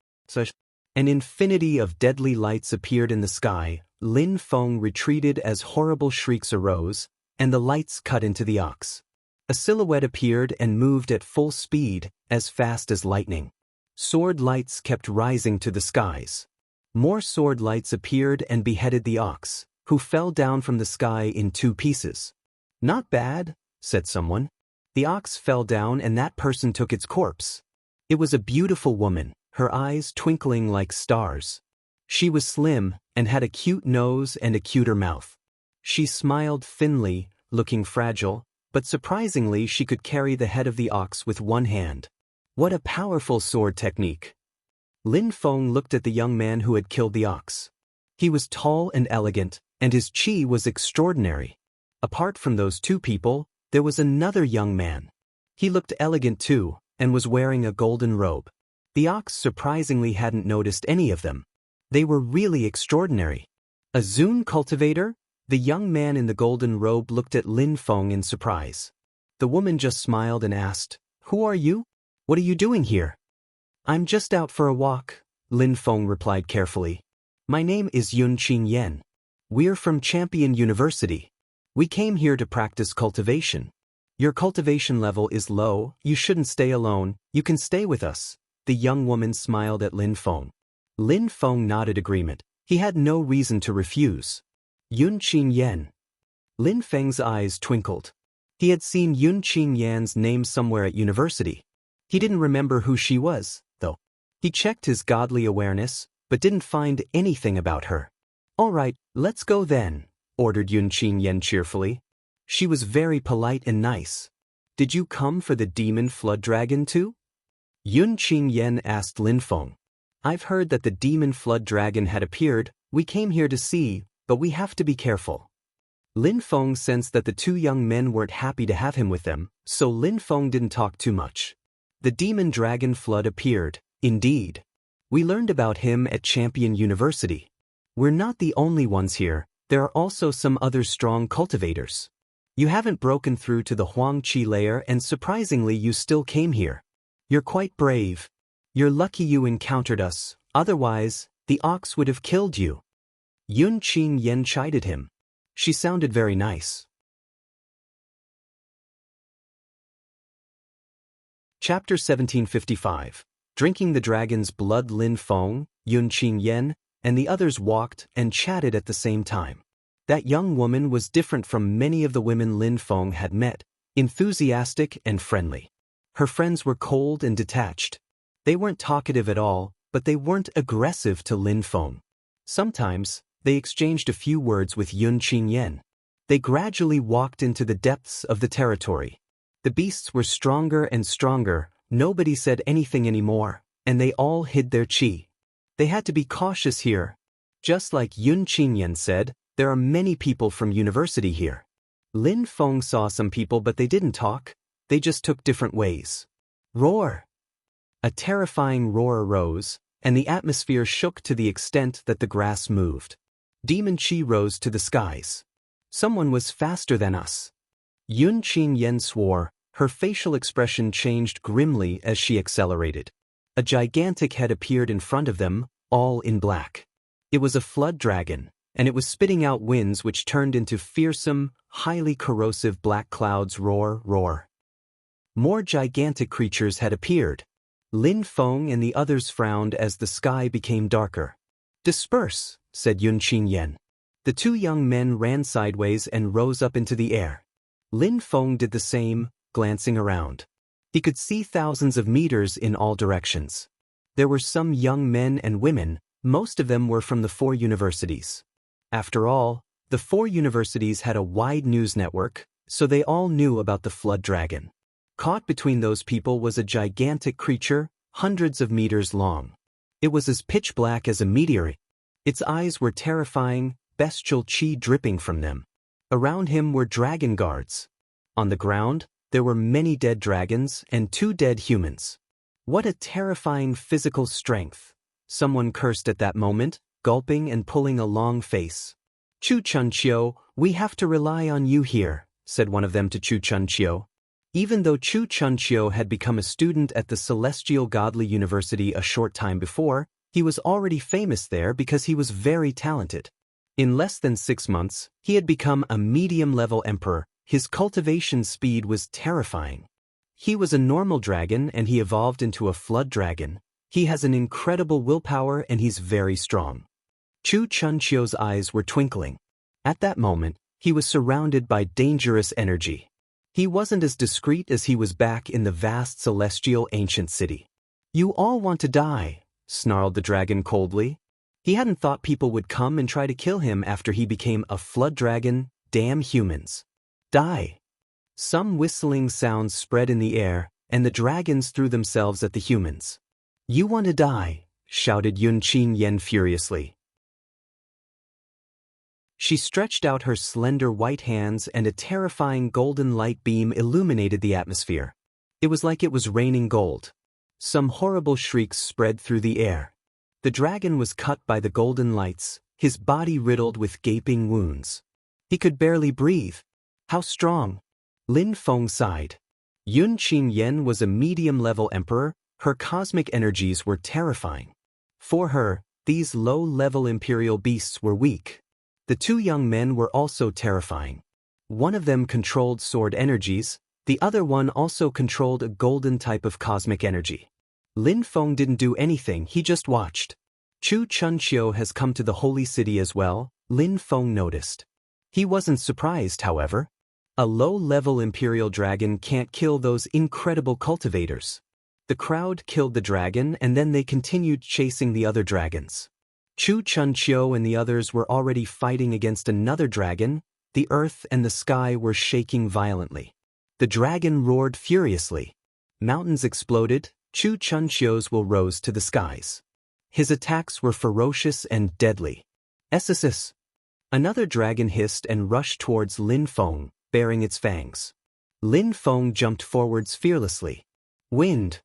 A: An infinity of deadly lights appeared in the sky. Lin Feng retreated as horrible shrieks arose, and the lights cut into the ox. A silhouette appeared and moved at full speed, as fast as lightning. Sword lights kept rising to the skies. More sword lights appeared and beheaded the ox, who fell down from the sky in 2 pieces. Not bad, said someone. The ox fell down and that person took its corpse. It was a beautiful woman, her eyes twinkling like stars. She was slim and had a cute nose and a cuter mouth. She smiled thinly, looking fragile, but surprisingly she could carry the head of the ox with one hand. What a powerful sword technique! Lin Feng looked at the young man who had killed the ox. He was tall and elegant, and his qi was extraordinary. Apart from those 2 people, there was another young man. He looked elegant too, and was wearing a golden robe. The ox surprisingly hadn't noticed any of them. They were really extraordinary. A Zun cultivator? The young man in the golden robe looked at Lin Feng in surprise. The woman just smiled and asked, "Who are you? What are you doing here?" "I'm just out for a walk," Lin Feng replied carefully. "My name is Yun Qingyan. We're from Champion University. We came here to practice cultivation. Your cultivation level is low, you shouldn't stay alone, you can stay with us." The young woman smiled at Lin Feng. Lin Feng nodded agreement. He had no reason to refuse. Yun Qingyan. Lin Feng's eyes twinkled. He had seen Yun Qingyan's name somewhere at university. He didn't remember who she was, though. He checked his godly awareness, but didn't find anything about her. All right, let's go then, ordered Yun Qingyan cheerfully. She was very polite and nice. Did you come for the demon flood dragon too? Yun Qingyan asked Lin Feng. I've heard that the demon flood dragon had appeared. We came here to see, but we have to be careful. Lin Feng sensed that the two young men weren't happy to have him with them, so Lin Feng didn't talk too much. The demon dragon flood appeared, indeed. We learned about him at Champion University. We're not the only ones here, there are also some other strong cultivators. You haven't broken through to the Huangqi layer and surprisingly you still came here. You're quite brave. You're lucky you encountered us, otherwise, the ox would have killed you. Yun Qingyan chided him. She sounded very nice. Chapter 1755. Drinking the dragon's blood. Lin Feng, Yun Qingyan, and the others walked and chatted at the same time. That young woman was different from many of the women Lin Feng had met, enthusiastic and friendly. Her friends were cold and detached. They weren't talkative at all, but they weren't aggressive to Lin Feng. Sometimes, they exchanged a few words with Yun Qingyan. They gradually walked into the depths of the territory. The beasts were stronger and stronger, nobody said anything anymore, and they all hid their qi. They had to be cautious here. Just like Yun Qingyan said, there are many people from university here. Lin Feng saw some people but they didn't talk, they just took different ways. Roar! A terrifying roar arose, and the atmosphere shook to the extent that the grass moved. Demon Qi rose to the skies. Someone was faster than us. Yun Qingyan swore, her facial expression changed grimly as she accelerated. A gigantic head appeared in front of them, all in black. It was a flood dragon, and it was spitting out winds which turned into fearsome, highly corrosive black clouds. Roar, roar. More gigantic creatures had appeared. Lin Feng and the others frowned as the sky became darker. Disperse, said Yun Qingyan. The two young men ran sideways and rose up into the air. Lin Feng did the same, glancing around. He could see thousands of meters in all directions. There were some young men and women, most of them were from the 4 universities. After all, the 4 universities had a wide news network, so they all knew about the flood dragon. Caught between those people was a gigantic creature, hundreds of meters long. It was as pitch black as a meteorite. Its eyes were terrifying, bestial qi dripping from them. Around him were dragon guards. On the ground, there were many dead dragons and 2 dead humans. What a terrifying physical strength! Someone cursed at that moment, gulping and pulling a long face. Chu Chunqiu, we have to rely on you here, said one of them to Chu Chunqiu. Even though Chu Chunqiu had become a student at the Celestial Godly University a short time before, he was already famous there because he was very talented. In less than 6 months, he had become a medium-level emperor. His cultivation speed was terrifying. He was a normal dragon and he evolved into a flood dragon. He has an incredible willpower and he's very strong. Chu Chunqiu's eyes were twinkling. At that moment, he was surrounded by dangerous energy. He wasn't as discreet as he was back in the vast celestial ancient city. You all want to die, snarled the dragon coldly. He hadn't thought people would come and try to kill him after he became a flood dragon. Damn humans. Die. Some whistling sounds spread in the air, and the dragons threw themselves at the humans. You want to die, shouted Yun Qingyan furiously. She stretched out her slender white hands and a terrifying golden light beam illuminated the atmosphere. It was like it was raining gold. Some horrible shrieks spread through the air. The dragon was cut by the golden lights, his body riddled with gaping wounds. He could barely breathe. How strong! Lin Feng sighed. Yun Qingyan was a medium-level emperor. Her cosmic energies were terrifying. For her, these low-level imperial beasts were weak. The 2 young men were also terrifying. One of them controlled sword energies, the other one also controlled a golden type of cosmic energy. Lin Feng didn't do anything, he just watched. Chu Chunqiu has come to the holy city as well, Lin Feng noticed. He wasn't surprised, however. A low-level imperial dragon can't kill those incredible cultivators. The crowd killed the dragon and then they continued chasing the other dragons. Chu Chunqiu and the others were already fighting against another dragon. The earth and the sky were shaking violently. The dragon roared furiously. Mountains exploded. Chu Chunqiu's will rose to the skies. His attacks were ferocious and deadly. Sss. Another dragon hissed and rushed towards Lin Feng, baring its fangs. Lin Feng jumped forwards fearlessly. Wind.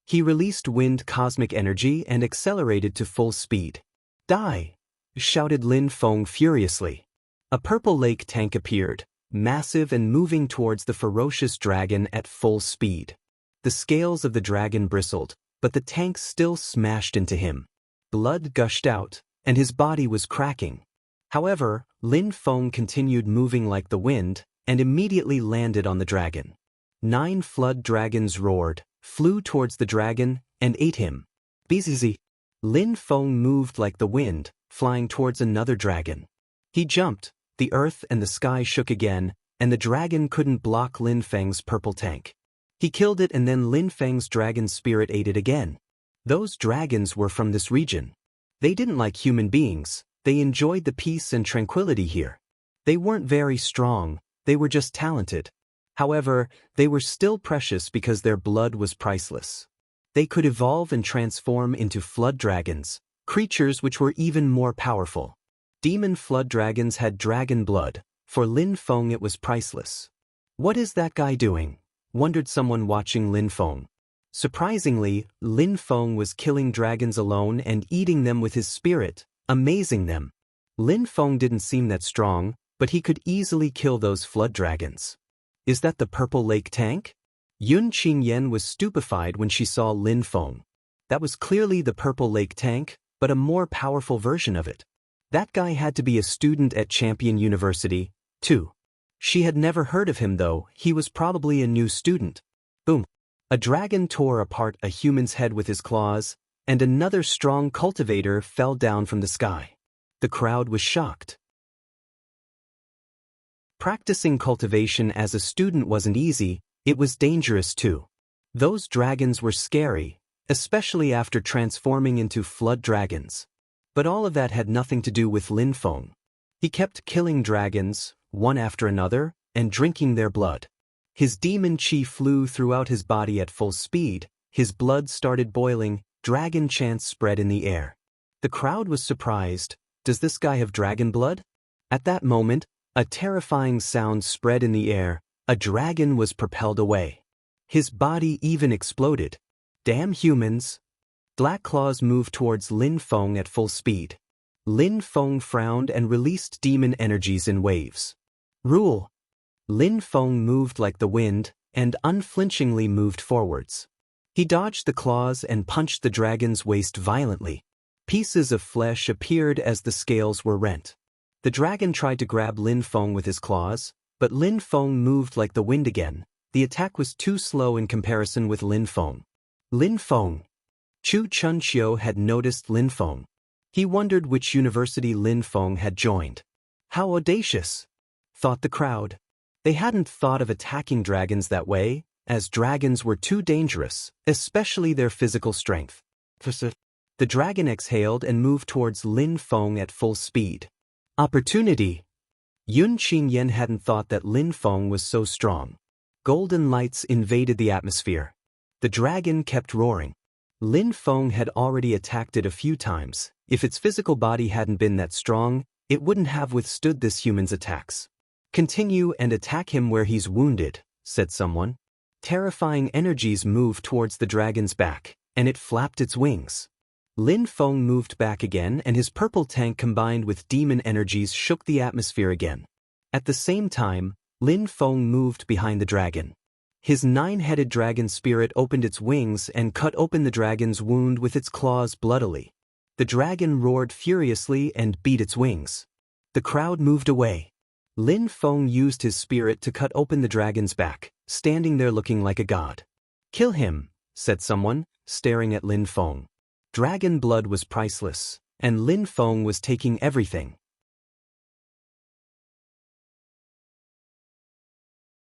A: He released wind cosmic energy and accelerated to full speed. Die! Shouted Lin Feng furiously. A purple lake tank appeared, massive and moving towards the ferocious dragon at full speed. The scales of the dragon bristled, but the tank still smashed into him. Blood gushed out, and his body was cracking. However, Lin Feng continued moving like the wind, and immediately landed on the dragon. 9 flood dragons roared, flew towards the dragon, and ate him. Bzz. Lin Feng moved like the wind, flying towards another dragon. He jumped, the earth and the sky shook again, and the dragon couldn't block Lin Feng's purple tank. He killed it, and then Lin Feng's dragon spirit ate it again. Those dragons were from this region. They didn't like human beings, they enjoyed the peace and tranquility here. They weren't very strong, they were just talented. However, they were still precious because their blood was priceless. They could evolve and transform into flood dragons, creatures which were even more powerful. Demon flood dragons had dragon blood. For Lin Feng it was priceless. What is that guy doing? Wondered someone watching Lin Feng. Surprisingly, Lin Feng was killing dragons alone and eating them with his spirit, amazing them. Lin Feng didn't seem that strong, but he could easily kill those flood dragons. Is that the purple lake tank? Yun Qingyan was stupefied when she saw Lin Feng. That was clearly the purple lake tank, but a more powerful version of it. That guy had to be a student at Champion University, too. She had never heard of him though, he was probably a new student. Boom. A dragon tore apart a human's head with his claws, and another strong cultivator fell down from the sky. The crowd was shocked. Practicing cultivation as a student wasn't easy, it was dangerous too. Those dragons were scary, especially after transforming into flood dragons. But all of that had nothing to do with Lin Feng. He kept killing dragons, one after another, and drinking their blood. His demon chi flew throughout his body at full speed, his blood started boiling, dragon chants spread in the air. The crowd was surprised. Does this guy have dragon blood? At that moment, a terrifying sound spread in the air. A dragon was propelled away. His body even exploded. Damn humans! Black claws moved towards Lin Feng at full speed. Lin Feng frowned and released demon energies in waves. Rule! Lin Feng moved like the wind, and unflinchingly moved forwards. He dodged the claws and punched the dragon's waist violently. Pieces of flesh appeared as the scales were rent. The dragon tried to grab Lin Feng with his claws, but Lin Feng moved like the wind again. The attack was too slow in comparison with Lin Feng. Lin Feng! Chu Chunqiu had noticed Lin Feng. He wondered which university Lin Feng had joined. How audacious! Thought the crowd. They hadn't thought of attacking dragons that way, as dragons were too dangerous, especially their physical strength. The dragon exhaled and moved towards Lin Feng at full speed. Opportunity! Yun Qingyan hadn't thought that Lin Feng was so strong. Golden lights invaded the atmosphere. The dragon kept roaring. Lin Feng had already attacked it a few times. If its physical body hadn't been that strong, it wouldn't have withstood this human's attacks. Continue and attack him where he's wounded, said someone. Terrifying energies moved towards the dragon's back, and it flapped its wings. Lin Feng moved back again, and his purple tank combined with demon energies shook the atmosphere again. At the same time, Lin Feng moved behind the dragon. His 9-headed dragon spirit opened its wings and cut open the dragon's wound with its claws bloodily. The dragon roared furiously and beat its wings. The crowd moved away. Lin Feng used his spirit to cut open the dragon's back, standing there looking like a god. Kill him, said someone, staring at Lin Feng. Dragon blood was priceless, and Lin Feng was taking everything.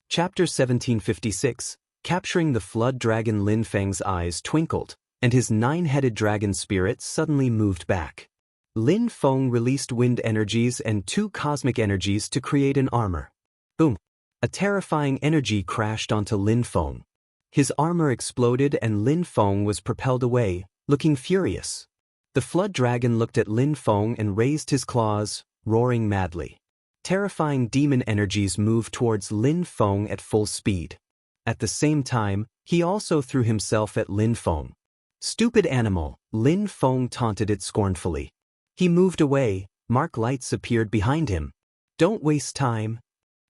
A: Chapter 1756, Capturing the Flood Dragon. Lin Feng's eyes twinkled, and his 9-headed dragon spirit suddenly moved back. Lin Feng released wind energies and 2 cosmic energies to create an armor. Boom! A terrifying energy crashed onto Lin Feng. His armor exploded and Lin Feng was propelled away, looking furious. The flood dragon looked at Lin Feng and raised his claws, roaring madly. Terrifying demon energies moved towards Lin Feng at full speed. At the same time, he also threw himself at Lin Feng. "Stupid animal," Lin Feng taunted it scornfully. He moved away, mark lights appeared behind him. "Don't waste time."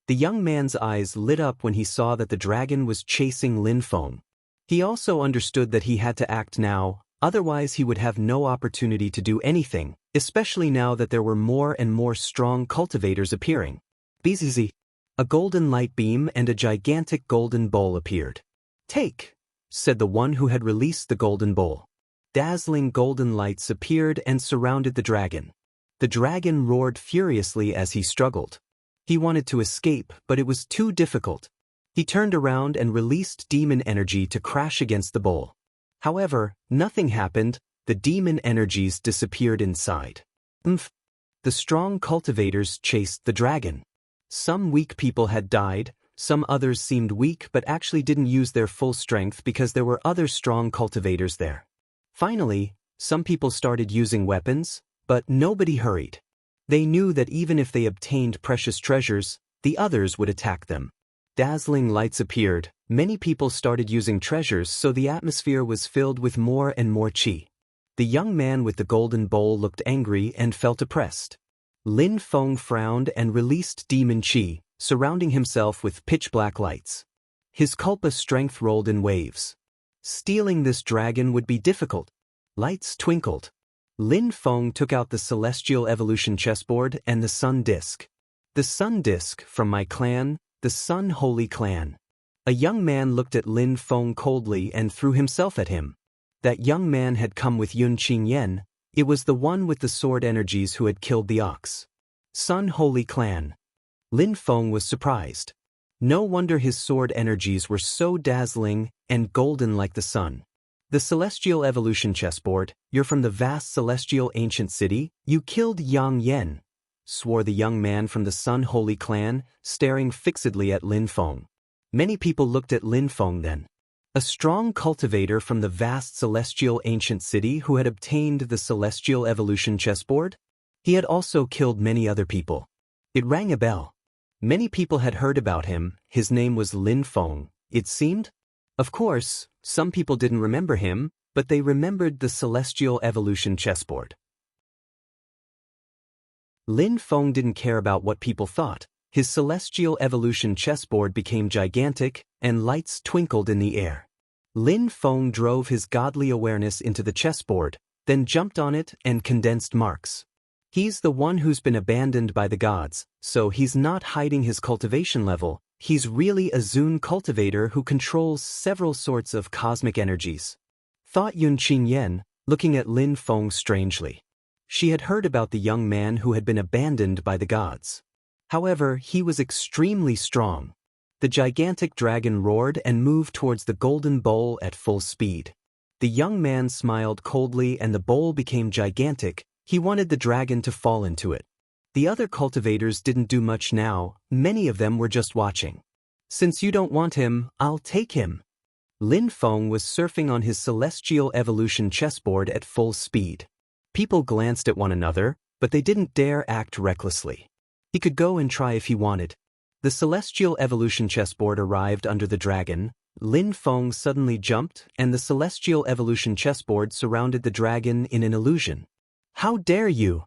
A: The young man's eyes lit up when he saw that the dragon was chasing Lin Feng. He also understood that he had to act now, otherwise he would have no opportunity to do anything, especially now that there were more and more strong cultivators appearing. Bzz. A golden light beam and a gigantic golden bowl appeared. "Take," said the one who had released the golden bowl. Dazzling golden lights appeared and surrounded the dragon. The dragon roared furiously as he struggled. He wanted to escape, but it was too difficult. He turned around and released demon energy to crash against the bowl. However, nothing happened, the demon energies disappeared inside. The strong cultivators chased the dragon. Some weak people had died, some others seemed weak but actually didn't use their full strength because there were other strong cultivators there. Finally, some people started using weapons, but nobody hurried. They knew that even if they obtained precious treasures, the others would attack them. Dazzling lights appeared, many people started using treasures, so the atmosphere was filled with more and more chi. The young man with the golden bowl looked angry and felt oppressed. Lin Feng frowned and released demon chi, surrounding himself with pitch-black lights. His culpa strength rolled in waves. Stealing this dragon would be difficult. Lights twinkled. Lin Feng took out the Celestial Evolution chessboard and the Sun Disk. "The Sun Disk, from my clan, the Sun Holy Clan." A young man looked at Lin Feng coldly and threw himself at him. That young man had come with Yun Qingyan. It was the one with the sword energies who had killed the ox. Sun Holy Clan. Lin Feng was surprised. No wonder his sword energies were so dazzling and golden like the sun. "The Celestial Evolution chessboard, you're from the vast celestial ancient city, you killed Yang Yen," swore the young man from the Sun Holy Clan, staring fixedly at Lin Feng. Many people looked at Lin Feng then. A strong cultivator from the vast celestial ancient city who had obtained the Celestial Evolution chessboard? He had also killed many other people. It rang a bell. Many people had heard about him, his name was Lin Feng, it seemed. Of course, some people didn't remember him, but they remembered the Celestial Evolution chessboard. Lin Feng didn't care about what people thought. His Celestial Evolution chessboard became gigantic, and lights twinkled in the air. Lin Feng drove his godly awareness into the chessboard, then jumped on it and condensed marks. He's the one who's been abandoned by the gods, so he's not hiding his cultivation level, he's really a Zun cultivator who controls several sorts of cosmic energies. Thought Yun Qingyan, looking at Lin Feng strangely. She had heard about the young man who had been abandoned by the gods. However, he was extremely strong. The gigantic dragon roared and moved towards the golden bowl at full speed. The young man smiled coldly and the bowl became gigantic. He wanted the dragon to fall into it. The other cultivators didn't do much now, many of them were just watching. "Since you don't want him, I'll take him." Lin Feng was surfing on his Celestial Evolution chessboard at full speed. People glanced at one another, but they didn't dare act recklessly. He could go and try if he wanted. The Celestial Evolution chessboard arrived under the dragon. Lin Feng suddenly jumped, and the Celestial Evolution chessboard surrounded the dragon in an illusion. "How dare you!"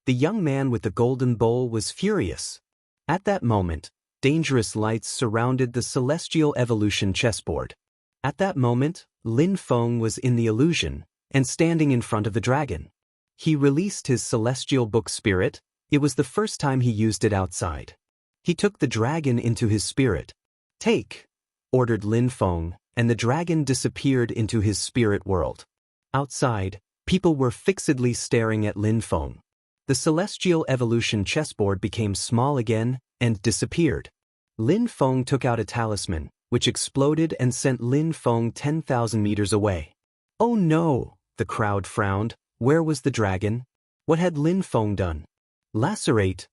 A: The young man with the golden bowl was furious. At that moment, dangerous lights surrounded the Celestial Evolution chessboard. At that moment, Lin Feng was in the illusion, and standing in front of the dragon. He released his Celestial Book spirit. It was the first time he used it outside. He took the dragon into his spirit. "Take," ordered Lin Feng, and the dragon disappeared into his spirit world. Outside, people were fixedly staring at Lin Feng. The Celestial Evolution chessboard became small again and disappeared. Lin Feng took out a talisman, which exploded and sent Lin Feng 10,000 meters away. "Oh no!" the crowd frowned. Where was the dragon? What had Lin Feng done? Lacerate.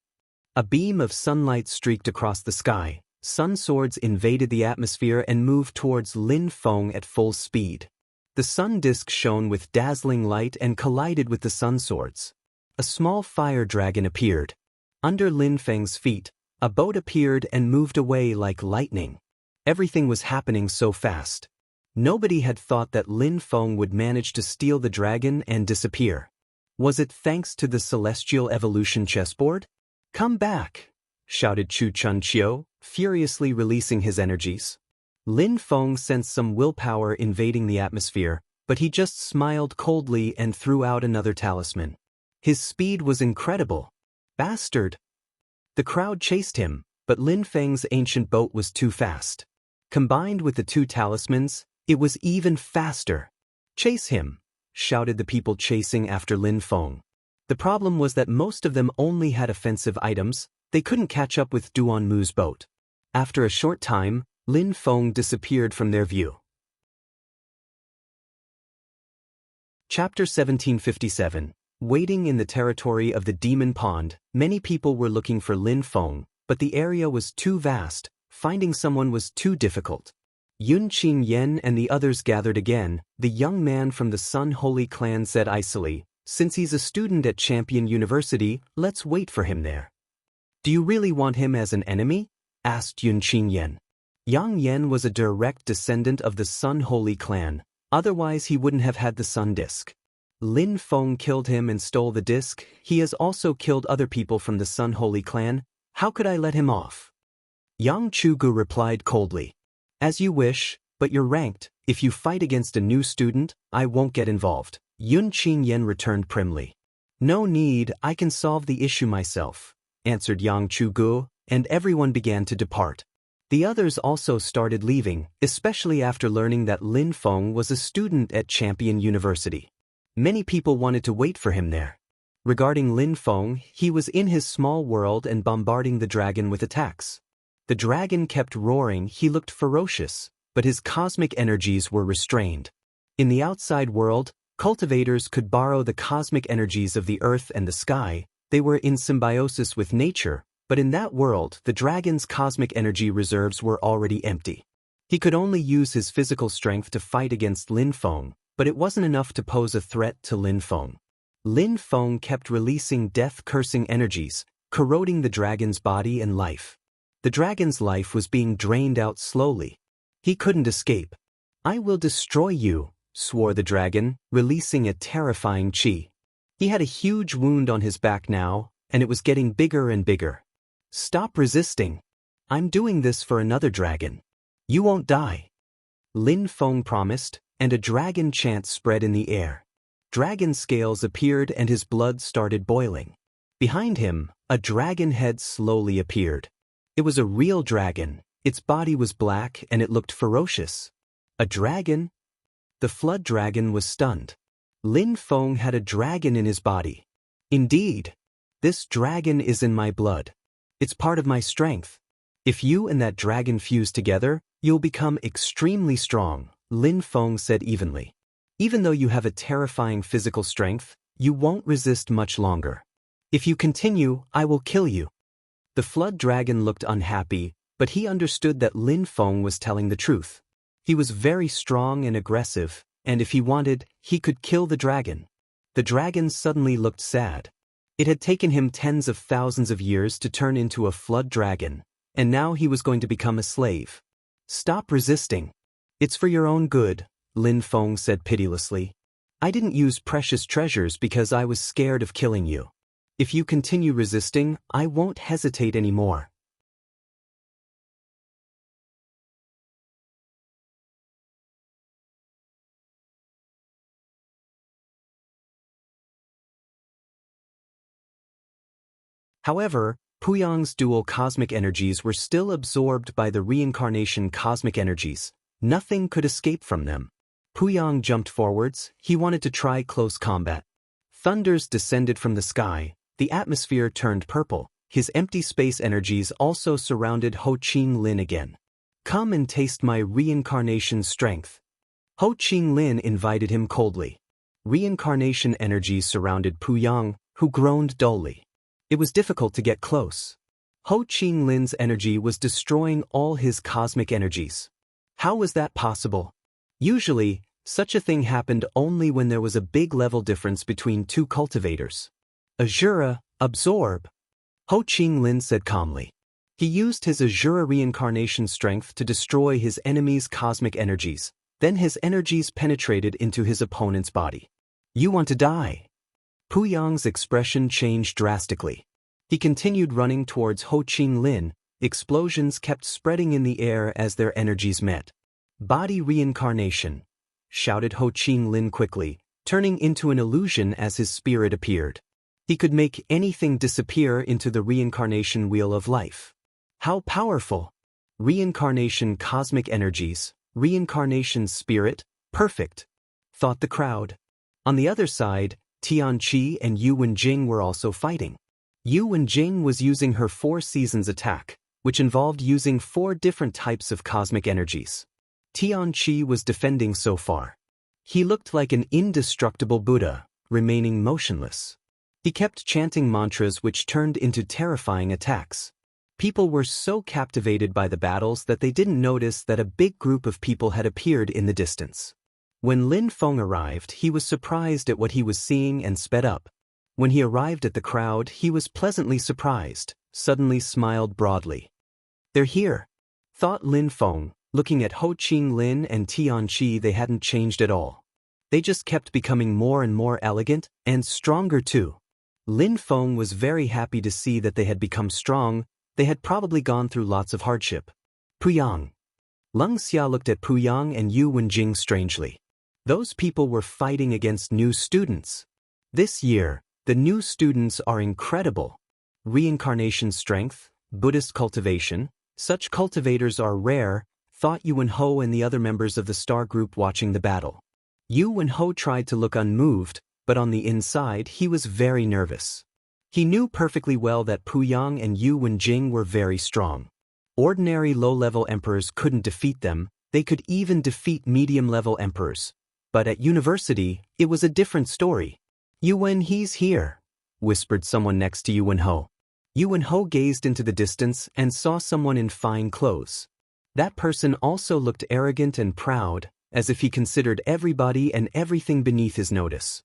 A: A beam of sunlight streaked across the sky. Sun swords invaded the atmosphere and moved towards Lin Feng at full speed. The sun disk shone with dazzling light and collided with the sun swords. A small fire dragon appeared. Under Lin Feng's feet, a boat appeared and moved away like lightning. Everything was happening so fast. Nobody had thought that Lin Feng would manage to steal the dragon and disappear. Was it thanks to the celestial evolution chessboard? Come back, shouted Chu Chunqiu, furiously releasing his energies. Lin Feng sensed some willpower invading the atmosphere, but he just smiled coldly and threw out another talisman. His speed was incredible. Bastard! The crowd chased him, but Lin Feng's ancient boat was too fast. Combined with the two talismans, it was even faster. Chase him, shouted the people chasing after Lin Feng. The problem was that most of them only had offensive items. They couldn't catch up with Duan Mu's boat. After a short time, Lin Feng disappeared from their view. Chapter 1757. Waiting in the territory of the Demon Pond, many people were looking for Lin Feng, but the area was too vast. Finding someone was too difficult. Yun Qing Yen and the others gathered again. The young man from the Sun Holy clan said icily, "Since he's a student at Champion University, let's wait for him there." "Do you really want him as an enemy?" asked Yun Qing Yen. Yang Yen was a direct descendant of the Sun Holy clan, otherwise he wouldn't have had the Sun Disk. Lin Feng killed him and stole the disc. He has also killed other people from the Sun Holy clan. How could I let him off? Yang Chugu replied coldly. "As you wish, but you're ranked. If you fight against a new student, I won't get involved." Yun Qing Yen returned primly. "No need, I can solve the issue myself," answered Yang Chugu, and everyone began to depart. The others also started leaving, especially after learning that Lin Feng was a student at Champion University. Many people wanted to wait for him there. Regarding Lin Feng, he was in his small world and bombarding the dragon with attacks. The dragon kept roaring. He looked ferocious, but his cosmic energies were restrained. In the outside world, cultivators could borrow the cosmic energies of the earth and the sky. They were in symbiosis with nature, but in that world, the dragon's cosmic energy reserves were already empty. He could only use his physical strength to fight against Lin Feng, but it wasn't enough to pose a threat to Lin Feng. Lin Feng kept releasing death-cursing energies, corroding the dragon's body and life. The dragon's life was being drained out slowly. He couldn't escape. "I will destroy you," swore the dragon, releasing a terrifying chi. He had a huge wound on his back now, and it was getting bigger and bigger. "Stop resisting. I'm doing this for another dragon. You won't die," Lin Feng promised, and a dragon chant spread in the air. Dragon scales appeared and his blood started boiling. Behind him, a dragon head slowly appeared. It was a real dragon. Its body was black and it looked ferocious. A dragon? The flood dragon was stunned. Lin Feng had a dragon in his body. "Indeed. This dragon is in my blood. It's part of my strength. If you and that dragon fuse together, you'll become extremely strong," Lin Feng said evenly. "Even though you have a terrifying physical strength, you won't resist much longer. If you continue, I will kill you." The flood dragon looked unhappy, but he understood that Lin Feng was telling the truth. He was very strong and aggressive, and if he wanted, he could kill the dragon. The dragon suddenly looked sad. It had taken him tens of thousands of years to turn into a flood dragon, and now he was going to become a slave. "Stop resisting. It's for your own good," Lin Feng said pitilessly. "I didn't use precious treasures because I was scared of killing you. If you continue resisting, I won't hesitate anymore." However, Puyang's dual cosmic energies were still absorbed by the reincarnation cosmic energies. Nothing could escape from them. Puyang jumped forwards. He wanted to try close combat. Thunders descended from the sky. The atmosphere turned purple. His empty space energies also surrounded Ho Qing Lin again. "Come and taste my reincarnation strength." Ho Qing Lin invited him coldly. Reincarnation energies surrounded Puyang, who groaned dully. It was difficult to get close. Ho Ching Lin's energy was destroying all his cosmic energies. How was that possible? Usually, such a thing happened only when there was a big level difference between two cultivators. Azura, absorb. Ho Ching Lin said calmly. He used his Azura reincarnation strength to destroy his enemy's cosmic energies. Then his energies penetrated into his opponent's body. You want to die? Pu Yang's expression changed drastically. He continued running towards Ho Ching Lin. Explosions kept spreading in the air as their energies met. Body reincarnation, shouted Ho Ching Lin quickly, turning into an illusion as his spirit appeared. He could make anything disappear into the reincarnation wheel of life. How powerful! Reincarnation cosmic energies, reincarnation spirit, perfect, thought the crowd. On the other side, Tianqi and Yu Wenjing were also fighting. Yu Wenjing was using her 4 seasons attack, which involved using 4 different types of cosmic energies. Tianqi was defending so far. He looked like an indestructible Buddha, remaining motionless. He kept chanting mantras which turned into terrifying attacks. People were so captivated by the battles that they didn't notice that a big group of people had appeared in the distance. When Lin Feng arrived, he was surprised at what he was seeing and sped up. When he arrived at the crowd, he was pleasantly surprised, suddenly smiled broadly. They're here, thought Lin Feng. Looking at Ho Ching Lin and Tianqi, they hadn't changed at all. They just kept becoming more and more elegant, and stronger too. Lin Feng was very happy to see that they had become strong. They had probably gone through lots of hardship. Puyang. Leng Xia looked at Puyang and Yu Wenjing strangely. Those people were fighting against new students. This year, the new students are incredible. Reincarnation strength, Buddhist cultivation, such cultivators are rare, thought Yu Wenho and the other members of the star group watching the battle. Yu Wenho tried to look unmoved, but on the inside he was very nervous. He knew perfectly well that Puyang and Yu Wenjing were very strong. Ordinary low-level emperors couldn't defeat them, they could even defeat medium-level emperors. But at university, it was a different story. Yu Wen, he's here, whispered someone next to Yu Wenho. Yu Wenho gazed into the distance and saw someone in fine clothes. That person also looked arrogant and proud, as if he considered everybody and everything beneath his notice.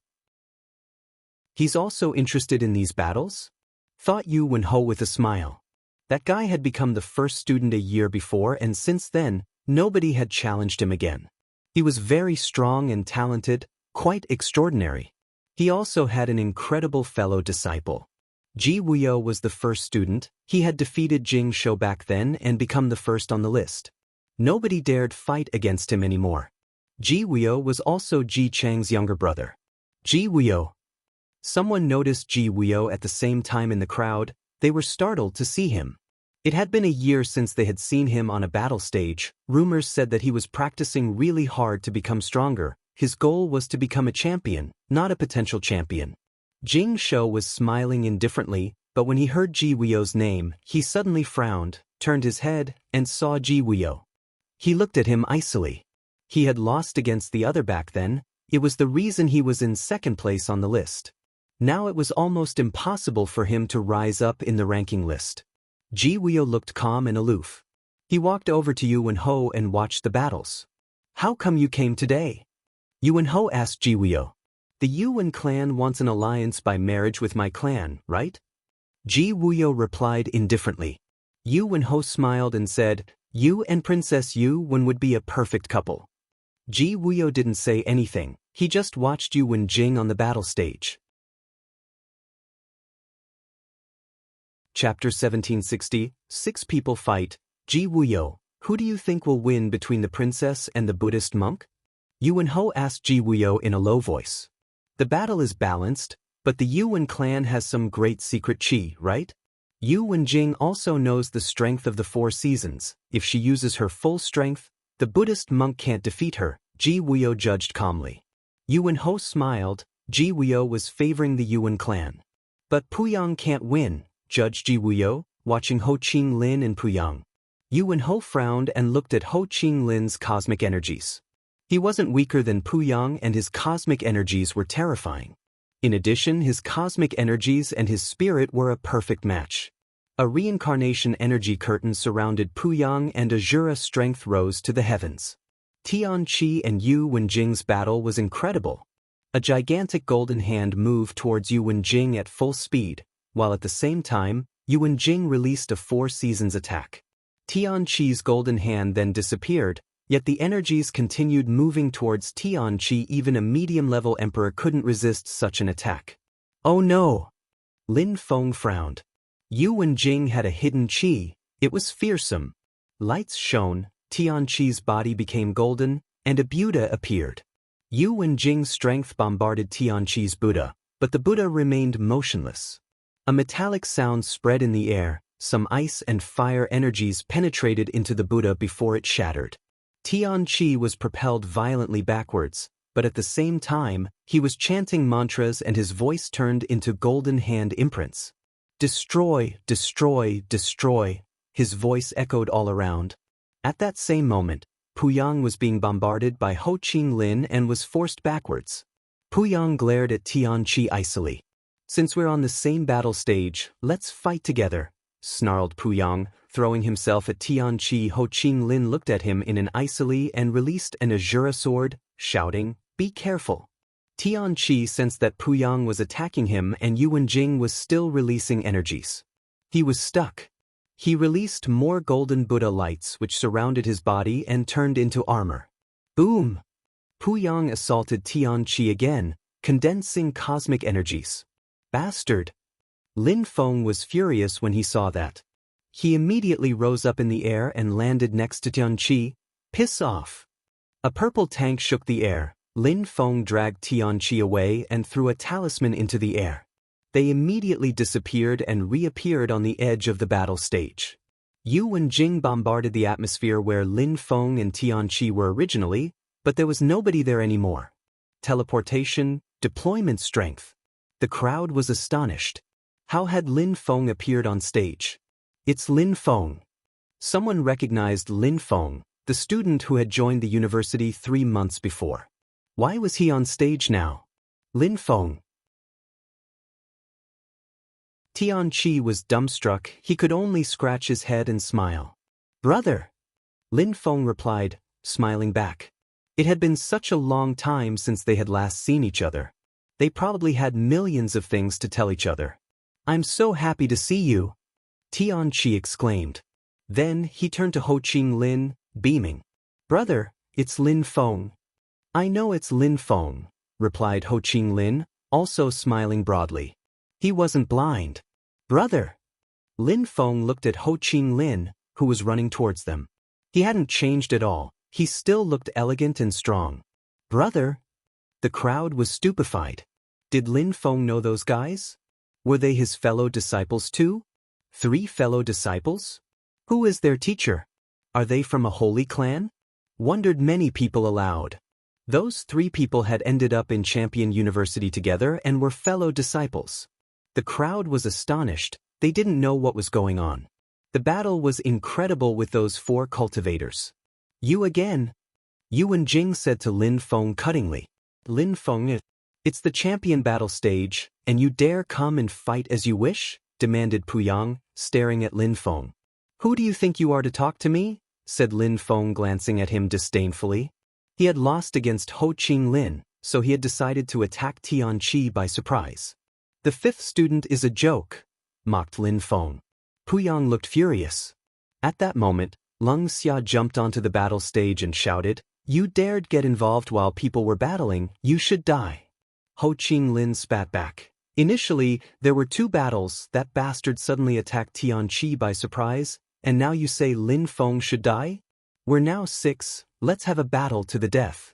A: He's also interested in these battles? Thought Yu Wenho with a smile. That guy had become the first student a year before, and since then, nobody had challenged him again. He was very strong and talented, quite extraordinary. He also had an incredible fellow disciple. Ji Wuyo was the first student. He had defeated Jing Shou back then and become the first on the list. Nobody dared fight against him anymore. Ji Wuyo was also Ji Chang's younger brother. Ji Wuyo. Someone noticed Ji Wuyo at the same time in the crowd. They were startled to see him. It had been a year since they had seen him on a battle stage. Rumors said that he was practicing really hard to become stronger. His goal was to become a champion, not a potential champion. Jing Shou was smiling indifferently, but when he heard Ji Wuyo's name, he suddenly frowned, turned his head, and saw Ji Wuyo. He looked at him icily. He had lost against the other back then. It was the reason he was in second place on the list. Now it was almost impossible for him to rise up in the ranking list. Ji Wuyo looked calm and aloof. He walked over to Yu Wenho and watched the battles. How come you came today? Yu Wenho asked Ji Wuyo. The Yuan clan wants an alliance by marriage with my clan, right? Ji Wuyo replied indifferently. Yu Wenho smiled and said, you and Princess Yu Wen would be a perfect couple. Ji Wuyo didn't say anything, he just watched Yu Wenjing on the battle stage. Chapter 1760, 6 people fight. Ji Wuyo, who do you think will win between the princess and the Buddhist monk? Yu Wenho asked Ji Wuyo in a low voice. The battle is balanced, but the Yuan clan has some great secret chi, right? Yu Wenjing also knows the strength of the 4 seasons. If she uses her full strength, the Buddhist monk can't defeat her, Ji Wuyo judged calmly. Yu Wenho smiled. Ji Wuyo was favoring the Yuan clan. But Puyang can't win, judged Ji Wuyo, watching Ho Ching Lin and Puyang. Yu Wenho frowned and looked at Ho Ching Lin's cosmic energies. He wasn't weaker than Puyang and his cosmic energies were terrifying. In addition, his cosmic energies and his spirit were a perfect match. A reincarnation energy curtain surrounded Puyang and Azura strength rose to the heavens. Tianqi and Yu Wenjing's battle was incredible. A gigantic golden hand moved towards Yu Wenjing at full speed, while at the same time, Yu Wenjing released a Four Seasons attack. Tianqi's golden hand then disappeared, yet the energies continued moving towards Tianqi. Even a medium-level emperor couldn't resist such an attack. Oh no! Lin Feng frowned. Yu Wenjing had a hidden qi. It was fearsome. Lights shone, Tianqi's body became golden, and a Buddha appeared. Yu Wenjing's strength bombarded Tianqi's Buddha, but the Buddha remained motionless. A metallic sound spread in the air, some ice and fire energies penetrated into the Buddha before it shattered. Tianqi was propelled violently backwards, but at the same time, he was chanting mantras and his voice turned into golden hand imprints. Destroy, destroy, destroy, his voice echoed all around. At that same moment, Puyang was being bombarded by Ho Qinglin and was forced backwards. Puyang glared at Tianqi icily. Since we're on the same battle stage, let's fight together, snarled Puyang, throwing himself at Tianqi. Ho Qinglin looked at him in an icily and released an Azura sword, shouting, "Be careful." Tianqi sensed that Puyang was attacking him and Yu Wenjing was still releasing energies. He was stuck. He released more golden Buddha lights which surrounded his body and turned into armor. Boom! Puyang assaulted Tianqi again, condensing cosmic energies. Bastard! Lin Feng was furious when he saw that. He immediately rose up in the air and landed next to Tianqi. Piss off! A purple tank shook the air. Lin Feng dragged Tianqi away and threw a talisman into the air. They immediately disappeared and reappeared on the edge of the battle stage. Yu Wenjing bombarded the atmosphere where Lin Feng and Tianqi were originally, but there was nobody there anymore. Teleportation, deployment strength. The crowd was astonished. How had Lin Feng appeared on stage? It's Lin Feng. Someone recognized Lin Feng, the student who had joined the university 3 months before. Why was he on stage now? Lin Feng. Tianqi was dumbstruck. He could only scratch his head and smile. Brother! Lin Feng replied, smiling back. It had been such a long time since they had last seen each other. They probably had millions of things to tell each other. I'm so happy to see you! Tianqi exclaimed. Then he turned to Ho Qinglin, beaming. Brother, it's Lin Feng. I know it's Lin Feng, replied Ho Qinglin, also smiling broadly. He wasn't blind. Brother! Lin Feng looked at Ho Qinglin, who was running towards them. He hadn't changed at all. He still looked elegant and strong. Brother! The crowd was stupefied. Did Lin Feng know those guys? Were they his fellow disciples too? 3 fellow disciples? Who is their teacher? Are they from a holy clan? Wondered many people aloud. Those 3 people had ended up in Champion University together and were fellow disciples. The crowd was astonished. They didn't know what was going on. The battle was incredible with those 4 cultivators. You again? Yu Wenjing said to Lin Feng cuttingly. Lin Feng, it's the champion battle stage, and you dare come and fight as you wish? Demanded Puyang, staring at Lin Feng. Who do you think you are to talk to me? Said Lin Feng, glancing at him disdainfully. He had lost against Ho Qinglin, so he had decided to attack Tianqi by surprise. The 5th student is a joke, mocked Lin Feng. Puyang looked furious. At that moment, Lung Xia jumped onto the battle stage and shouted, You dared get involved while people were battling, you should die. Ho Qinglin spat back. Initially, there were 2 battles. That bastard suddenly attacked Tianqi by surprise, and now you say Lin Feng should die? We're now 6, let's have a battle to the death.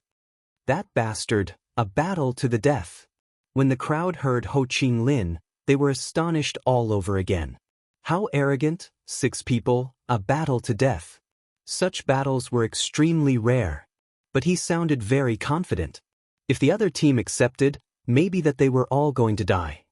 A: That bastard, a battle to the death. When the crowd heard Ho Qinglin, they were astonished all over again. How arrogant, 6 people, a battle to death. Such battles were extremely rare. But he sounded very confident. If the other team accepted, maybe that they were all going to die.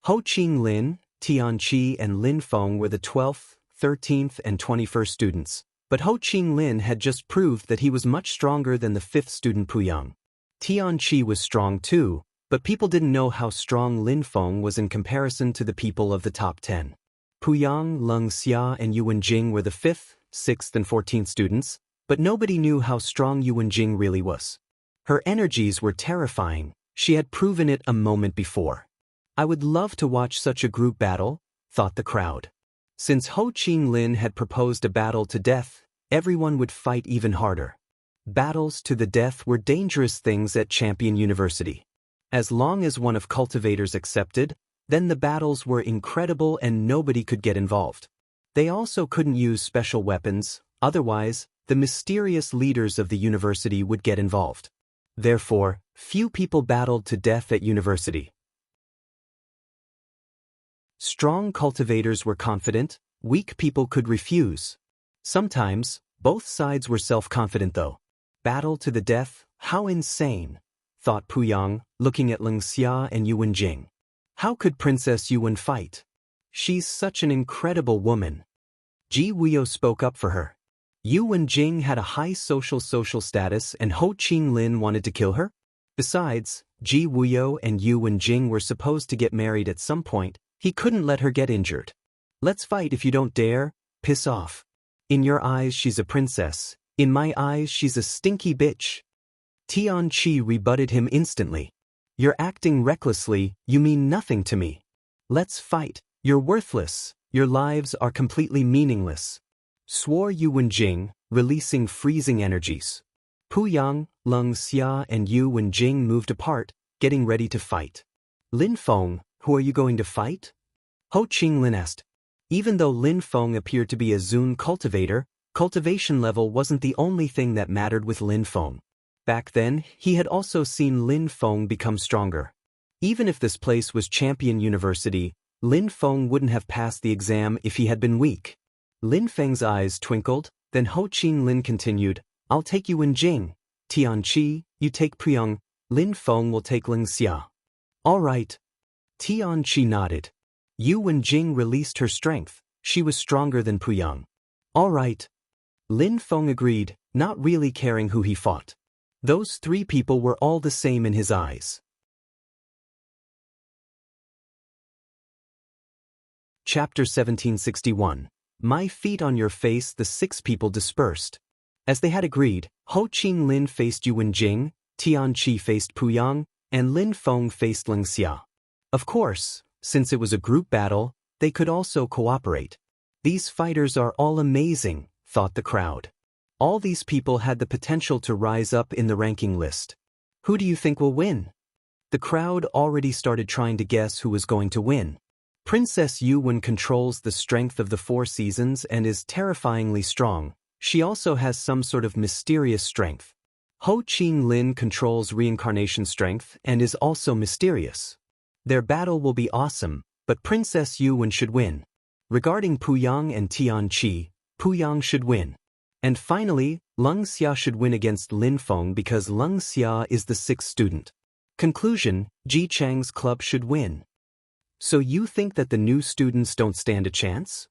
A: Ho Qinglin, Tianqi and Lin Feng were the 12th, 13th and 21st students, but Ho Qinglin had just proved that he was much stronger than the 5th student Puyang. Tianqi was strong too, But people didn't know how strong Lin Feng was in comparison to the people of the top 10. Pu Yang, Leng Xia, and Yu Wenjing were the 5th, 6th, and 14th students, but nobody knew how strong Yu Wenjing really was. Her energies were terrifying. She had proven it a moment before. I would love to watch such a group battle, thought the crowd. Since Ho Qinglin had proposed a battle to death, everyone would fight even harder. Battles to the death were dangerous things at Champion University. As long as one of cultivators accepted, then the battles were incredible and nobody could get involved. They also couldn't use special weapons, otherwise, the mysterious leaders of the university would get involved. Therefore, few people battled to death at university. Strong cultivators were confident, weak people could refuse. Sometimes, both sides were self-confident though. Battle to the death, how insane, thought Pu Yang, looking at Leng Xia and Yu Wenjing. How could Princess Yuwen fight? She's such an incredible woman. Ji Wuyo spoke up for her. Yu Wenjing had a high social status and Ho Qinglin wanted to kill her? Besides, Ji Wuyo and Yu Wenjing were supposed to get married at some point. He couldn't let her get injured. Let's fight if you don't dare, piss off. In your eyes she's a princess, in my eyes she's a stinky bitch. Tian Qi rebutted him instantly. You're acting recklessly, you mean nothing to me. Let's fight, you're worthless, your lives are completely meaningless. Swore Yu Wenjing, releasing freezing energies. Pu Yang, Leng Xia and Yu Wenjing moved apart, getting ready to fight. Lin Feng, who are you going to fight? Ho Qinglin asked. Even though Lin Feng appeared to be a Zun cultivator, cultivation level wasn't the only thing that mattered with Lin Feng. Back then, he had also seen Lin Feng become stronger. Even if this place was Champion University, Lin Feng wouldn't have passed the exam if he had been weak. Lin Feng's eyes twinkled, then Ho Qinglin continued, I'll take Yu Wenjing. Tian Qi, you take Pu Yang. Lin Feng will take Leng Xia. All right. Tian Qi nodded. Yu Wenjing released her strength. She was stronger than Pu Yang. All right. Lin Feng agreed, not really caring who he fought. Those 3 people were all the same in his eyes. Chapter 1761. My feet on your face. The 6 people dispersed. As they had agreed, Ho Qinglin faced Yu Wenjing, Tian Qi faced Pu Yang, and Lin Feng faced Leng Xia. Of course, since it was a group battle, they could also cooperate. These fighters are all amazing, thought the crowd. All these people had the potential to rise up in the ranking list. Who do you think will win? The crowd already started trying to guess who was going to win. Princess Yuwen controls the strength of the 4 seasons and is terrifyingly strong. She also has some sort of mysterious strength. Ho Qinglin controls reincarnation strength and is also mysterious. Their battle will be awesome, but Princess Yuwen should win. Regarding Pu Yang and Tian Qi, Pu Yang should win. And finally, Leng Xia should win against Lin Feng because Leng Xia is the 6th student. Conclusion, Ji Chang's club should win. So you think that the new students don't stand a chance?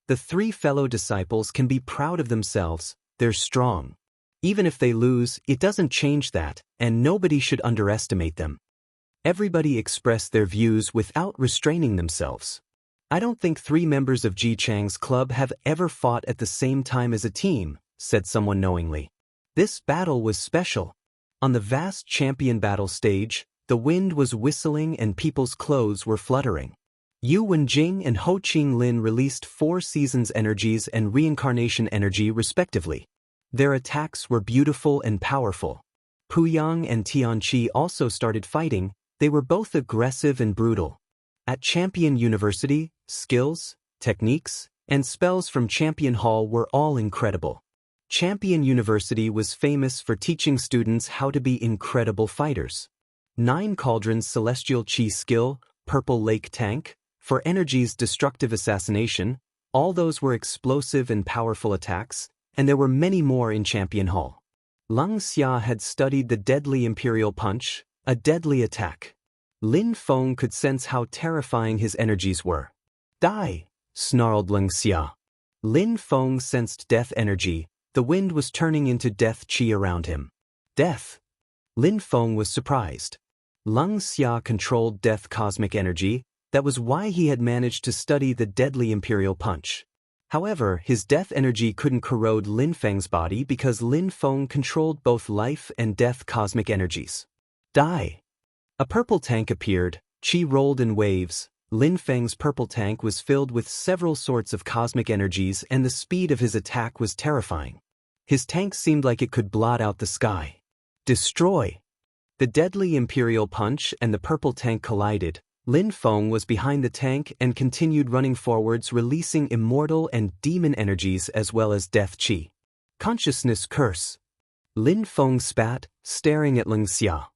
A: The 3 fellow disciples can be proud of themselves, they're strong. Even if they lose, it doesn't change that, and nobody should underestimate them. Everybody expressed their views without restraining themselves. I don't think 3 members of Ji Chang's club have ever fought at the same time as a team, said someone knowingly. This battle was special. On the vast champion battle stage, the wind was whistling and people's clothes were fluttering. Yu Wenjing and Ho Qinglin released 4 seasons energies and reincarnation energy respectively. Their attacks were beautiful and powerful. Pu Yang and Tian Qi also started fighting. They were both aggressive and brutal. At Champion University, skills, techniques, and spells from Champion Hall were all incredible. Champion University was famous for teaching students how to be incredible fighters. 9 Cauldrons Celestial Qi skill, Purple Lake Tank, for Energy's destructive assassination, all those were explosive and powerful attacks, and there were many more in Champion Hall. Leng Xia had studied the deadly Imperial Punch, a deadly attack. Lin Feng could sense how terrifying his energies were. Die, snarled Leng Xia. Lin Feng sensed death energy. The wind was turning into death qi around him. Death. Lin Feng was surprised. Lung Xia controlled death cosmic energy. That was why he had managed to study the deadly Imperial Punch. However, his death energy couldn't corrode Lin Feng's body because Lin Feng controlled both life and death cosmic energies. Die! A purple tank appeared, chi rolled in waves. Lin Feng's purple tank was filled with several sorts of cosmic energies and the speed of his attack was terrifying. His tank seemed like it could blot out the sky. Destroy! The deadly Imperial Punch and the purple tank collided. Lin Feng was behind the tank and continued running forwards, releasing immortal and demon energies as well as death chi. Consciousness curse. Lin Feng spat, staring at Lung Xia.